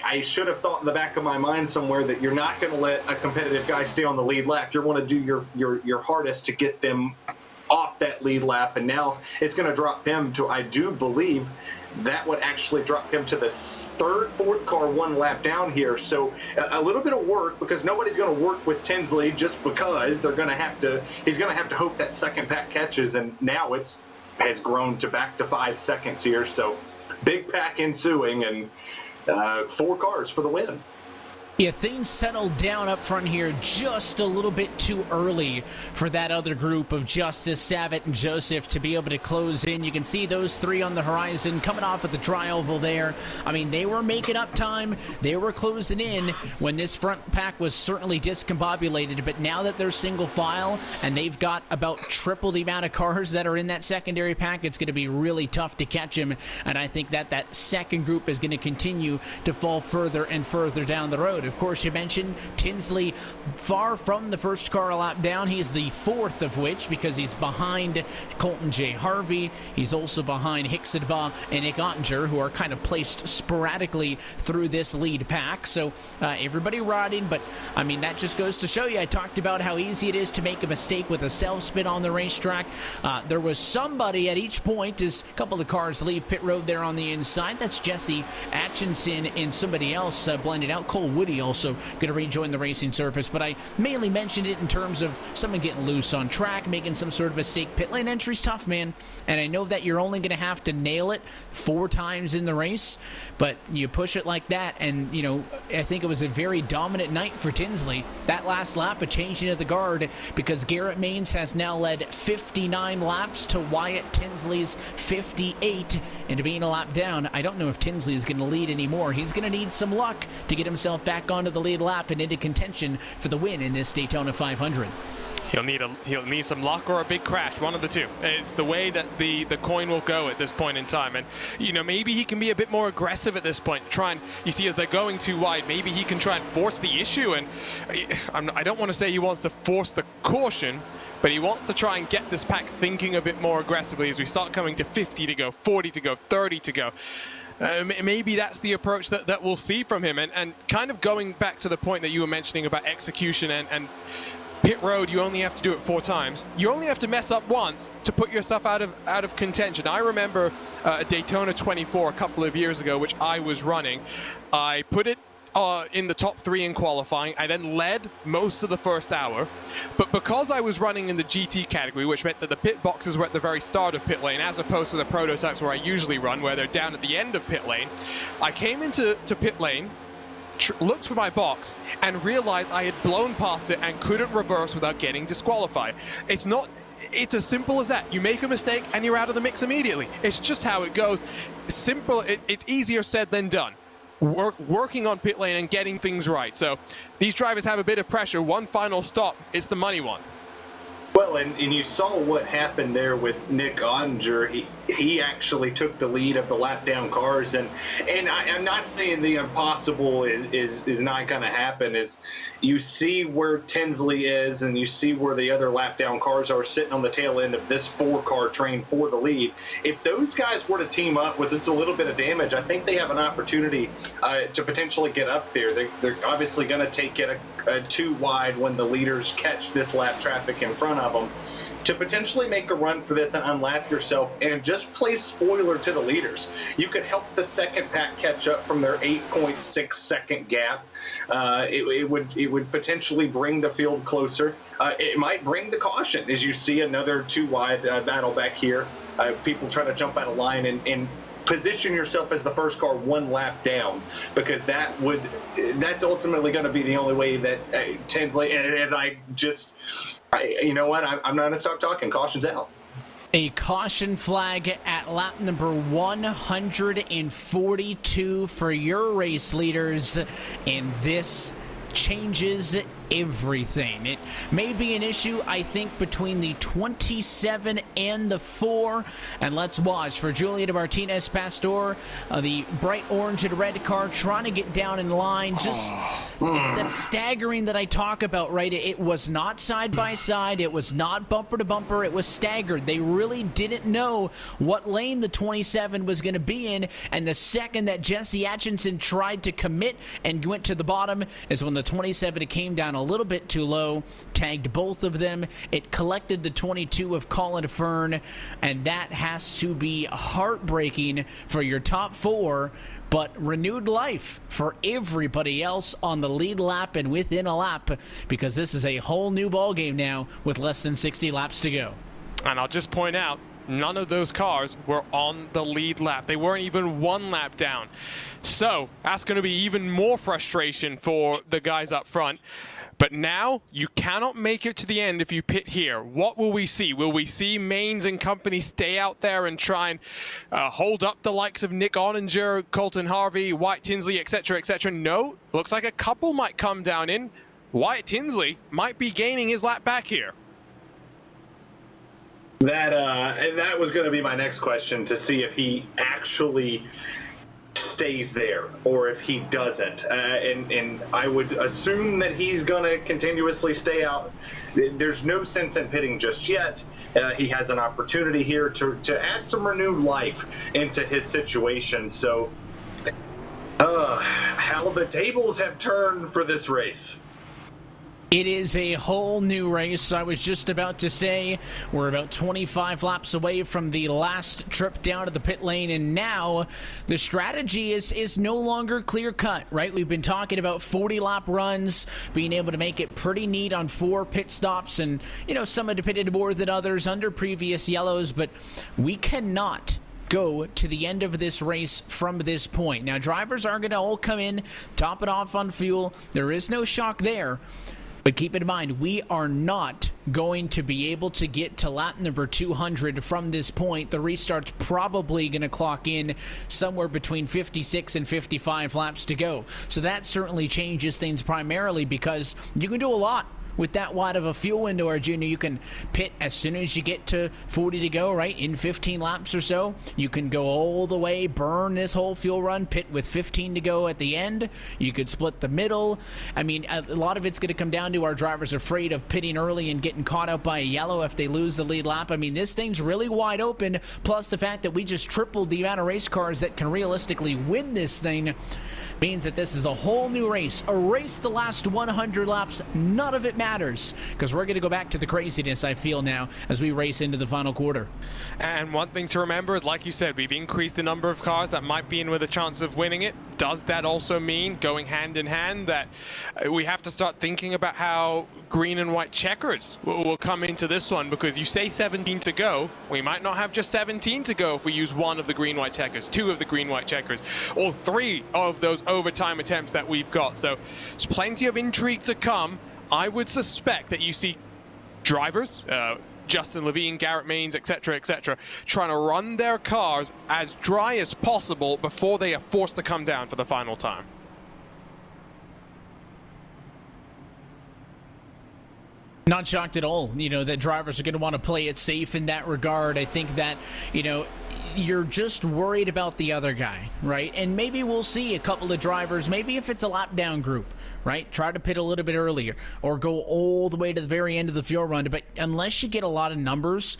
I should have thought in the back of my mind somewhere that you're not going to let a competitive guy stay on the lead lap. You're going to do your hardest to get them off that lead lap, and now it's going to drop him to, I do believe, that would actually drop him to the third, fourth car 1 lap down here. So a little bit of work, because nobody's going to work with Tinsley just because he's going to have to hope that second pack catches, and now has grown to back to 5 seconds here. So big pack ensuing, and 4 cars for the win. Yeah, things settled down up front here just a little bit too early for that other group of Justice, Savitt, and Joseph to be able to close in. You can see those 3 on the horizon coming off at the dry oval there. I mean, they were making up time. They were closing in when this front pack was certainly discombobulated. But now that they're single file and they've got about triple the amount of cars that are in that secondary pack, it's going to be really tough to catch them. And I think that second group is going to continue to fall further and further down the road. Of course, you mentioned Tinsley far from the first car a lap down. He's the 4th of which, because he's behind Colton J. Harvey. He's also behind Hixadba and Nick Ottinger, who are kind of placed sporadically through this lead pack. So everybody riding, but I mean, that just goes to show you. I talked about how easy it is to make a mistake with a self-spin on the racetrack. There was somebody at each point as a couple of cars leave pit road there on the inside. That's Jesse Atchison and somebody else blended out. Cole Woody also going to rejoin the racing surface, but I mainly mentioned it in terms of someone getting loose on track, making some sort of mistake. Pit lane entry's tough, man, and I know that you're only going to have to nail it 4 times in the race, but you push it like that, and you know, I think it was a very dominant night for Tinsley. That last lap, a changing of the guard, because Garrett Maines has now led 59 laps to Wyatt Tinsley's 58, and to being a lap down, I don't know if Tinsley is going to lead anymore. He's going to need some luck to get himself back onto the lead lap and into contention for the win in this Daytona 500. He'll need some luck or a big crash, one of the two. It's the way that the coin will go at this point in time. And, you know, maybe he can be a bit more aggressive at this point. You see, as they're going too wide, maybe he can try and force the issue. And I don't want to say he wants to force the caution, but he wants to try and get this pack thinking a bit more aggressively as we start coming to 50 to go, 40 to go, 30 to go. Maybe that's the approach that we'll see from him. And kind of going back to the point that you were mentioning about execution and pit road, you only have to do it 4 times. You only have to mess up once to put yourself out of contention. I remember Daytona 24 a couple of years ago, which I was running. I put it in the top 3 in qualifying. I then led most of the first hour, but because I was running in the GT category, which meant that the pit boxes were at the very start of pit lane, as opposed to the prototypes where I usually run, where they're down at the end of pit lane, I came into pit lane, looked for my box, and realized I had blown past it and couldn't reverse without getting disqualified. It's as simple as that. You make a mistake and you're out of the mix immediately. It's just how it goes. Simple. It's easier said than done. Working on pit lane and getting things right. So these drivers have a bit of pressure. One final stop, it's the money one. Well, and you saw what happened there with Nick Ottinger. He actually took the lead of the lap down cars, and I'm not saying the impossible is not going to happen. Is you see where Tinsley is, and you see where the other lap down cars are sitting on the tail end of this 4-car train for the lead. If those guys were to team up with just a little bit of damage, I think they have an opportunity to potentially get up there. They're obviously going to take it too wide when the leaders catch this lap traffic in front of them, to potentially make a run for this and unlap yourself and just play spoiler to the leaders. You could help the second pack catch up from their 8.6 second gap. It would potentially bring the field closer. It might bring the caution as you see another 2-wide battle back here. People trying to jump out of line and position yourself as the first car 1 lap down, because that's ultimately going to be the only way that Tinsley, and you know what, I'm not going to stop talking. Caution's out. A caution flag at lap number 142 for your race leaders, and this changes everything. It may be an issue, I think, between the 27 and the 4, and let's watch for Julieta Martinez Pastor, the bright orange and red car trying to get down in line. Just it's that staggering that I talk about, right? It was not side by side, it was not bumper to bumper, it was staggered. They really didn't know what lane the 27 was going to be in, and the second that Jesse Atchison tried to commit and went to the bottom is when the 27 came down down a little bit too low, tagged both of them. It collected the 22 of Colin Fern, and that has to be heartbreaking for your top 4, but renewed life for everybody else on the lead lap and within a lap, because this is a whole new ball game now with less than 60 laps to go. And I'll just point out, none of those cars were on the lead lap. They weren't even 1 lap down. So that's going to be even more frustration for the guys up front. But now you cannot make it to the end if you pit here. What will we see? Will we see Maines and company stay out there and try and hold up the likes of Nick Oninger, Colton Harvey, Wyatt Tinsley, etc., etc.? No, looks like a couple might come down in. Wyatt Tinsley might be gaining his lap back here. That was going to be my next question, to see if he actually stays there or if he doesn't. And I would assume that he's going to continuously stay out. There's no sense in pitting just yet. He has an opportunity here to add some renewed life into his situation. So how the tables have turned for this race. It is a whole new race. I was just about to say we're about 25 laps away from the last trip down to the pit lane, and now the strategy is no longer clear-cut, right? We've been talking about 40-lap runs, being able to make it pretty neat on 4 pit stops, and, you know, some have pitted more than others under previous yellows, but we cannot go to the end of this race from this point. Now, drivers are going to all come in, top it off on fuel. There is no shock there. But keep in mind, we are not going to be able to get to lap number 200 from this point. The restart's probably going to clock in somewhere between 56 and 55 laps to go. So that certainly changes things, primarily because you can do a lot with that wide of a fuel window, Arjuna. You can pit as soon as you get to 40 to go, right? In 15 laps or so, you can go all the way, burn this whole fuel run, pit with 15 to go at the end. You could split the middle. I mean, a lot of it's going to come down to our drivers afraid of pitting early and getting caught out by a yellow if they lose the lead lap. I mean, this thing's really wide open, plus the fact that we just tripled the amount of race cars that can realistically win this thing means that this is a whole new race. A race the last 100 laps, none of it matters, because we're going to go back to the craziness, I feel, now as we race into the final quarter. And one thing to remember is, like you said, we've increased the number of cars that might be in with a chance of winning it. Does that also mean, going hand in hand, that we have to start thinking about how green and white checkers will come into this one? Because you say 17 to go, we might not have just 17 to go if we use 1 of the green-white checkers, 2 of the green-white checkers, or 3 of those overtime attempts that we've got. So there's plenty of intrigue to come. I would suspect that you see drivers, Justin Levine, Garrett Maines, etc., etc., trying to run their cars as dry as possible before they are forced to come down for the final time. Not shocked at all, you know, that drivers are going to want to play it safe in that regard. I think that, you know, you're just worried about the other guy, right? And maybe we'll see a couple of drivers, maybe if it's a lap down group, right? Try to pit a little bit earlier or go all the way to the very end of the fuel run. But unless you get a lot of numbers,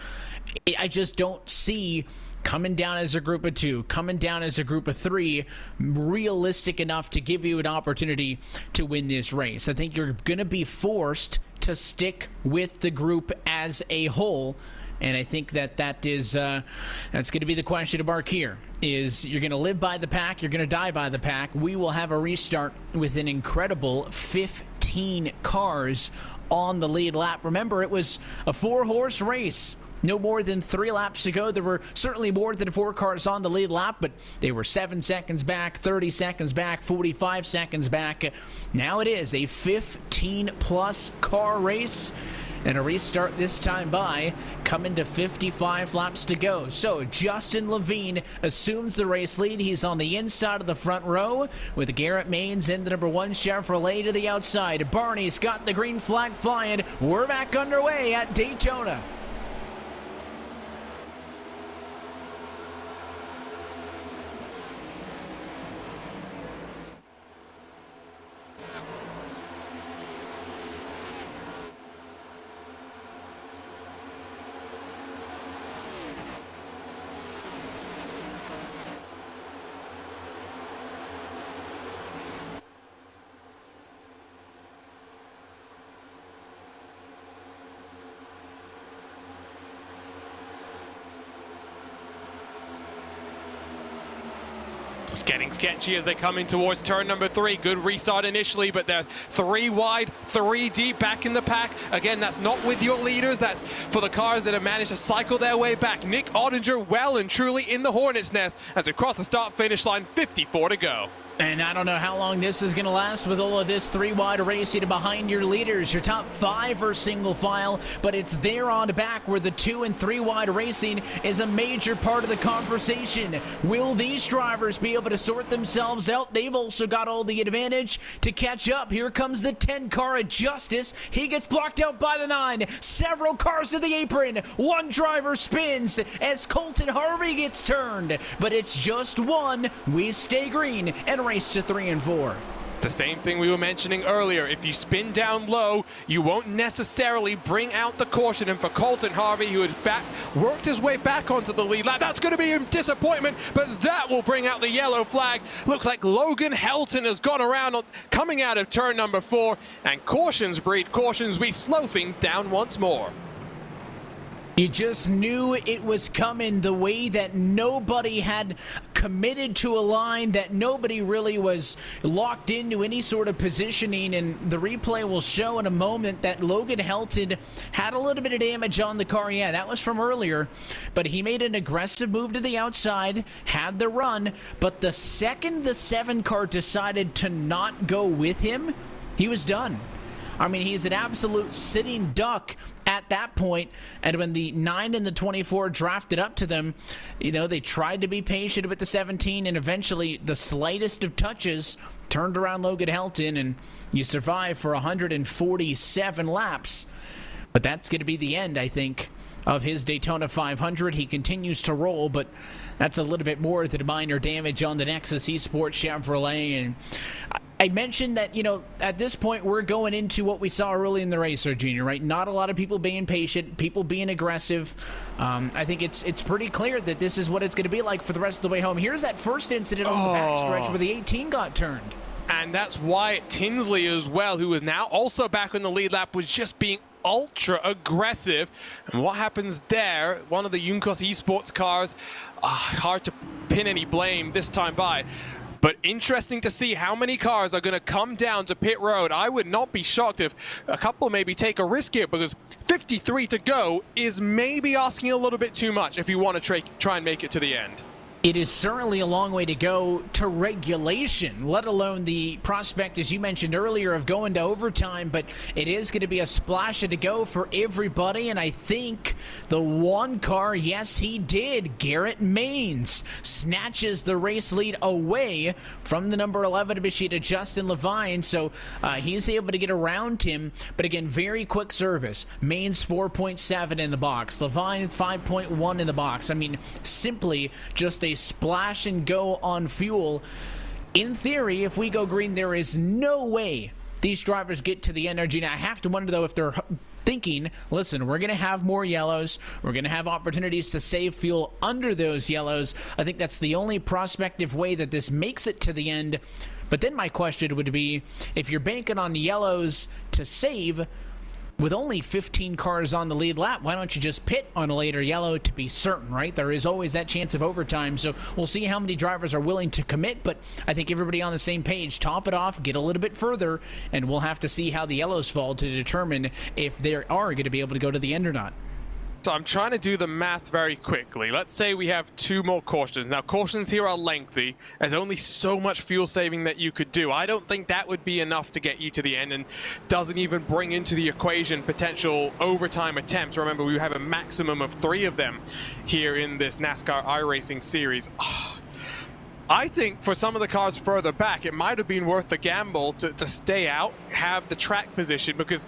I just don't see coming down as a group of 2, coming down as a group of 3, realistic enough to give you an opportunity to win this race. I think you're going to be forced to stick with the group as a whole. And I think that is that's going to be the question to mark here. Is you're going to live by the pack, you're going to die by the pack. We will have a restart with an incredible 15 cars on the lead lap. Remember, it was a 4-horse race. No more than 3 laps to go. There were certainly more than 4 cars on the lead lap, but they were 7 seconds back, 30 seconds back, 45 seconds back. Now it is a 15-plus car race, and a restart this time by coming to 55 laps to go. So Justin Levine assumes the race lead. He's on the inside of the front row with Garrett Maines in the number 1 Chevrolet to the outside. Barney's got the green flag flying. We're back underway at Daytona. It's getting sketchy as they come in towards turn number 3. Good restart initially, but they're 3 wide, 3 deep back in the pack. Again, that's not with your leaders. That's for the cars that have managed to cycle their way back. Nick Ottinger well and truly in the Hornet's nest as we cross the start-finish line, 54 to go. And I don't know how long this is going to last with all of this 3-wide racing behind your leaders. Your top 5 are single file, but it's there on the back where the 2 and 3-wide racing is a major part of the conversation. Will these drivers be able to sort themselves out? They've also got all the advantage to catch up. Here comes the 10 car at Justice. He gets blocked out by the 9. Several cars to the apron. One driver spins as Colton Harvey gets turned, but it's just one. We stay green and race to 3 and 4. The same thing we were mentioning earlier. If you spin down low, you won't necessarily bring out the caution. And for Colton Harvey, who has worked his way back onto the lead lap, that's going to be a disappointment, but that will bring out the yellow flag. Looks like Logan Helton has gone around coming out of turn number 4, and cautions breed cautions. We slow things down once more. You just knew it was coming, the way that nobody had committed to a line, that nobody really was locked into any sort of positioning, and the replay will show in a moment that Logan Helton had a little bit of damage on the car. Yeah, that was from earlier, but he made an aggressive move to the outside, had the run, but the second the 7 car decided to not go with him, he was done. I mean, he's an absolute sitting duck at that point. And when the 9 and the 24 drafted up to them, you know, they tried to be patient with the 17, and eventually the slightest of touches turned around Logan Helton, and you survive for 147 laps. But that's going to be the end, I think, of his Daytona 500. He continues to roll, but that's a little bit more than minor damage on the Nexus Esports Chevrolet. And I mentioned that, you know, at this point we're going into what we saw early in the race, Junior, right? Not a lot of people being patient, people being aggressive. I think it's pretty clear that this is what it's going to be like for the rest of the way home. Here's that first incident on the backstretch where the 18 got turned. And that's Wyatt Tinsley as well, who is now also back in the lead lap, was just being ultra aggressive. And what happens there? One of the Junkos Esports cars, hard to pin any blame this time by. But interesting to see how many cars are going to come down to pit road. I would not be shocked if a couple maybe take a risk here, because 53 to go is maybe asking a little bit too much if you want to try and make it to the end. It is certainly a long way to go to regulation, let alone the prospect, as you mentioned earlier, of going to overtime. But it is going to be a splash to go for everybody. And I think the one car, yes, he did. Garrett Maines snatches the race lead away from the number 11 Machida, Justin Levine. So he's able to get around him. But again, very quick service. Maines 4.7 in the box. Levine 5.1 in the box. I mean, simply just a splash and go on fuel. In theory, if we go green, there is no way these drivers get to the energy. Now, I have to wonder, though, if they're thinking, listen, we're going to have more yellows. We're going to have opportunities to save fuel under those yellows. I think that's the only prospective way that this makes it to the end. But then my question would be, if you're banking on yellows to save, with only 15 cars on the lead lap, why don't you just pit on a later yellow to be certain, right? There is always that chance of overtime, so we'll see how many drivers are willing to commit, but I think everybody on the same page, top it off, get a little bit further, and we'll have to see how the yellows fall to determine if they are going to be able to go to the end or not. So I'm trying to do the math very quickly. Let's say we have 2 more cautions. Now, cautions here are lengthy. There's only so much fuel saving that you could do. I don't think that would be enough to get you to the end, and doesn't even bring into the equation potential overtime attempts. Remember, we have a maximum of 3 of them here in this NASCAR iRacing series. I think for some of the cars further back, it might have been worth the gamble to stay out, have the track position, because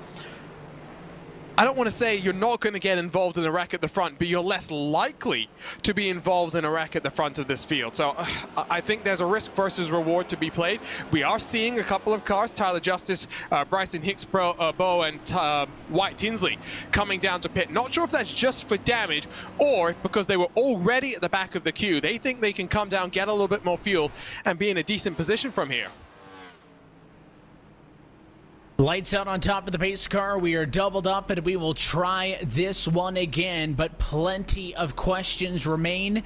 I don't want to say you're not going to get involved in a wreck at the front, but you're less likely to be involved in a wreck at the front of this field. So I think there's a risk versus reward to be played. We are seeing a couple of cars, Tyler Justice, Bryson Hicks-Bow, and Wyatt Tinsley coming down to pit. Not sure if that's just for damage, or if because they were already at the back of the queue, they think they can come down, get a little bit more fuel, and be in a decent position from here. Lights out on top of the pace car. We are doubled up and we will try this one again, but plenty of questions remain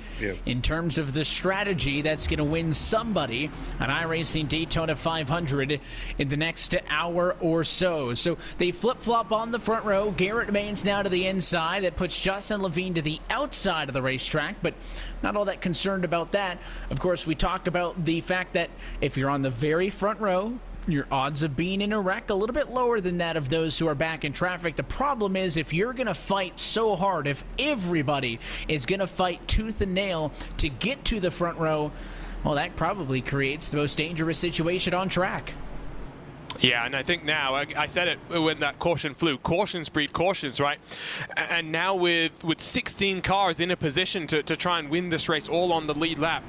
in terms of the strategy that's going to win somebody an iRacing Daytona 500 in the next hour or so. So they flip-flop on the front row. Garrett Maines now to the inside. That puts Justin Levine to the outside of the racetrack, but not all that concerned about that. Of course, we talk about the fact that if you're on the very front row, your odds of being in a wreck a little bit lower than that of those who are back in traffic. The problem is if you're going to fight so hard, if everybody is going to fight tooth and nail to get to the front row, well, that probably creates the most dangerous situation on track. Yeah, and I think now, I said it when that caution flew, cautions breed cautions, right? And now with 16 cars in a position to try and win this race all on the lead lap,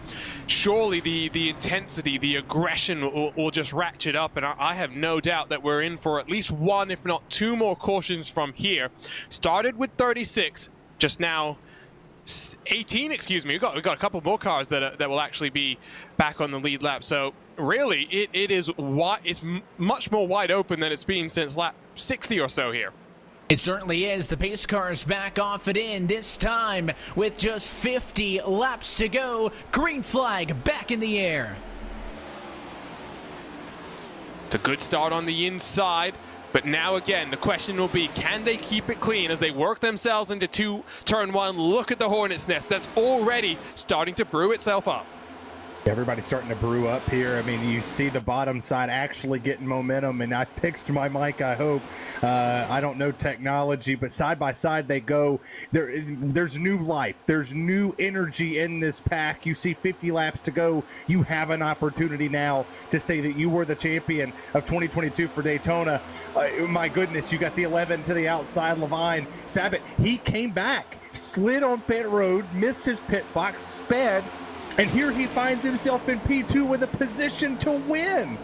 surely the intensity, the aggression will just ratchet up, and I have no doubt that we're in for at least one, if not two more cautions from here. Started with 36, just now 18, excuse me. We've got a couple more cars that will actually be back on the lead lap. So really, it's much more wide open than it's been since lap 60 or so here. It certainly is. The pace cars back off it in, this time with just 50 laps to go. Green flag back in the air. It's a good start on the inside. But now again, the question will be, can they keep it clean as they work themselves into turn one? Look at the Hornet's Nest. That's already starting to brew itself up. Everybody's starting to brew up here. I mean, you see the bottom side actually getting momentum, and I fixed my mic, I hope. I don't know technology, but side by side they go. There's new life. There's new energy in this pack. You see 50 laps to go. You have an opportunity now to say that you were the champion of 2022 for Daytona. My goodness, you got the 11 to the outside. Levine, Sabat, he came back, slid on pit road, missed his pit box, sped, and here he finds himself in P2 with a position to win.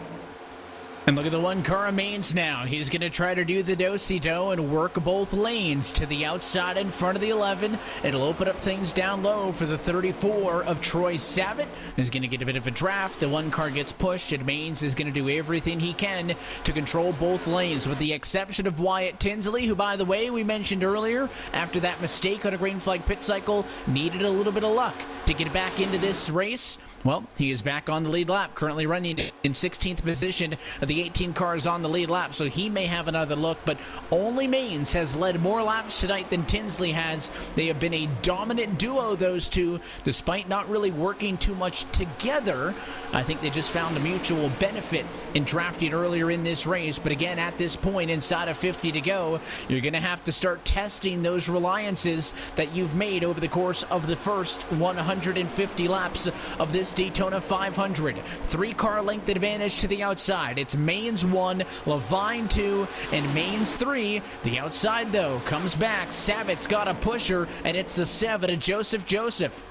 And look at the one car of Maines now. He's going to try to do the do-si-do and work both lanes to the outside in front of the 11. It'll open up things down low for the 34 of Troy Sabat. He's going to get a bit of a draft. The one car gets pushed, and Maines is going to do everything he can to control both lanes, with the exception of Wyatt Tinsley, who, by the way, we mentioned earlier, after that mistake on a green flag pit cycle, needed a little bit of luck to get back into this race. Well, he is back on the lead lap, currently running in 16th position of the 18 cars on the lead lap, so he may have another look, but only Maines has led more laps tonight than Tinsley has. They have been a dominant duo, those two, despite not really working too much together. I think they just found a mutual benefit in drafting earlier in this race, but again, at this point, inside of 50 to go, you're going to have to start testing those reliances that you've made over the course of the first 150 laps of this Daytona 500. 3-car length advantage to the outside. It's Maines 1, Levine 2, and Maines 3. The outside, though, comes back. Sabat's got a pusher, and it's the 7 of Joseph.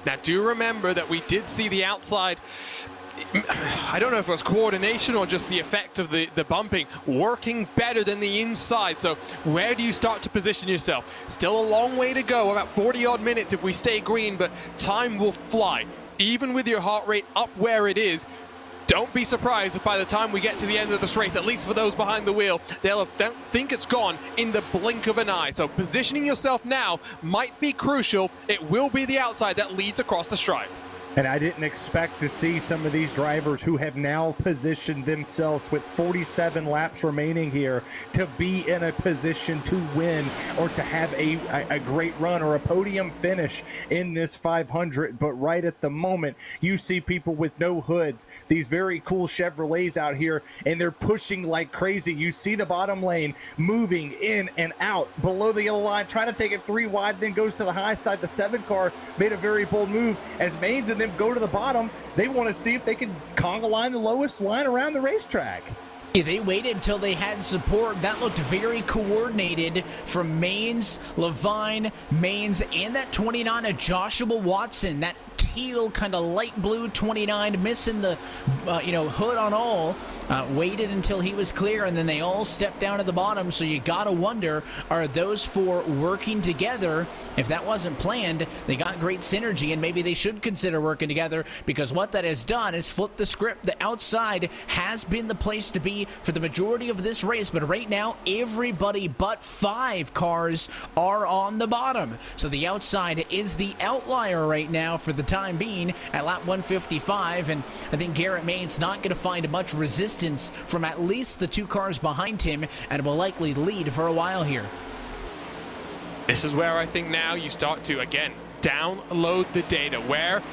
Now, do remember that we did see the outside. I don't know if it was coordination or just the effect of the bumping working better than the inside. So where do you start to position yourself? Still a long way to go, about 40-odd minutes if we stay green, but time will fly. Even with your heart rate up where it is, don't be surprised if by the time we get to the end of this race, at least for those behind the wheel, they'll think it's gone in the blink of an eye. So positioning yourself now might be crucial. It will be the outside that leads across the stripe. And I didn't expect to see some of these drivers who have now positioned themselves with 47 laps remaining here to be in a position to win or to have a great run or a podium finish in this 500. But right at the moment, you see people with no hoods, these very cool Chevrolets out here, and they're pushing like crazy. You see the bottom lane moving in and out below the yellow line, trying to take it 3 wide, then goes to the high side. The 7 car made a very bold move as Maines and them go to the bottom. They want to see if they can conga line the lowest line around the racetrack. Yeah, they waited until they had support. That looked very coordinated from Maines, Levine, Maines, and that 29 of Joshua Watson. That teal, kind of light blue 29, missing the hood on all. Waited until he was clear, and then they all stepped down at the bottom. So you gotta wonder, are those four working together? If that wasn't planned, they got great synergy, and maybe they should consider working together, because what that has done is flip the script. The outside has been the place to be for the majority of this race, but right now everybody but 5 cars are on the bottom. So the outside is the outlier right now for the time being at lap 155, and I think Garrett Main's not going to find much resistance from at least the 2 cars behind him, and will likely lead for a while here. This is where I think now you start to, again, download the data. Where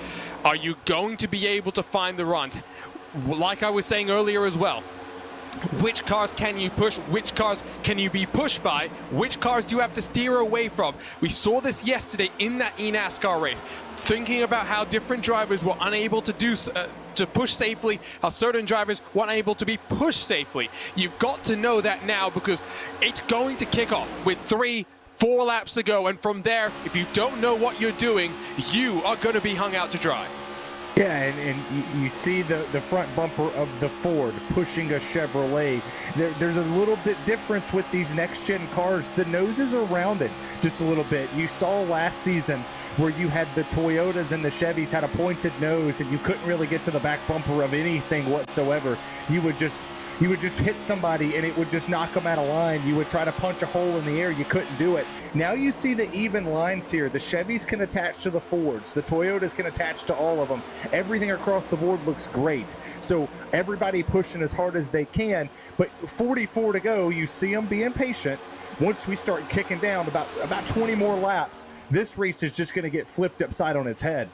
are you going to be able to find the runs? Like I was saying earlier as well, which cars can you push? Which cars can you be pushed by? Which cars do you have to steer away from? We saw this yesterday in that eNASCAR race, thinking about how different drivers were unable to to push safely, how certain drivers weren't able to be pushed safely. You've got to know that now, because it's going to kick off with 3-4 laps to go, and from there, if you don't know what you're doing, you are going to be hung out to dry. Yeah, and you see the front bumper of the Ford pushing a Chevrolet. There's a little bit difference with these next-gen cars. The noses are rounded just a little bit. You saw last season where you had the Toyotas and the Chevys had a pointed nose, and you couldn't really get to the back bumper of anything whatsoever. You would just hit somebody and it would just knock them out of line. You would try to punch a hole in the air. You couldn't do it. Now you see the even lines here. The Chevys can attach to the Fords. The Toyotas can attach to all of them. Everything across the board looks great. So everybody pushing as hard as they can. But 44 to go, you see them being patient. Once we start kicking down about 20 more laps, this race is just going to get flipped upside on its head.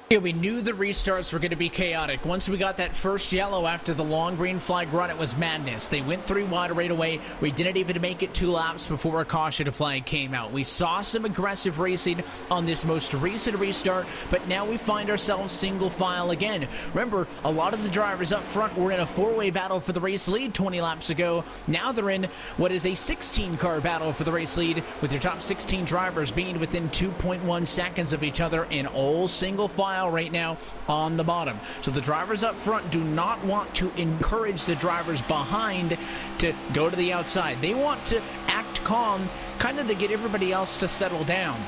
Yeah, we knew the restarts were going to be chaotic. Once we got that first yellow after the long green flag run, it was madness. They went 3 wide right away. We didn't even make it 2 laps before a caution flag came out. We saw some aggressive racing on this most recent restart, but now we find ourselves single file again. Remember, a lot of the drivers up front were in a 4-way battle for the race lead 20 laps ago. Now they're in what is a 16-car battle for the race lead, with their top 16 drivers being within 2.1 seconds of each other in all single file right now on the bottom. So the drivers up front do not want to encourage the drivers behind to go to the outside. They want to act calm, kind of to get everybody else to settle down.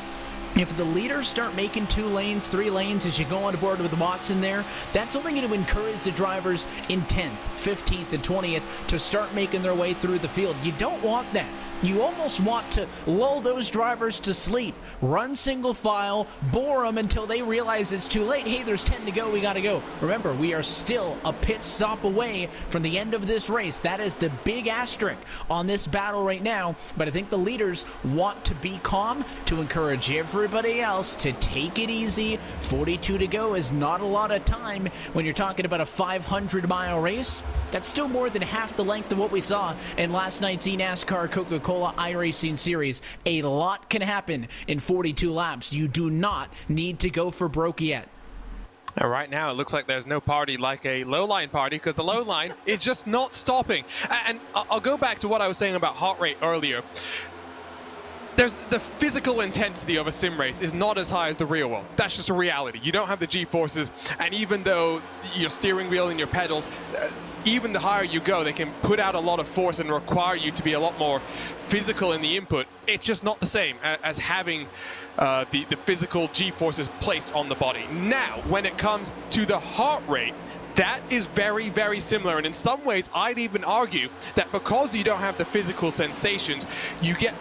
If the leaders start making 2 lanes, 3 lanes as you go on board with Watson there, that's only going to encourage the drivers in 10th, 15th, and 20th to start making their way through the field. You don't want that. You almost want to lull those drivers to sleep. Run single file, bore them until they realize it's too late. Hey, there's 10 to go, we got to go. Remember, we are still a pit stop away from the end of this race. That is the big asterisk on this battle right now. But I think the leaders want to be calm to encourage everybody else to take it easy. 42 to go is not a lot of time when you're talking about a 500-mile race. That's still more than half the length of what we saw in last night's eNASCAR Coca-Cola iRacing series. A lot can happen in 42 laps. You do not need to go for broke yet. Right now, it looks like there's no party like a low-line party, because the low line is just not stopping. And I'll go back to what I was saying about heart rate earlier. There's the physical intensity of a sim race is not as high as the real world. That's just a reality. You don't have the G-forces, and even though your steering wheel and your pedals, even the higher you go, they can put out a lot of force and require you to be a lot more physical in the input. It's just not the same as having the physical G-forces placed on the body. Now, when it comes to the heart rate, that is very, very similar. And in some ways, I'd even argue that because you don't have the physical sensations, you get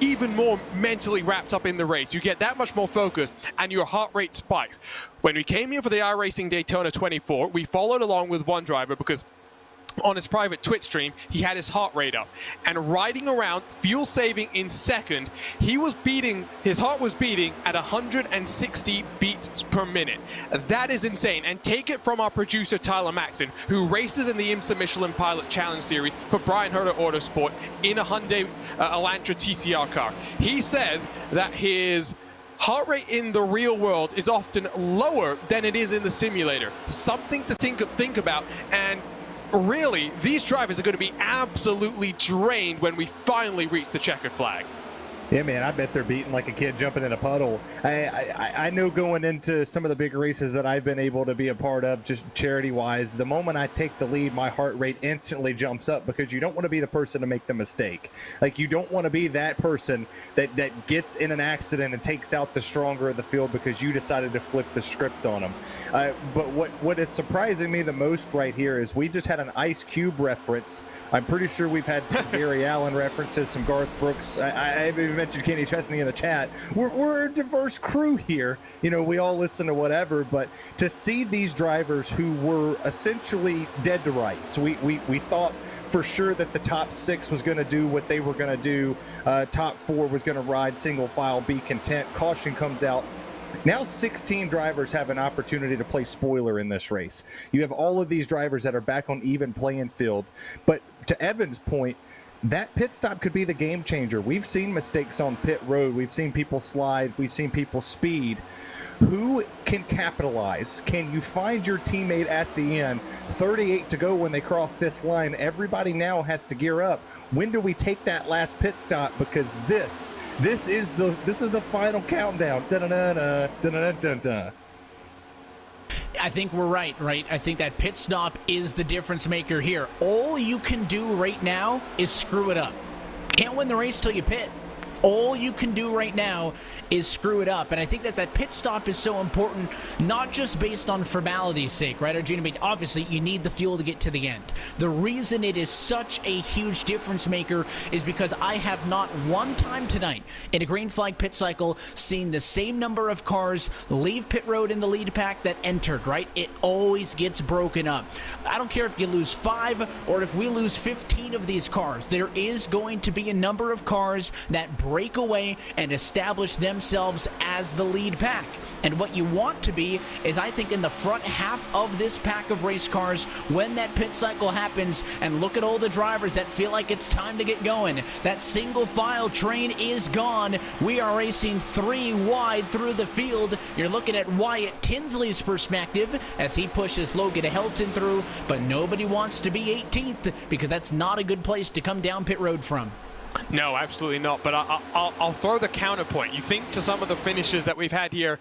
even more mentally wrapped up in the race. You get that much more focused, and your heart rate spikes. When we came here for the iRacing Daytona 24, we followed along with one driver because on his private Twitch stream, he had his heart rate up. And riding around, fuel saving in second, his heart was beating at 160 beats per minute. That is insane. And take it from our producer, Tyler Maxon, who races in the IMSA Michelin Pilot Challenge Series for Brian Herter Autosport in a Hyundai Elantra TCR car. He says that his heart rate in the real world is often lower than it is in the simulator. Something to think about. And really, these drivers are going to be absolutely drained when we finally reach the checkered flag. Yeah, man, I bet they're beating like a kid jumping in a puddle. I know going into some of the big races that I've been able to be a part of, just charity-wise, the moment I take the lead, my heart rate instantly jumps up because you don't want to be the person to make the mistake. Like, you don't want to be that person that gets in an accident and takes out the stronger of the field because you decided to flip the script on them. But what is surprising me the most right here is we just had an Ice Cube reference. I'm pretty sure we've had some Gary Allen references, some Garth Brooks. I even mentioned Kenny Chesney in the chat. We're a diverse crew here. You know, we all listen to whatever, but to see these drivers who were essentially dead to rights, we thought for sure that the top 6 was going to do what they were going to do. Top 4 was going to ride single file, be content. Caution comes out. Now 16 drivers have an opportunity to play spoiler in this race. You have all of these drivers that are back on even playing field. But to Evan's point, that pit stop could be the game changer. We've seen mistakes on pit road. We've seen people slide. We've seen people speed. Who can capitalize? Can you find your teammate at the end? 38 to go when they cross this line. Everybody now has to gear up. When do we take that last pit stop? Because this is the final countdown. Da-da-da-da, da-da-da-da-da. I think we're right? I think that pit stop is the difference maker here. All you can do right now is screw it up. Can't win the race till you pit. All you can do right now is screw it up. And I think that pit stop is so important, not just based on formality's sake, right, Arjun? I mean, obviously, you need the fuel to get to the end. The reason it is such a huge difference maker is because I have not one time tonight in a green flag pit cycle seen the same number of cars leave pit road in the lead pack that entered, right? It always gets broken up. I don't care if you lose 5 or if we lose 15 of these cars. There is going to be a number of cars that break away and establish themselves as the lead pack. And what you want to be is, I think, in the front half of this pack of race cars when that pit cycle happens, and look at all the drivers that feel like it's time to get going. That single file train is gone. We are racing 3 wide through the field. You're looking at Wyatt Tinsley's perspective as he pushes Logan Helton through, but nobody wants to be 18th because that's not a good place to come down pit road from. No, absolutely not. But I'll throw the counterpoint. You think to some of the finishes that we've had here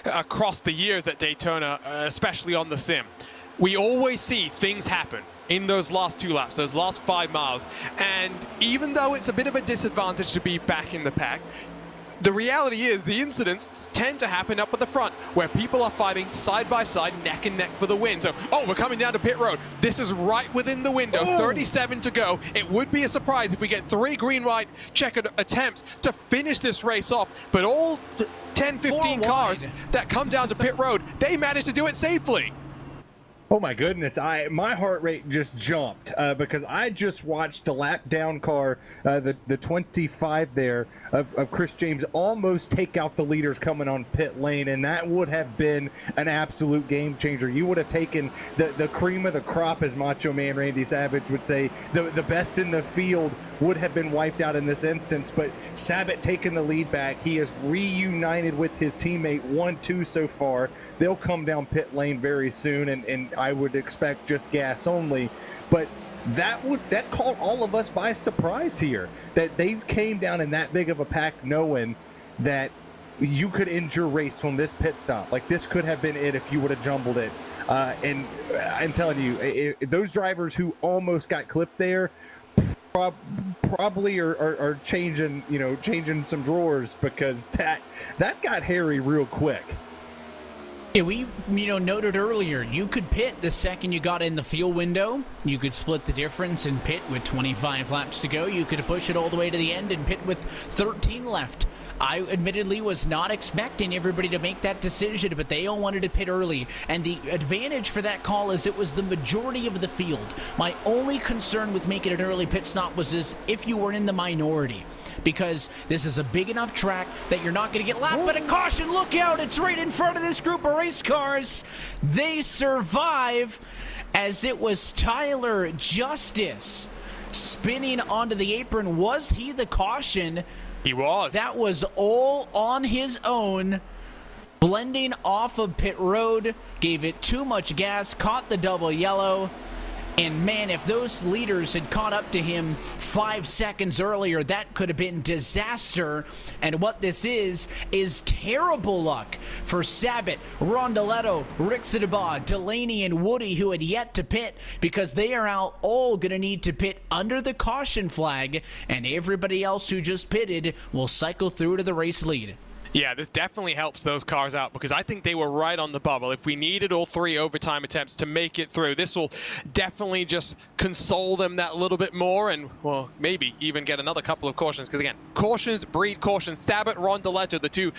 across the years at Daytona, especially on the sim. We always see things happen in those last 2 laps, those last 5 miles. And even though it's a bit of a disadvantage to be back in the pack, the reality is the incidents tend to happen up at the front where people are fighting side by side, neck and neck for the win. So, we're coming down to pit road. This is right within the window, 37 to go. It would be a surprise if we get 3 green-white checkered attempts to finish this race off. But all 10, 15 cars that come down to pit road, they managed to do it safely. Oh my goodness, my heart rate just jumped because I just watched the lap down car, the 25 there of Chris James almost take out the leaders coming on pit lane, and that would have been an absolute game changer. You would have taken the cream of the crop, as Macho Man Randy Savage would say. The best in the field would have been wiped out in this instance, but Sabat taking the lead back. He is reunited with his teammate, 1-2 so far. They'll come down pit lane very soon, and I would expect just gas only, but that caught all of us by surprise here, that they came down in that big of a pack knowing that you could end your race on this pit stop. Like, this could have been it if you would have jumbled it. And I'm telling you, those drivers who almost got clipped there probably are changing some drawers, because that got hairy real quick. Yeah, we noted earlier, you could pit the second you got in the fuel window. You could split the difference and pit with 25 laps to go. You could push it all the way to the end and pit with 13 left. I admittedly was not expecting everybody to make that decision, but they all wanted to pit early. And the advantage for that call is it was the majority of the field. My only concern with making an early pit stop was if you were in the minority, because this is a big enough track that you're not going to get lapped. But a caution, look out, it's right in front of this group of race cars. They survive, as it was Tyler Justice spinning onto the apron. Was he the caution? He was. That was all on his own. Blending off of pit road, gave it too much gas, caught the double yellow, And man, if those leaders had caught up to him 5 seconds earlier, that could have been disaster. And what this is terrible luck for Sabat, Rondoletto, Rixidaba, Delaney, and Woody, who had yet to pit, because they are all going to need to pit under the caution flag, and everybody else who just pitted will cycle through to the race lead. Yeah, this definitely helps those cars out, because I think they were right on the bubble. If we needed all 3 overtime attempts to make it through, this will definitely just console them that little bit more, and, well, maybe even get another couple of cautions. Because, again, cautions breed cautions. Sabat, Rondoletto, the 2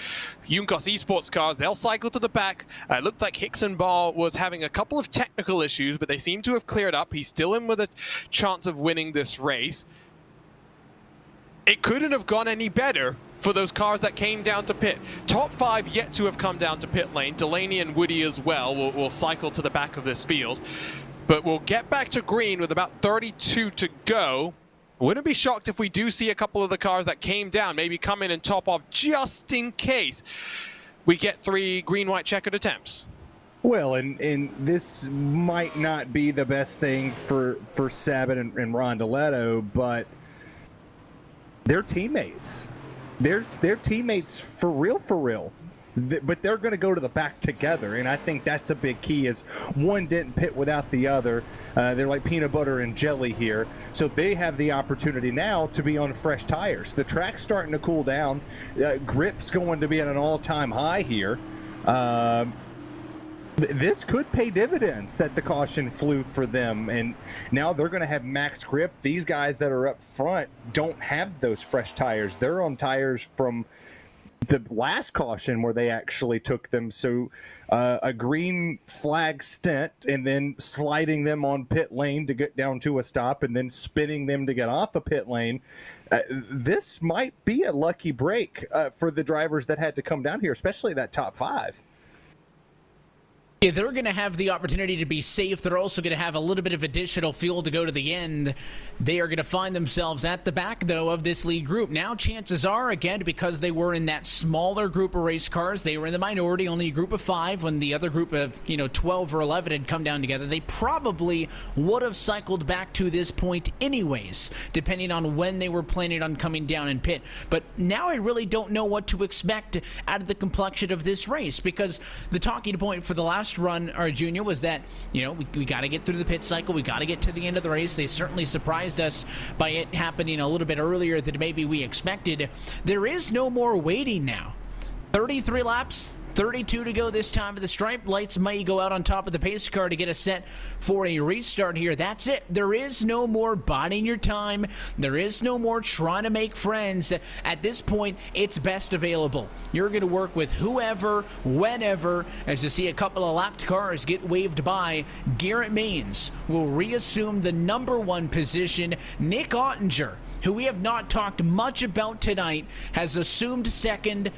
Junkos Esports cars, they'll cycle to the back. It looked like Hickson-Bar was having a couple of technical issues, but they seem to have cleared up. He's still in with a chance of winning this race. It couldn't have gone any better for those cars that came down to pit. Top 5 yet to have come down to pit lane. Delaney and Woody as well will cycle to the back of this field. But we'll get back to green with about 32 to go. Wouldn't be shocked if we do see a couple of the cars that came down maybe come in and top off, just in case we get 3 green-white checkered attempts. Well, and this might not be the best thing for Sabat and Rondoletto, but they're teammates. They're teammates for real. But they're going to go to the back together, and I think that's a big key, is one didn't pit without the other. They're like peanut butter and jelly here. So they have the opportunity now to be on fresh tires. The track's starting to cool down. Grip's going to be at an all-time high here. This could pay dividends that the caution flew for them, and now they're going to have max grip. These guys that are up front don't have those fresh tires. They're on tires from the last caution where they actually took them. So a green flag stint and then sliding them on pit lane to get down to a stop and then spinning them to get off a pit lane. This might be a lucky break for the drivers that had to come down here, especially that top 5. Yeah, they're going to have the opportunity to be safe. They're also going to have a little bit of additional fuel to go to the end. They are going to find themselves at the back, though, of this lead group. Now, chances are, again, because they were in that smaller group of race cars, they were in the minority, only a group of 5, when the other group of, 12 or 11 had come down together. They probably would have cycled back to this point anyways, depending on when they were planning on coming down in pit. But now I really don't know what to expect out of the complexion of this race, because the talking point for the last run, our junior, was that we got to get through the pit cycle, we got to get to the end of the race. They certainly surprised us by it happening a little bit earlier than maybe we expected. There is no more waiting now. 33 laps, 32 to go this time. The stripe lights may go out on top of the pace car to get us set for a restart here. That's it. There is no more biding your time. There is no more trying to make friends. At this point, it's best available. You're going to work with whoever, whenever. As you see a couple of lapped cars get waved by, Garrett Maines will reassume the number 1 position. Nick Ottinger, who we have not talked much about tonight, has assumed second.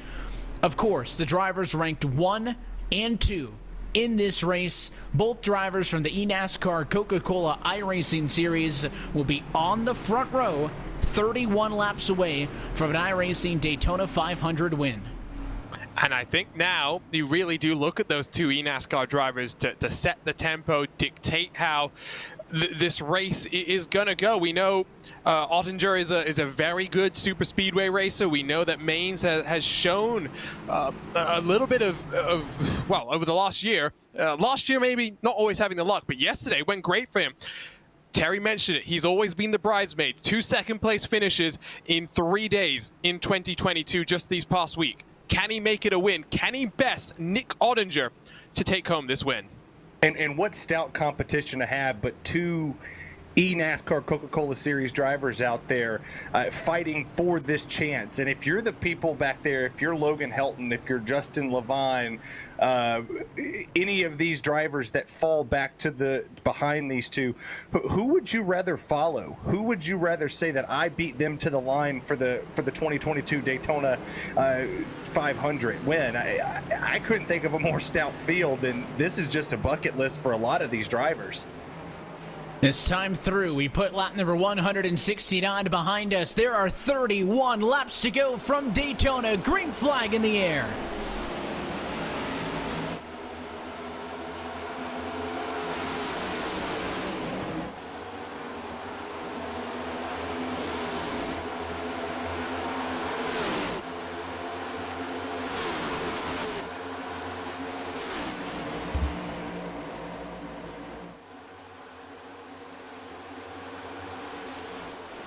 Of course, the drivers ranked 1 and 2 in this race. Both drivers from the eNASCAR Coca-Cola iRacing Series will be on the front row, 31 laps away from an iRacing Daytona 500 win. And I think now you really do look at those 2 eNASCAR drivers to set the tempo, dictate how this race is going to go. We know Ottinger is a very good super speedway racer. We know that Maines has shown a little bit of well, over the last year. Last year maybe not always having the luck, but yesterday went great for him. Terry mentioned it. He's always been the bridesmaid. 2 second-place finishes in 3 days in 2022, just these past week. Can he make it a win? Can he best Nick Ottinger to take home this win? And what stout competition to have, but 2 eNASCAR Coca-Cola Series drivers out there fighting for this chance. And if you're the people back there, if you're Logan Helton, if you're Justin Levine, any of these drivers that fall back to behind these 2, who would you rather follow? Who would you rather say that I beat them to the line for the 2022 Daytona 500 win? I couldn't think of a more stout field, and this is just a bucket list for a lot of these drivers. This time through, we put lap number 169 behind us. There are 31 laps to go from Daytona. Green flag in the air.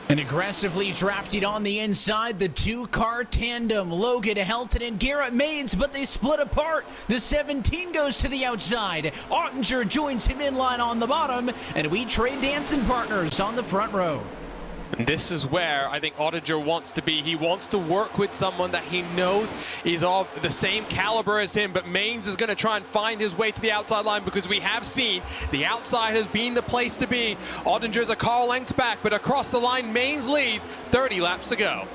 And aggressively drafted on the inside, the two-car tandem, Logan Helton and Garrett Maines, but they split apart. The 17 goes to the outside. Ottinger joins him in line on the bottom, and we trade dancing partners on the front row. And this is where I think Ottinger wants to be. He wants to work with someone that he knows is of the same caliber as him, but Maines is going to try and find his way to the outside line because we have seen the outside has been the place to be. Ottinger's a car length back, but across the line, Maines leads 30 laps to go.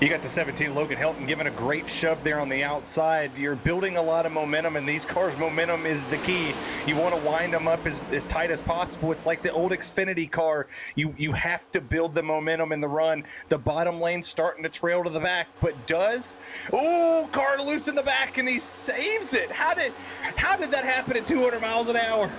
You got the 17 Logan Helton giving a great shove there on the outside. You're building a lot of momentum, and these cars' momentum is the key. You want to wind them up as tight as possible. It's like the old Xfinity car. You have to build the momentum in the run. The bottom lane's starting to trail to the back, but car loose in the back, and he saves it. How did that happen at 200 miles an hour?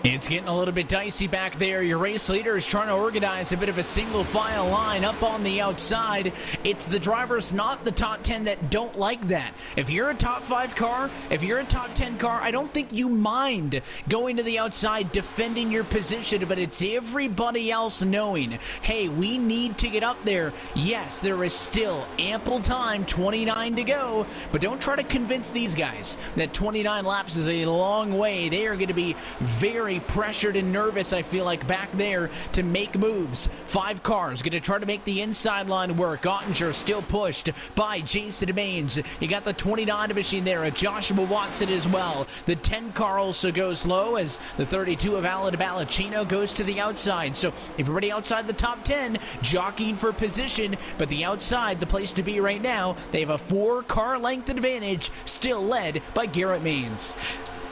It's getting a little bit dicey back there. Your race leader is trying to organize a bit of a single file line up on the outside. It's the drivers, not the top 10, that don't like that. If you're a top 5 car, if you're a top 10 car, I don't think you mind going to the outside, defending your position, but it's everybody else knowing, hey, we need to get up there. Yes, there is still ample time, 29 to go, but don't try to convince these guys that 29 laps is a long way. They are going to be very pressured and nervous, I feel like, back there to make moves. 5 cars going to try to make the inside line work. Ottinger still pushed by Jason Maines. You got the 29 machine there, a Joshua Watson as well. The 10 car also goes low as the 32 of Alan Balacino goes to the outside. So everybody outside the top 10 jockeying for position, but the outside, the place to be right now. They have a 4 car length advantage, still led by Garrett Maines.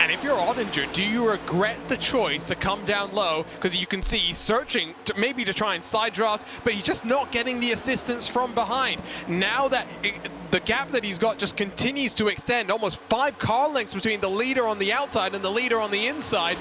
And if you're Ottinger, do you regret the choice to come down low? Because you can see he's searching maybe to try and side draft, but he's just not getting the assistance from behind. Now that the gap that he's got just continues to extend, almost 5 car lengths between the leader on the outside and the leader on the inside.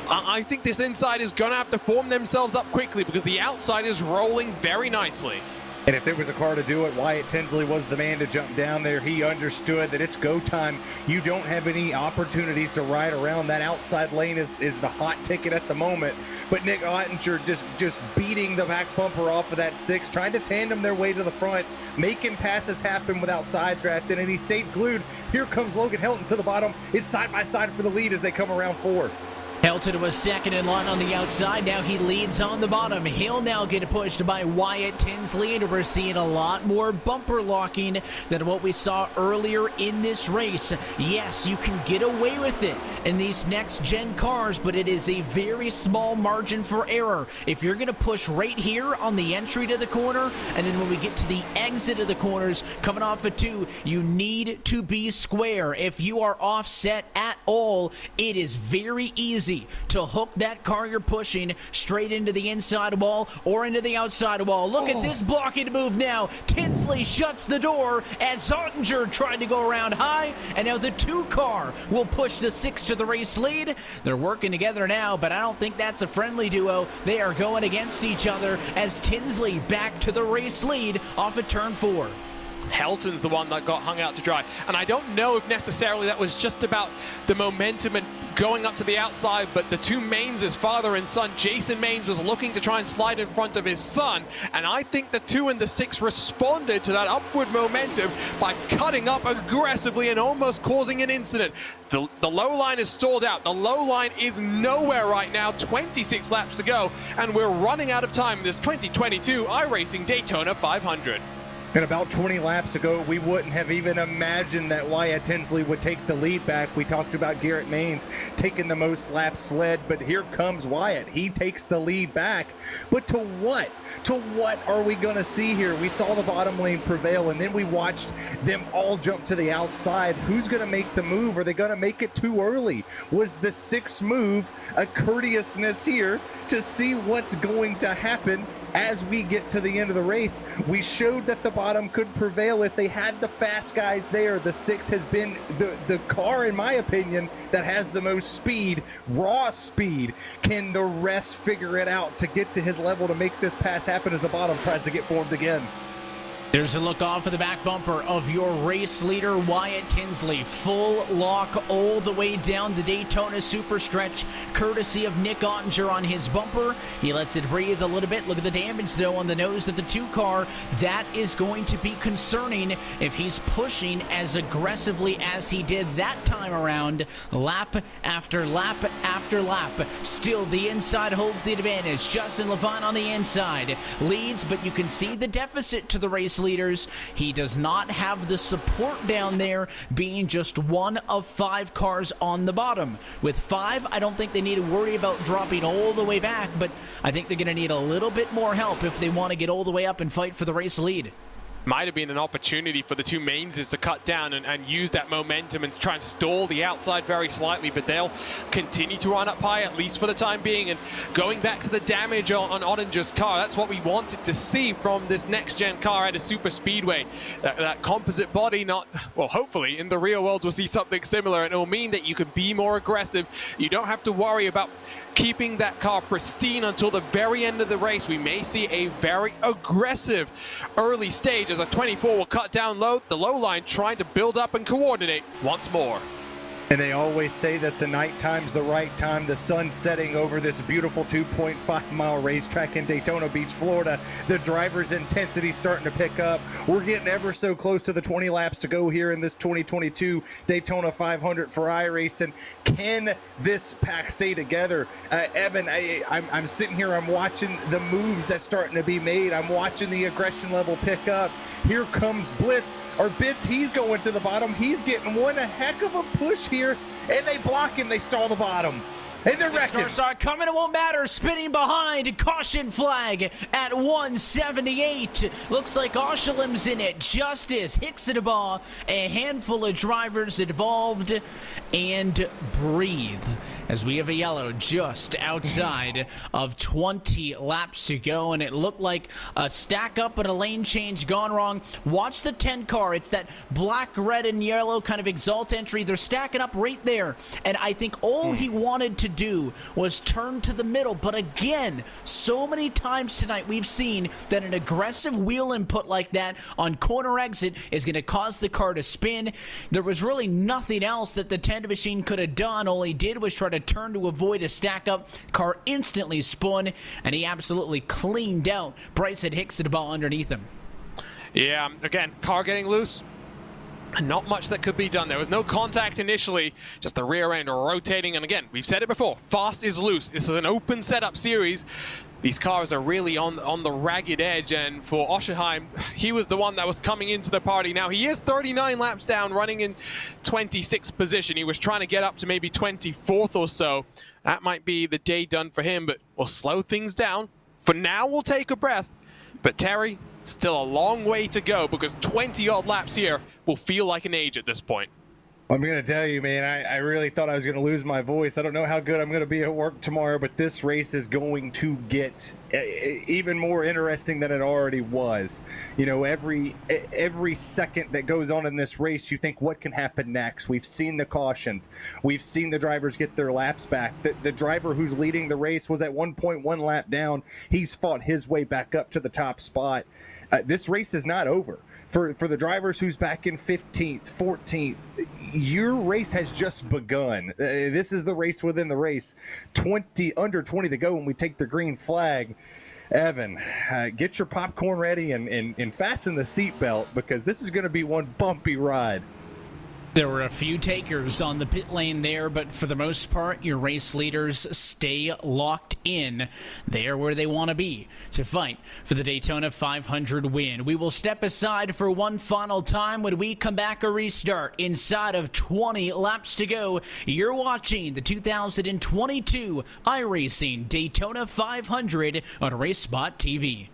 I think this inside is going to have to form themselves up quickly because the outside is rolling very nicely. And if there was a car to do it, Wyatt Tinsley was the man to jump down there. He understood that it's go time. You don't have any opportunities to ride around. That outside lane is the hot ticket at the moment. But Nick Ottinger just beating the back bumper off of that 6, trying to tandem their way to the front, making passes happen without side drafting, and he stayed glued. Here comes Logan Helton to the bottom. It's side by side for the lead as they come around 4. Helton was second in line on the outside. Now he leads on the bottom. He'll now get pushed by Wyatt Tinsley, and we're seeing a lot more bumper locking than what we saw earlier in this race. Yes, you can get away with it in these next-gen cars, but it is a very small margin for error. If you're going to push right here on the entry to the corner, and then when we get to the exit of the corners, coming off of 2, you need to be square. If you are offset at all, it is very easy to hook that car you're pushing straight into the inside wall or into the outside wall. Look at this blocking move now. Tinsley shuts the door as Ottinger tried to go around high, and now the 2 car will push the 6 to the race lead. They're working together now, but I don't think that's a friendly duo. They are going against each other as Tinsley back to the race lead off of turn 4. Helton's the one that got hung out to dry. And I don't know if necessarily that was just about the momentum and going up to the outside, but the 2 Maines, father and son, Jason Maines was looking to try and slide in front of his son. And I think the 2 and the 6 responded to that upward momentum by cutting up aggressively and almost causing an incident. The low line is stalled out. The low line is nowhere right now. 26 laps to go, and we're running out of time in this 2022 iRacing Daytona 500. And about 20 laps ago, we wouldn't have even imagined that Wyatt Tinsley would take the lead back. We talked about Garrett Maines taking the most laps sled, but here comes Wyatt. He takes the lead back. But to what? To what are we going to see here? We saw the bottom lane prevail, and then we watched them all jump to the outside. Who's going to make the move? Are they going to make it too early? Was the 6th move a courteousness here to see what's going to happen as we get to the end of the race? We showed that the bottom could prevail if they had the fast guys there. The 6 has been the car, in my opinion, that has the most speed, raw speed. Can the rest figure it out to get to his level to make this pass happen as the bottom tries to get formed again? There's a look off of the back bumper of your race leader, Wyatt Tinsley. Full lock all the way down the Daytona super stretch, courtesy of Nick Ottinger on his bumper. He lets it breathe a little bit. Look at the damage, though, on the nose of the 2 car. That is going to be concerning if he's pushing as aggressively as he did that time around, lap after lap after lap. Still, the inside holds the advantage. Justin Levine on the inside leads, but you can see the deficit to the race leaders. He does not have the support down there, being just one of 5 cars on the bottom. With 5, I don't think they need to worry about dropping all the way back, but I think they're going to need a little bit more help if they want to get all the way up and fight for the race lead. Might have been an opportunity for the 2 Mainses to cut down and use that momentum and try and stall the outside very slightly, but they'll continue to run up high, at least for the time being. And going back to the damage on Ottinger's car, that's what we wanted to see from this next-gen car at a super speedway. That composite body, well, hopefully in the real world we'll see something similar, and it will mean that you can be more aggressive. You don't have to worry about keeping that car pristine until the very end of the race. We may see a very aggressive early stage as the 24 will cut down low, the low line trying to build up and coordinate once more. And they always say that the nighttime's the right time. The sun's setting over this beautiful 2.5-mile racetrack in Daytona Beach, Florida. The driver's intensity starting to pick up. We're getting ever so close to the 20 laps to go here in this 2022 Daytona 500 for iRacing. Can this pack stay together? Evan, I'm sitting here, I'm watching the moves that's starting to be made. I'm watching the aggression level pick up. Here comes Blitz, or Bits. He's going to the bottom. He's getting one a heck of a push here, and they block him. They stall the bottom. And they're wrecking. Cars are coming, it won't matter. Spinning behind, caution flag at 178. Looks like Oshalim's in it. Justice, Hixadabaugh, a handful of drivers involved, and Breathe. As we have a yellow just outside of 20 laps to go, and it looked like a stack up and a lane change gone wrong. Watch the 10 car. It's that black, red, and yellow kind of exalt entry. They're stacking up right there, and I think all he wanted to do was turn to the middle. But again, so many times tonight we've seen that an aggressive wheel input like that on corner exit is going to cause the car to spin. There was really nothing else that the tender machine could have done. All he did was try to turn to avoid a stack up. Car instantly spun, and he absolutely cleaned out Bryson Hixadabaugh underneath him. Yeah, again, car getting loose. Not much that could be done. There was no contact initially, just the rear end rotating. And again, we've said it before, fast is loose. This is an open setup series. These cars are really on the ragged edge, and for Oscherheim, he was the one that was coming into the party. Now, he is 39 laps down, running in 26th position. He was trying to get up to maybe 24th or so. That might be the day done for him, but we'll slow things down. For now, we'll take a breath. But Terry, still a long way to go, because 20-odd laps here will feel like an age at this point. I'm going to tell you, man, I really thought I was going to lose my voice. I don't know how good I'm going to be at work tomorrow, but this race is going to get even more interesting than it already was. You know, every second that goes on in this race, you think, what can happen next? We've seen the cautions. We've seen the drivers get their laps back. The driver who's leading the race was at 1.1 lap down. He's fought his way back up to the top spot. This race is not over. For the drivers who's back in 15th, 14th, your race has just begun. This is the race within the race. Under 20 to go when we take the green flag. Evan, get your popcorn ready and fasten the seatbelt, because this is going to be one bumpy ride. There were a few takers on the pit lane there, but for the most part, your race leaders stay locked in there where they want to be to fight for the Daytona 500 win. We will step aside for one final time. When we come back, a restart inside of 20 laps to go. You're watching the 2022 iRacing Daytona 500 on RaceSpotTV.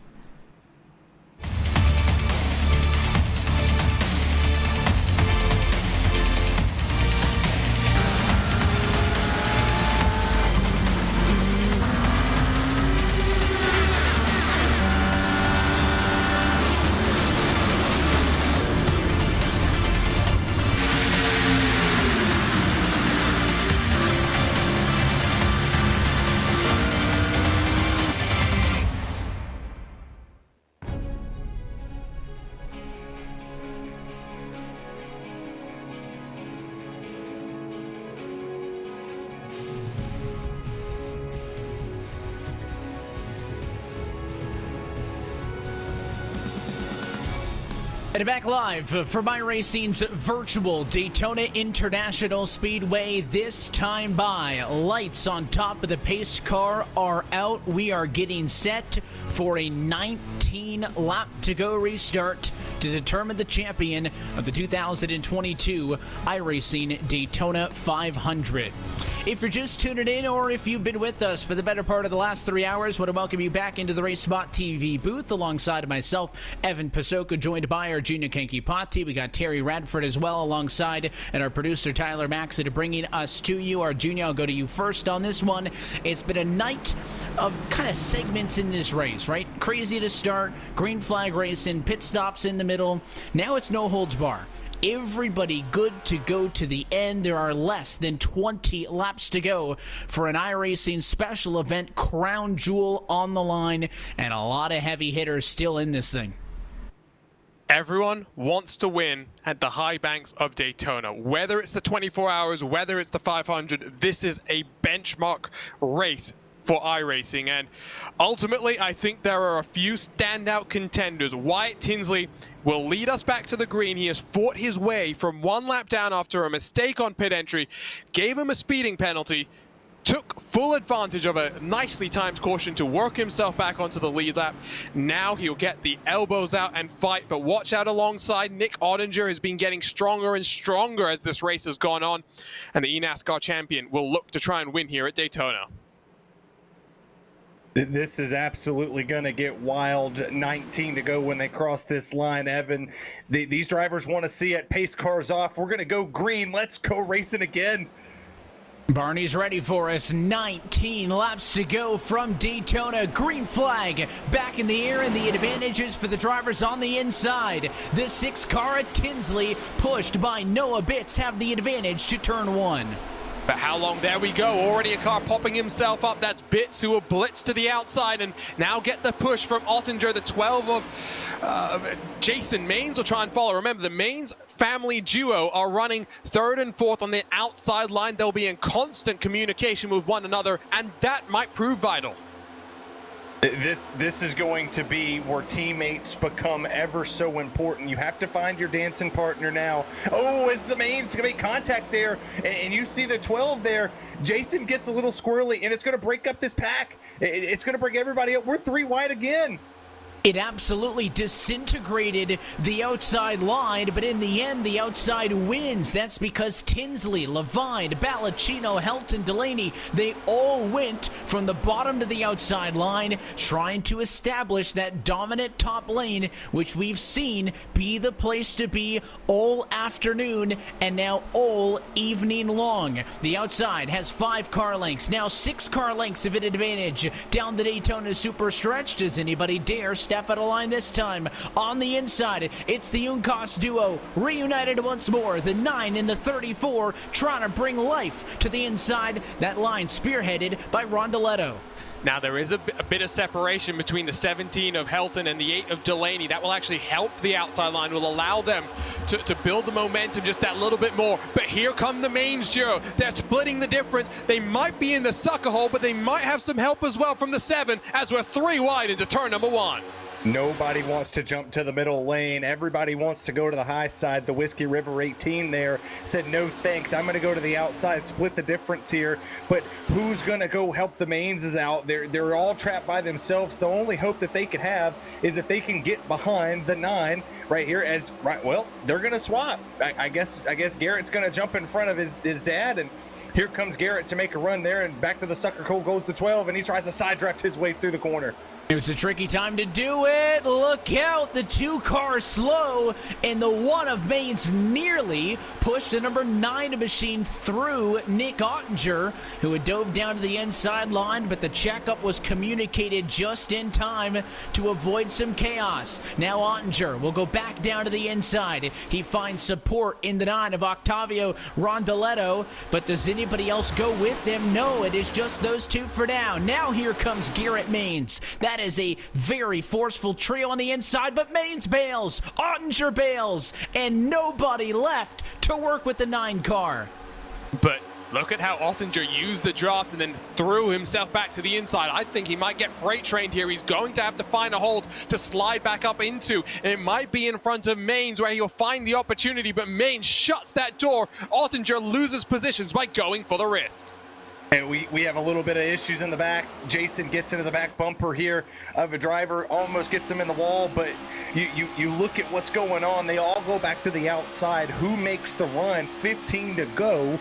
And back live from iRacing's virtual Daytona International Speedway, this time by. Lights on top of the pace car are out. We are getting set for a 19-lap-to-go restart to determine the champion of the 2022 iRacing Daytona 500. If you're just tuning in, or if you've been with us for the better part of the last 3 hours, I want to welcome you back into the RaceSpotTV booth alongside of myself, Evan Pasoka, joined by our Junior Kenki Patti. We got Terry Radford as well alongside, and our producer Tyler Maxon bringing us to you. Our Junior, I'll go to you first on this one. It's been a night of kind of segments in this race, right? Crazy to start, green flag racing, pit stops in the middle. Now it's no holds bar. Everybody good to go to the end. There are less than 20 laps to go for an iRacing special event, crown jewel on the line, and a lot of heavy hitters still in this thing. Everyone wants to win at the high banks of Daytona. Whether it's the 24 hours, whether it's the 500, this is a benchmark race for iRacing, and ultimately I think there are a few standout contenders. Wyatt Tinsley will lead us back to the green. He has fought his way from one lap down after a mistake on pit entry, gave him a speeding penalty, took full advantage of a nicely timed caution to work himself back onto the lead lap. Now he'll get the elbows out and fight, but watch out alongside. Nick Ottinger has been getting stronger and stronger as this race has gone on, and the eNASCAR champion will look to try and win here at Daytona. This is absolutely going to get wild. 19 to go when they cross this line, Evan. These drivers want to see it. Pace cars off. We're going to go green. Let's go racing again. Barney's ready for us. 19 laps to go from Daytona. Green flag back in the air, and the advantages for the drivers on the inside. The 6 car at Tinsley, pushed by Noah Bitts, have the advantage to turn 1. But how long? There we go. Already a car popping himself up. That's Bitts, who will blitz to the outside and now get the push from Ottinger. The 12 of Jason Maines will try and follow. Remember, the Maines family duo are running 3rd and 4th on the outside line. They'll be in constant communication with one another, and that might prove vital. This is going to be where teammates become ever so important. You have to find your dancing partner now. Oh, as the Main's going to make contact there, and you see the 12 there. Jason gets a little squirrely, and it's going to break up this pack. It's going to break everybody up. We're 3 wide again. It absolutely disintegrated the outside line, but in the end, the outside wins. That's because Tinsley, Levine, Ballacino, Helton, Delaney, they all went from the bottom to the outside line, trying to establish that dominant top lane, which we've seen be the place to be all afternoon and now all evening long. The outside has 5 car lengths, now 6 car lengths of an advantage. Down the Daytona Super Stretch, does anybody dare step out of line this time? On the inside, it's the Uncas duo reunited once more. The 9 and the 34 trying to bring life to the inside. That line spearheaded by Rondeletto. Now there is a bit of separation between the 17 of Helton and the 8 of Delaney. That will actually help the outside line, will allow them to build the momentum just that little bit more. But here come the Mains duo. They're splitting the difference. They might be in the sucker hole, but they might have some help as well from the 7 as we're 3 wide into turn number 1. Nobody wants to jump to the middle lane. Everybody wants to go to the high side. The Whiskey River 18 there said, no thanks, I'm going to go to the outside, split the difference here. But who's going to go help the Mainses out? They're all trapped by themselves. The only hope that they could have is if they can get behind the 9 right here. Well, they're going to swap. I guess Garrett's going to jump in front of his dad, and here comes Garrett to make a run there, and back to the sucker hole goes the 12, and he tries to side draft his way through the corner. It was a tricky time to do it. Look out, the 2 cars slow, and the 1 of Maines nearly pushed the number 9 machine through Nick Ottinger, who had dove down to the inside line, but the checkup was communicated just in time to avoid some chaos. Now Ottinger will go back down to the inside. He finds support in the 9 of Octavio Rondeletto, but does anybody else go with them? No, it is just those 2 for now. Now here comes Garrett Maines. That is a very forceful trio on the inside, but Maines bails, Ottinger bails, and nobody left to work with the 9 car. But Look at how Ottinger used the draft and then threw himself back to the inside. I think he might get freight trained here. He's going to have to find a hold to slide back up into. And it might be in front of Maines where he'll find the opportunity, but Maines shuts that door. Ottinger loses positions by going for the risk. And we have a little bit of issues in the back. Jason gets into the back bumper here of a driver, almost gets him in the wall, but you look at what's going on. They all go back to the outside. Who makes the run? 15 to go.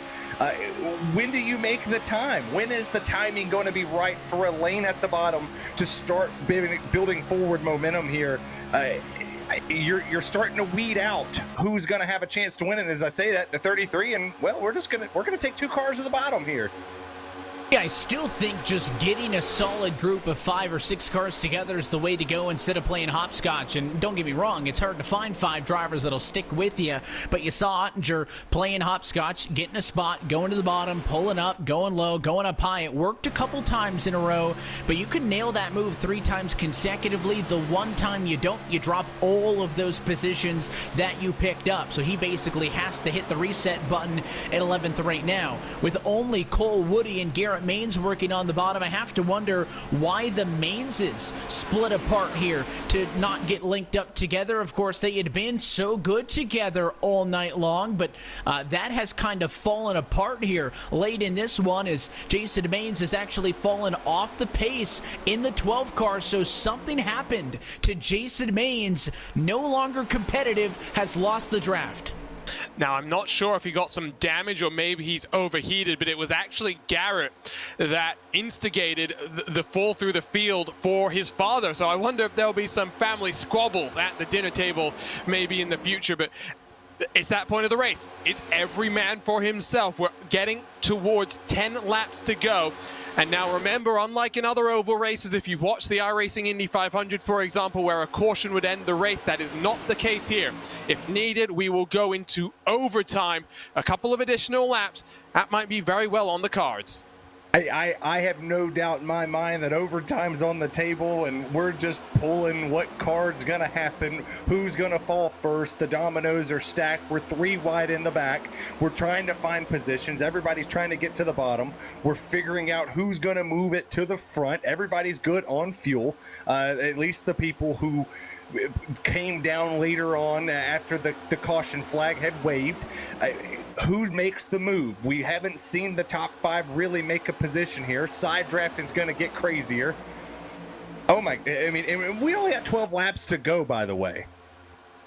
When do you make the time? When is the timing going to be right for a lane at the bottom to start building forward momentum here? You're starting to weed out who's going to have a chance to win. And as I say that, the 33, and well, we're gonna take 2 cars to the bottom here. Yeah, I still think just getting a solid group of 5 or 6 cars together is the way to go instead of playing hopscotch. And don't get me wrong, it's hard to find 5 drivers that'll stick with you. But you saw Ottinger playing hopscotch, getting a spot, going to the bottom, pulling up, going low, going up high. It worked a couple times in a row, but you can nail that move 3 times consecutively. The one time you don't, you drop all of those positions that you picked up. So he basically has to hit the reset button at 11th right now. With only Cole Woody and Garrett Maines working on the bottom, I have to wonder why the Mainses split apart here to not get linked up together. Of course, they had been so good together all night long, but that has kind of fallen apart here late in this one as Jason Maines has actually fallen off the pace in the 12 car. So something happened to Jason Maines, no longer competitive, has lost the draft. Now, I'm not sure if he got some damage or maybe he's overheated, but it was actually Garrett that instigated the fall through the field for his father. So I wonder if there'll be some family squabbles at the dinner table maybe in the future. But it's that point of the race. It's every man for himself. We're getting towards 10 laps to go. And now remember, unlike in other oval races, if you've watched the iRacing Indy 500, for example, where a caution would end the race, that is not the case here. If needed, we will go into overtime, a couple of additional laps. That might be very well on the cards. I have no doubt in my mind that overtime's on the table, and we're just pulling what card's going to happen, who's going to fall first. The dominoes are stacked. We're 3 wide in the back. We're trying to find positions. Everybody's trying to get to the bottom. We're figuring out who's going to move it to the front. Everybody's good on fuel, at least the people who came down later on after the caution flag had waved. Who makes the move? We haven't seen the top 5 really make a position here. Side drafting's going to get crazier. Oh my, I mean, we only got 12 laps to go, by the way.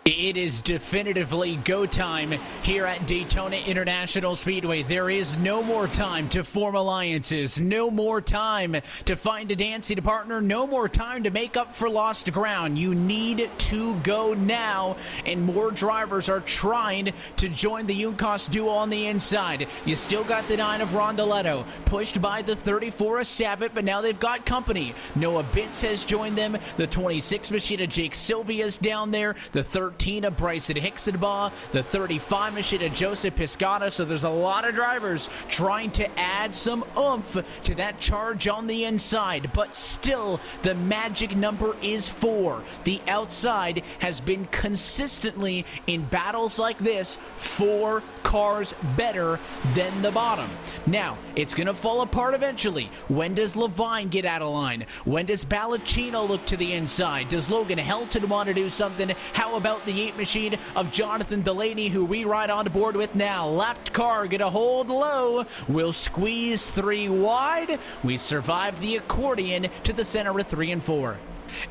It is definitively go time here at Daytona International Speedway. There is no more time to form alliances, no more time to find a dancing partner, no more time to make up for lost ground. You need to go now, and more drivers are trying to join the Uncos duo on the inside. You still got the 9 of Rondeletto, pushed by the 34 of Sabat, but now they've got company. Noah Bitts has joined them. The 26 machine of Jake Sylvia's down there. The 13 of Bryson Hixenbaugh, the 35 machine of Joseph Piscata. So there's a lot of drivers trying to add some oomph to that charge on the inside, but still the magic number is 4. The outside has been consistently in battles like this 4 cars better than the bottom. Now it's gonna fall apart eventually. When does Levine get out of line? When does Ballacino look to the inside? Does Logan Helton want to do something? How about the 8 machine of Jonathan Delaney, who we ride on board with now? Lapped car, gonna hold low. We'll squeeze 3 wide. We survive the accordion to the center of 3 and 4.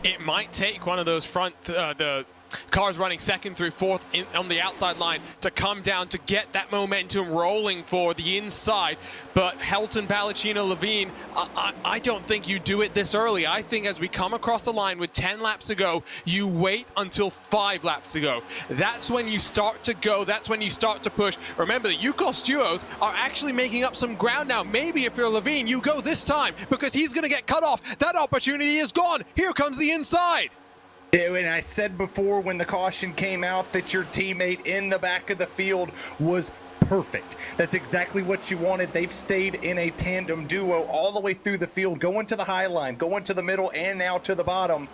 It might take one of those front, the cars running 2nd through 4th on the outside line to come down to get that momentum rolling for the inside. But Helton, Ballacino, Levine, I don't think you do it this early. I think as we come across the line with 10 laps to go, you wait until 5 laps to go. That's when you start to go. That's when you start to push. Remember, the Uncos duos are actually making up some ground now. Maybe if you're Levine, you go this time because he's going to get cut off. That opportunity is gone. Here comes the inside. And I said before when the caution came out that your teammate in the back of the field was perfect. That's exactly what you wanted. They've stayed in a tandem duo all the way through the field, going to the high line, going to the middle, and now to the bottom.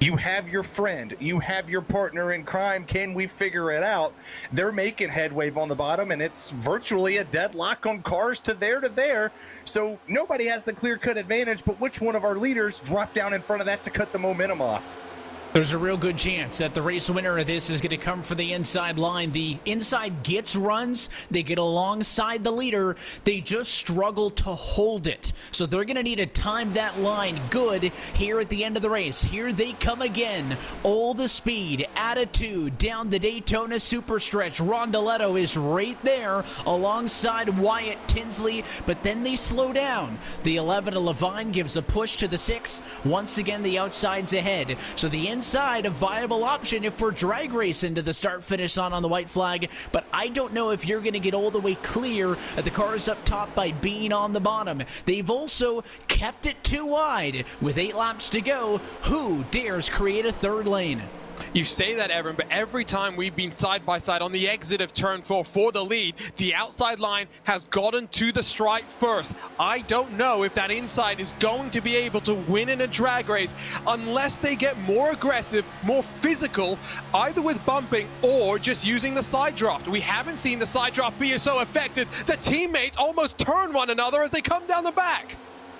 You have your friend, you have your partner in crime. Can we figure it out? They're making headway on the bottom, and it's virtually a deadlock on cars to there. So nobody has the clear-cut advantage, but which one of our leaders dropped down in front of that to cut the momentum off? There's a real good chance that the race winner of this is going to come for the inside line. The inside gets runs. They get alongside the leader. They just struggle to hold it. So they're going to need to time that line good here at the end of the race. Here they come again. All the speed, attitude, down the Daytona super stretch. Rondeletto is right there alongside Wyatt Tinsley, but then they slow down. The 11 of Levine gives a push to the 6. Once again, the outside's ahead. So the inside, a viable option if we're drag racing to the start-finish on the white flag, but I don't know if you're going to get all the way clear at the cars up top by being on the bottom. They've also kept it too wide. With 8 laps to go, who dares create a third lane? You say that, Evan, but every time we've been side by side on the exit of turn 4 for the lead, the outside line has gotten to the stripe first. I don't know if that inside is going to be able to win in a drag race unless they get more aggressive, more physical, either with bumping or just using the side draft. We haven't seen the side draft be so effective that teammates almost turn one another as they come down the back.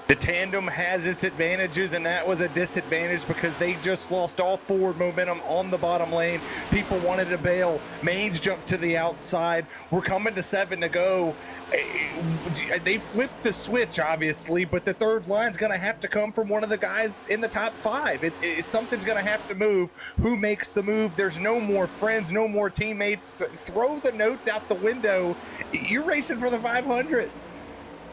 The tandem has its advantages, and that was a disadvantage because they just lost all forward momentum on the bottom lane. People wanted to bail. Maines jumped to the outside. We're coming to 7 to go. They flipped the switch, obviously, but the third line's going to have to come from one of the guys in the top 5. Something's going to have to move. Who makes the move? There's no more friends, no more teammates. Throw the notes out the window. You're racing for the 500.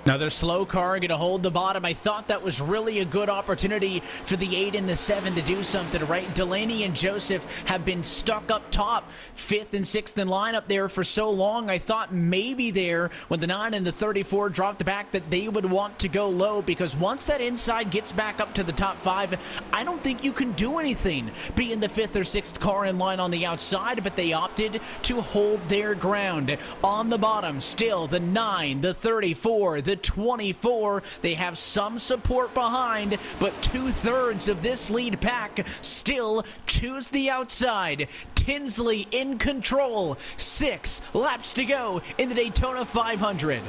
Another slow car going to hold the bottom. I thought that was really a good opportunity for the 8 and the 7 to do something, right? Delaney and Joseph have been stuck up top, 5th and 6th in line up there for so long. I thought maybe there, when the 9 and the 34 dropped back, that they would want to go low, because once that inside gets back up to the top 5, I don't think you can do anything being the 5th or 6th car in line on the outside, but they opted to hold their ground. On the bottom, still the 9, the 34, the 24, they have some support behind, but 2/3 of this lead pack still choose the outside. Tinsley in control. 6 laps to go in the Daytona 500.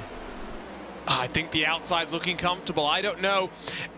I think the outside's looking comfortable. I don't know.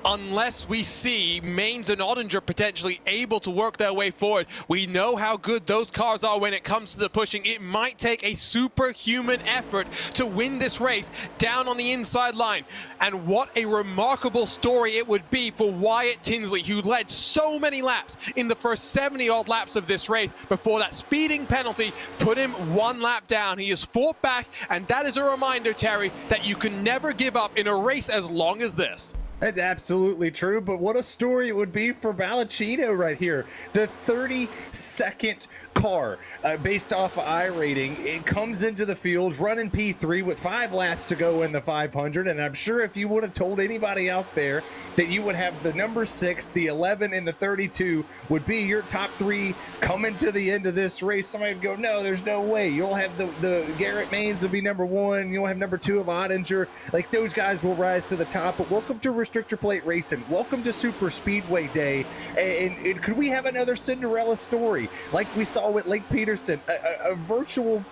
Unless we see Maines and Ottinger potentially able to work their way forward. We know how good those cars are when it comes to the pushing. It might take a superhuman effort to win this race down on the inside line. And what a remarkable story it would be for Wyatt Tinsley, who led so many laps in the first 70-odd laps of this race before that speeding penalty put him 1 lap down. He has fought back, and that is a reminder, Terry, that you can never give up in a race as long as this. That's absolutely true, but what a story it would be for Ballacino right here. The 32nd car, based off of iRating, it comes into the field running P3 with 5 laps to go in the 500, and I'm sure if you would have told anybody out there that you would have the number 6, the 11, and the 32 would be your top 3 coming to the end of this race, somebody would go, no, there's no way. You'll have the Garrett Maines will be number 1, you'll have number 2 of Ottinger. Like, those guys will rise to the top, but welcome to Restrictor Plate Racing. Welcome to Super Speedway Day. And could we have another Cinderella story like we saw with Lake Peterson? A virtual,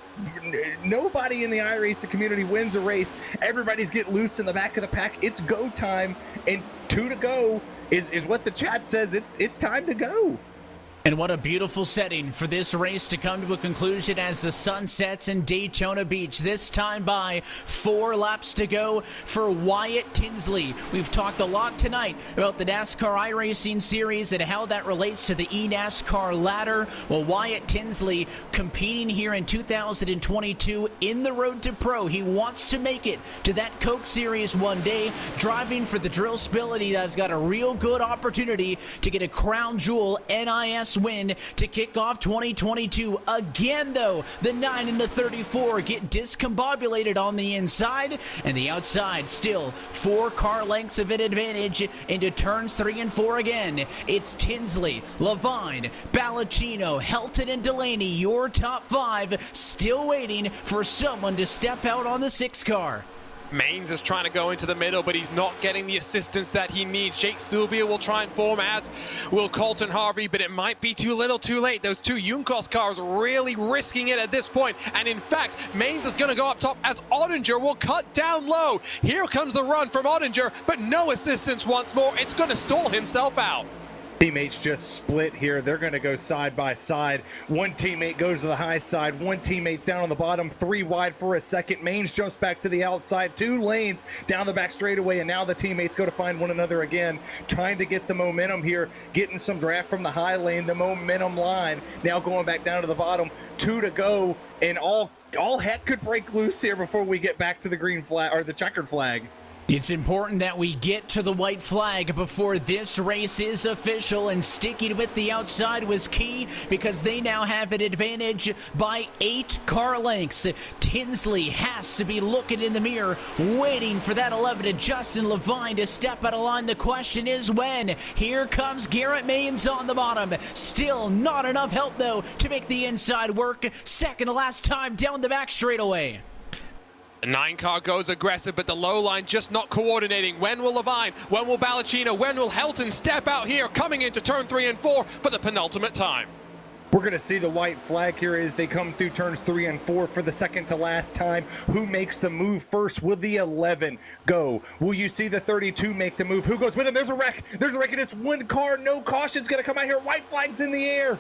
nobody in the iRacing community wins a race. Everybody's getting loose in the back of the pack. It's go time, and 2 to go is what the chat says. It's time to go. And what a beautiful setting for this race to come to a conclusion as the sun sets in Daytona Beach, this time by 4 laps to go for Wyatt Tinsley. We've talked a lot tonight about the NASCAR iRacing series and how that relates to the eNASCAR ladder. Well, Wyatt Tinsley competing here in 2022 in the Road to Pro. He wants to make it to that Coke Series one day, driving for the Drill Spillity. That's got a real good opportunity to get a crown jewel NIS win to kick off 2022. Again, though, the 9 and the 34 get discombobulated on the inside, and the outside still 4 car lengths of an advantage into turns 3 and 4 again. It's Tinsley, Levine, Ballacino, Helton, and Delaney, your top 5, still waiting for someone to step out on the 6 car. Maines is trying to go into the middle, but he's not getting the assistance that he needs. Jake Sylvia will try and form, as will Colton Harvey, but it might be too little too late. Those two Junkos cars really risking it at this point. And in fact, Maines is going to go up top as Ottinger will cut down low. Here comes the run from Ottinger, but no assistance once more. It's going to stall himself out. Teammates just split here. They're going to go side by side. One teammate goes to the high side. One teammate's down on the bottom, 3 wide for a second. Maines jumps back to the outside, 2 lanes down the back straightaway, and now the teammates go to find one another again, trying to get the momentum here, getting some draft from the high lane, the momentum line. Now going back down to the bottom, 2 to go, and all heck could break loose here before we get back to the green flag or the checkered flag. It's important that we get to the white flag before this race is official, and sticking with the outside was key because they now have an advantage by 8 car lengths. Tinsley has to be looking in the mirror, waiting for that 11 to Justin Levine to step out of line. The question is when. Here comes Garrett Maines on the bottom. Still not enough help, though, to make the inside work. Second to last time down the back straightaway. The 9 car goes aggressive, but the low line just not coordinating. When will Levine, when will Balacino, when will Helton step out here, coming into turn 3 and 4 for the penultimate time? We're going to see the white flag here as they come through turns 3 and 4 for the second to last time. Who makes the move first? Will the 11 go? Will you see the 32 make the move? Who goes with him? There's a wreck. There's a wreck, and it's 1 car. No caution's going to come out here. White flag's in the air.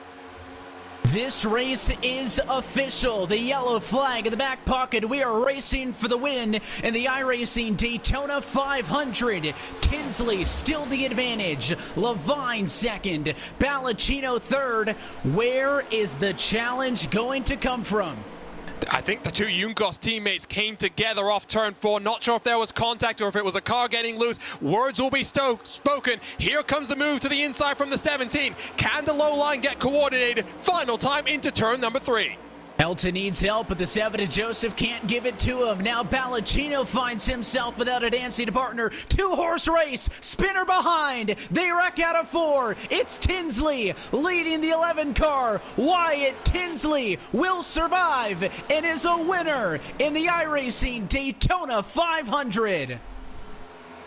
This race is official. The yellow flag in the back pocket. We are racing for the win in the iRacing Daytona 500. Tinsley still the advantage. Levine second. Balacino third. Where is the challenge going to come from? I think the 2 Junkos teammates came together off turn 4. Not sure if there was contact or if it was a car getting loose. Words will be spoken. Here comes the move to the inside from the 17. Can the low line get coordinated? Final time into turn number 3. Helton needs help, but the 7 to Joseph can't give it to him. Now Balacino finds himself without a dancing partner. 2-horse race, spinner behind. They wreck out of 4. It's Tinsley leading the 11 car. Wyatt Tinsley will survive and is a winner in the iRacing Daytona 500.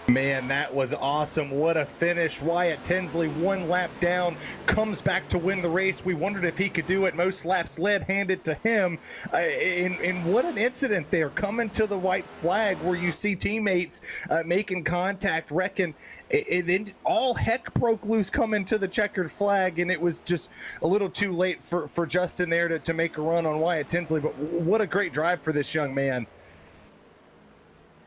Man, that was awesome. What a finish. Wyatt Tinsley, 1 lap down, comes back to win the race. We wondered if he could do it. Most laps led handed to him. And what an incident there, coming to the white flag where you see teammates making contact, wrecking. And then all heck broke loose coming to the checkered flag, and it was just a little too late for Justin there to make a run on Wyatt Tinsley. But what a great drive for this young man.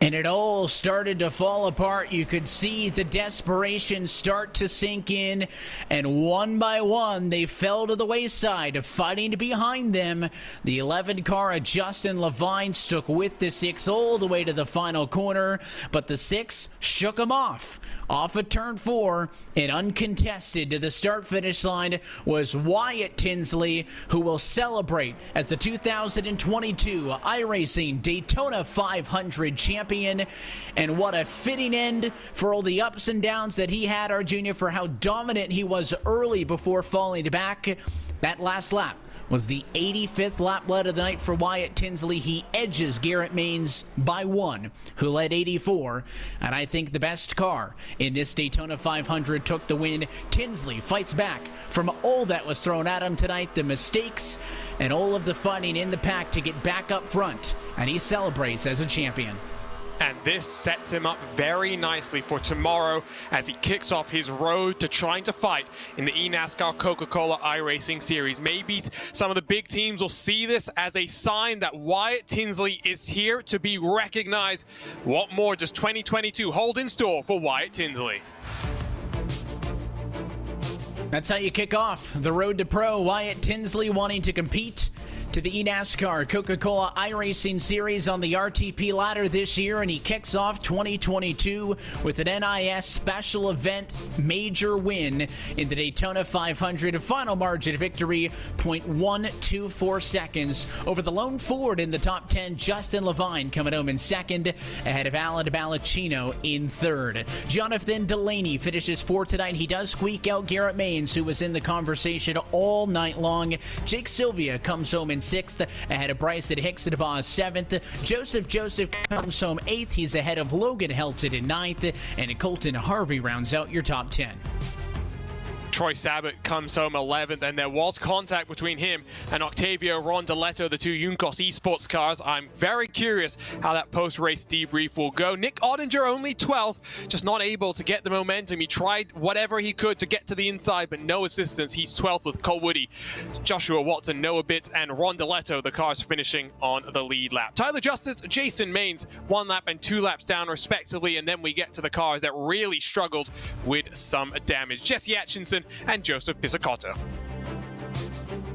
And it all started to fall apart. You could see the desperation start to sink in, and one by one they fell to the wayside, fighting behind them. The 11 car of Justin Levine stuck with the 6 all the way to the final corner, but the 6 shook him off of turn 4, and uncontested to the start-finish line was Wyatt Tinsley, who will celebrate as the 2022 iRacing Daytona 500 champion. And what a fitting end for all the ups and downs that he had, our junior, for how dominant he was early before falling back. That last lap was the 85th lap led of the night for Wyatt Tinsley. He edges Garrett Maines by 1, who led 84. And I think the best car in this Daytona 500 took the win. Tinsley fights back from all that was thrown at him tonight, the mistakes and all of the fighting in the pack to get back up front. And he celebrates as a champion. And this sets him up very nicely for tomorrow as he kicks off his road to trying to fight in the eNASCAR Coca-Cola iRacing Series. Maybe some of the big teams will see this as a sign that Wyatt Tinsley is here to be recognized. What more does 2022 hold in store for Wyatt Tinsley? That's how you kick off the road to pro. Wyatt Tinsley wanting to compete to the eNASCAR Coca-Cola iRacing Series on the RTP ladder this year, and he kicks off 2022 with an NIS special event major win in the Daytona 500. A final margin of victory, 0.124 seconds over the lone Ford in the top 10. Justin Levine coming home in second, ahead of Alan Balacino in third. Jonathan Delaney finishes fourth tonight. He does squeak out Garrett Maines, who was in the conversation all night long. Jake Sylvia comes home in 6th, ahead of Bryson Hicks-Dabaugh 7th. Joseph comes home 8th. He's ahead of Logan Helton in 9th, and Colton Harvey rounds out your top 10. Troy Sabat comes home 11th, and there was contact between him and Octavio Rondaletto, the two Juncos esports cars. I'm very curious how that post-race debrief will go. Nick Ottinger only 12th, just not able to get the momentum. He tried whatever he could to get to the inside, but no assistance. He's 12th with Cole Woody, Joshua Watson, Noah Bitts, and Rondaletto, the cars finishing on the lead lap. Tyler Justice, Jason Maines, 1 lap and 2 laps down respectively, and then we get to the cars that really struggled with some damage. Jesse Atchison and Joseph Pizzicato.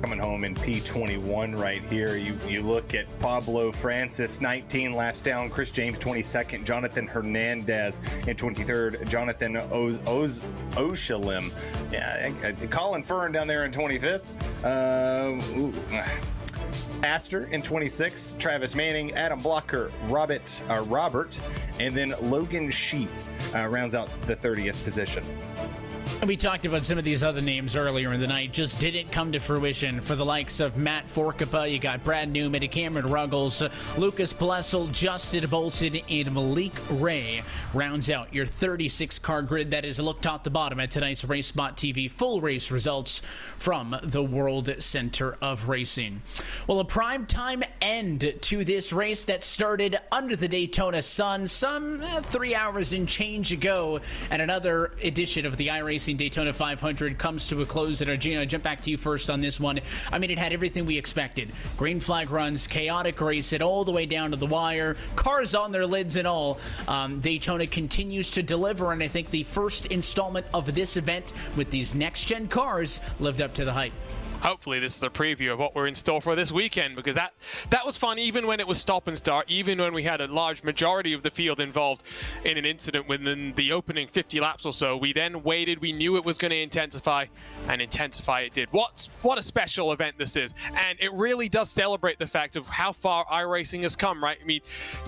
Coming home in P21 right here, you look at Pablo Francis, 19 laps down, Chris James 22nd, Jonathan Hernandez in 23rd, Jonathan Oshalim, Colin Fern down there in 25th, Astor in 26th, Travis Manning, Adam Blocker, Robert, and then Logan Sheets rounds out the 30th position. We talked about some of these other names earlier in the night, just didn't come to fruition for the likes of Matt Forcapa. You got Brad Newman, Cameron Ruggles, Lucas Plessel, Justin Bolton, and Malik Ray rounds out your 36-car grid. That is a look top to bottom at tonight's RaceSpotTV full race results from the World Center of Racing. Well, a primetime end to this race that started under the Daytona sun some 3 hours and change ago, and another edition of the iRacing Daytona 500 comes to a close. And Gina, jump back to you first on this one. I mean, it had everything we expected. Green flag runs, chaotic race, it all the way down to the wire, cars on their lids and all. Daytona continues to deliver, and I think the first installment of this event with these next-gen cars lived up to the hype. Hopefully this is a preview of what we're in store for this weekend, because that was fun even when it was stop and start, even when we had a large majority of the field involved in an incident within the opening 50 laps or so. We then waited, we knew it was going to intensify, and intensify it did. What a special event this is, and it really does celebrate the fact of how far iRacing has come, right? I mean,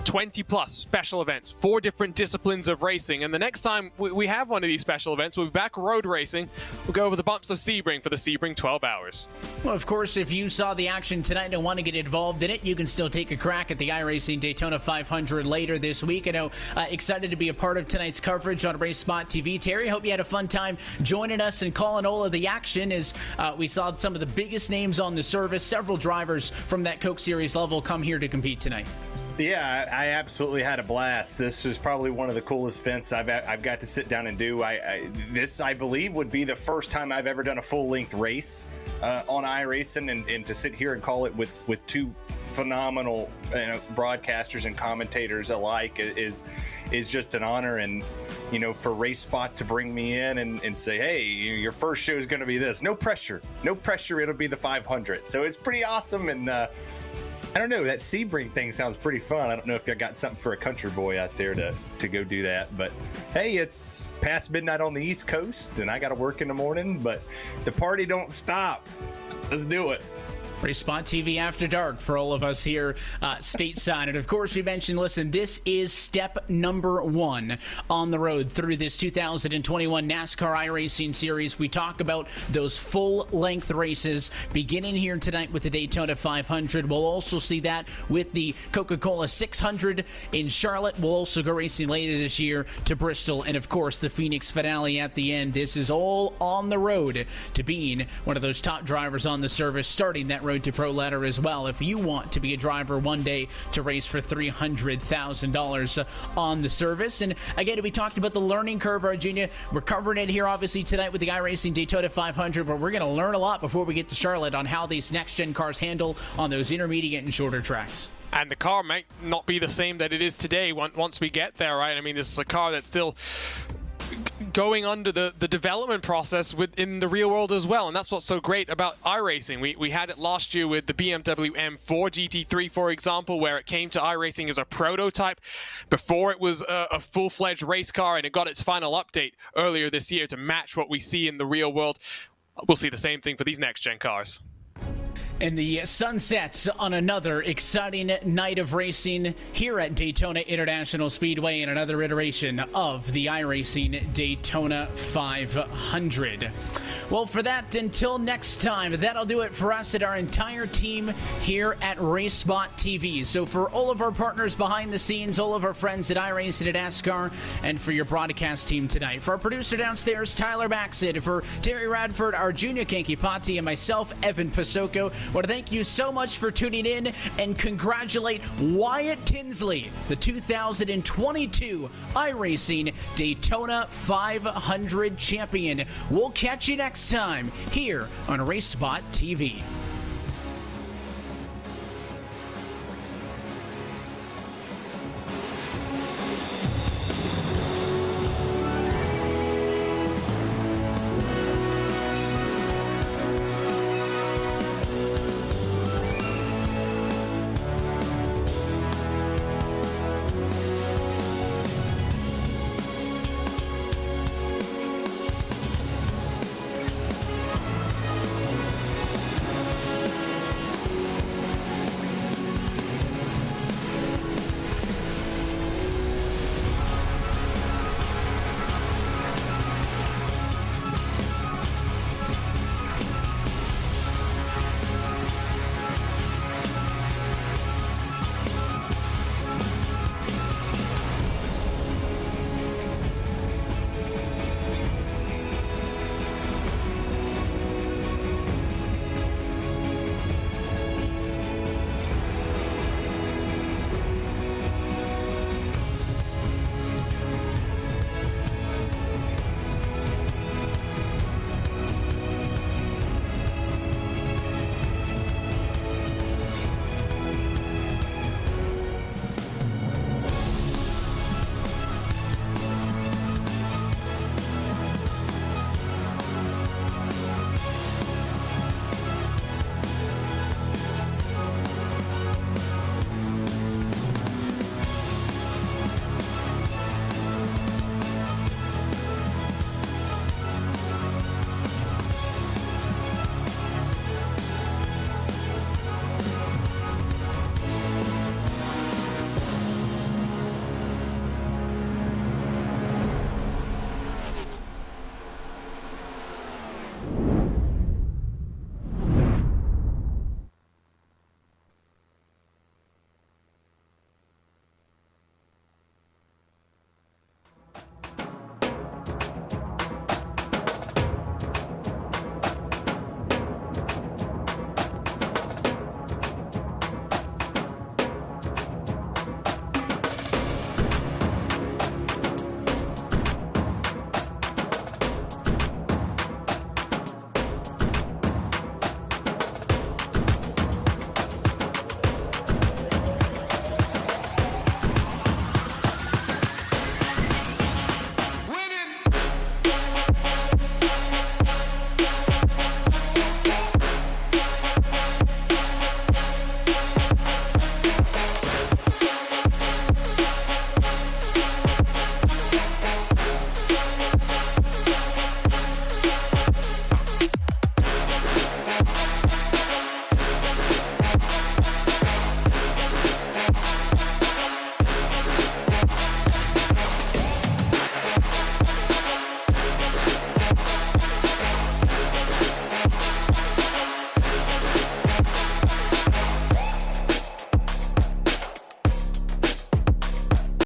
20 plus special events, 4 different disciplines of racing, and the next time we have one of these special events, we'll be back road racing. We'll go over the bumps of Sebring for the Sebring 12 hours. Well, of course, if you saw the action tonight and want to get involved in it, you can still take a crack at the iRacing Daytona 500 later this week. I know, excited to be a part of tonight's coverage on RaceSpotTV. Terry, hope you had a fun time joining us and calling all of the action as we saw some of the biggest names on the service. Several drivers from that Coke Series level come here to compete tonight. Yeah, I absolutely had a blast. This was probably one of the coolest events I've got to sit down and do. This, I believe, would be the first time I've ever done a full-length race on iRacing, and to sit here and call it with two phenomenal broadcasters and commentators alike is just an honor. And for RaceSpot to bring me in and say, hey, your first show is going to be this. No pressure, it'll be the 500. So it's pretty awesome. And I don't know, that Sebring thing sounds pretty fun. I don't know if I got something for a country boy out there to go do that. But hey, it's past midnight on the East Coast, and I got to work in the morning, but the party don't stop. Let's do it. RaceSpotTV After Dark for all of us here stateside. And of course, we mentioned, listen, this is step number 1 on the road through this 2021 NASCAR iRacing Series. We talk about those full-length races beginning here tonight with the Daytona 500. We'll also see that with the Coca-Cola 600 in Charlotte. We'll also go racing later this year to Bristol. And of course, the Phoenix finale at the end. This is all on the road to being one of those top drivers on the service, starting that road to pro ladder as well. If you want to be a driver one day to race for $300,000 on the service. And again, we talked about the learning curve, Virginia. We're covering it here obviously tonight with the iRacing Daytona 500, but we're going to learn a lot before we get to Charlotte on how these next-gen cars handle on those intermediate and shorter tracks. And the car might not be the same that it is today once we get there, right? I mean, this is a car that's still going under the development process within the real world as well, and that's what's so great about iRacing. We had it last year with the BMW M4 GT3, for example, where it came to iRacing as a prototype before it was a full-fledged race car, and it got its final update earlier this year to match what we see in the real world. We'll see the same thing for these next-gen cars. And the sun sets on another exciting night of racing here at Daytona International Speedway and another iteration of the iRacing Daytona 500. Well, for that, until next time, that'll do it for us and our entire team here at RaceSpotTV. So for all of our partners behind the scenes, all of our friends at iRacing and NASCAR, and for your broadcast team tonight, for our producer downstairs, Tyler Baxid, for Terry Radford, our junior Kankipati, and myself, Evan Pasoko, I want to thank you so much for tuning in and congratulate Wyatt Tinsley, the 2022 iRacing Daytona 500 champion. We'll catch you next time here on RaceSpot TV.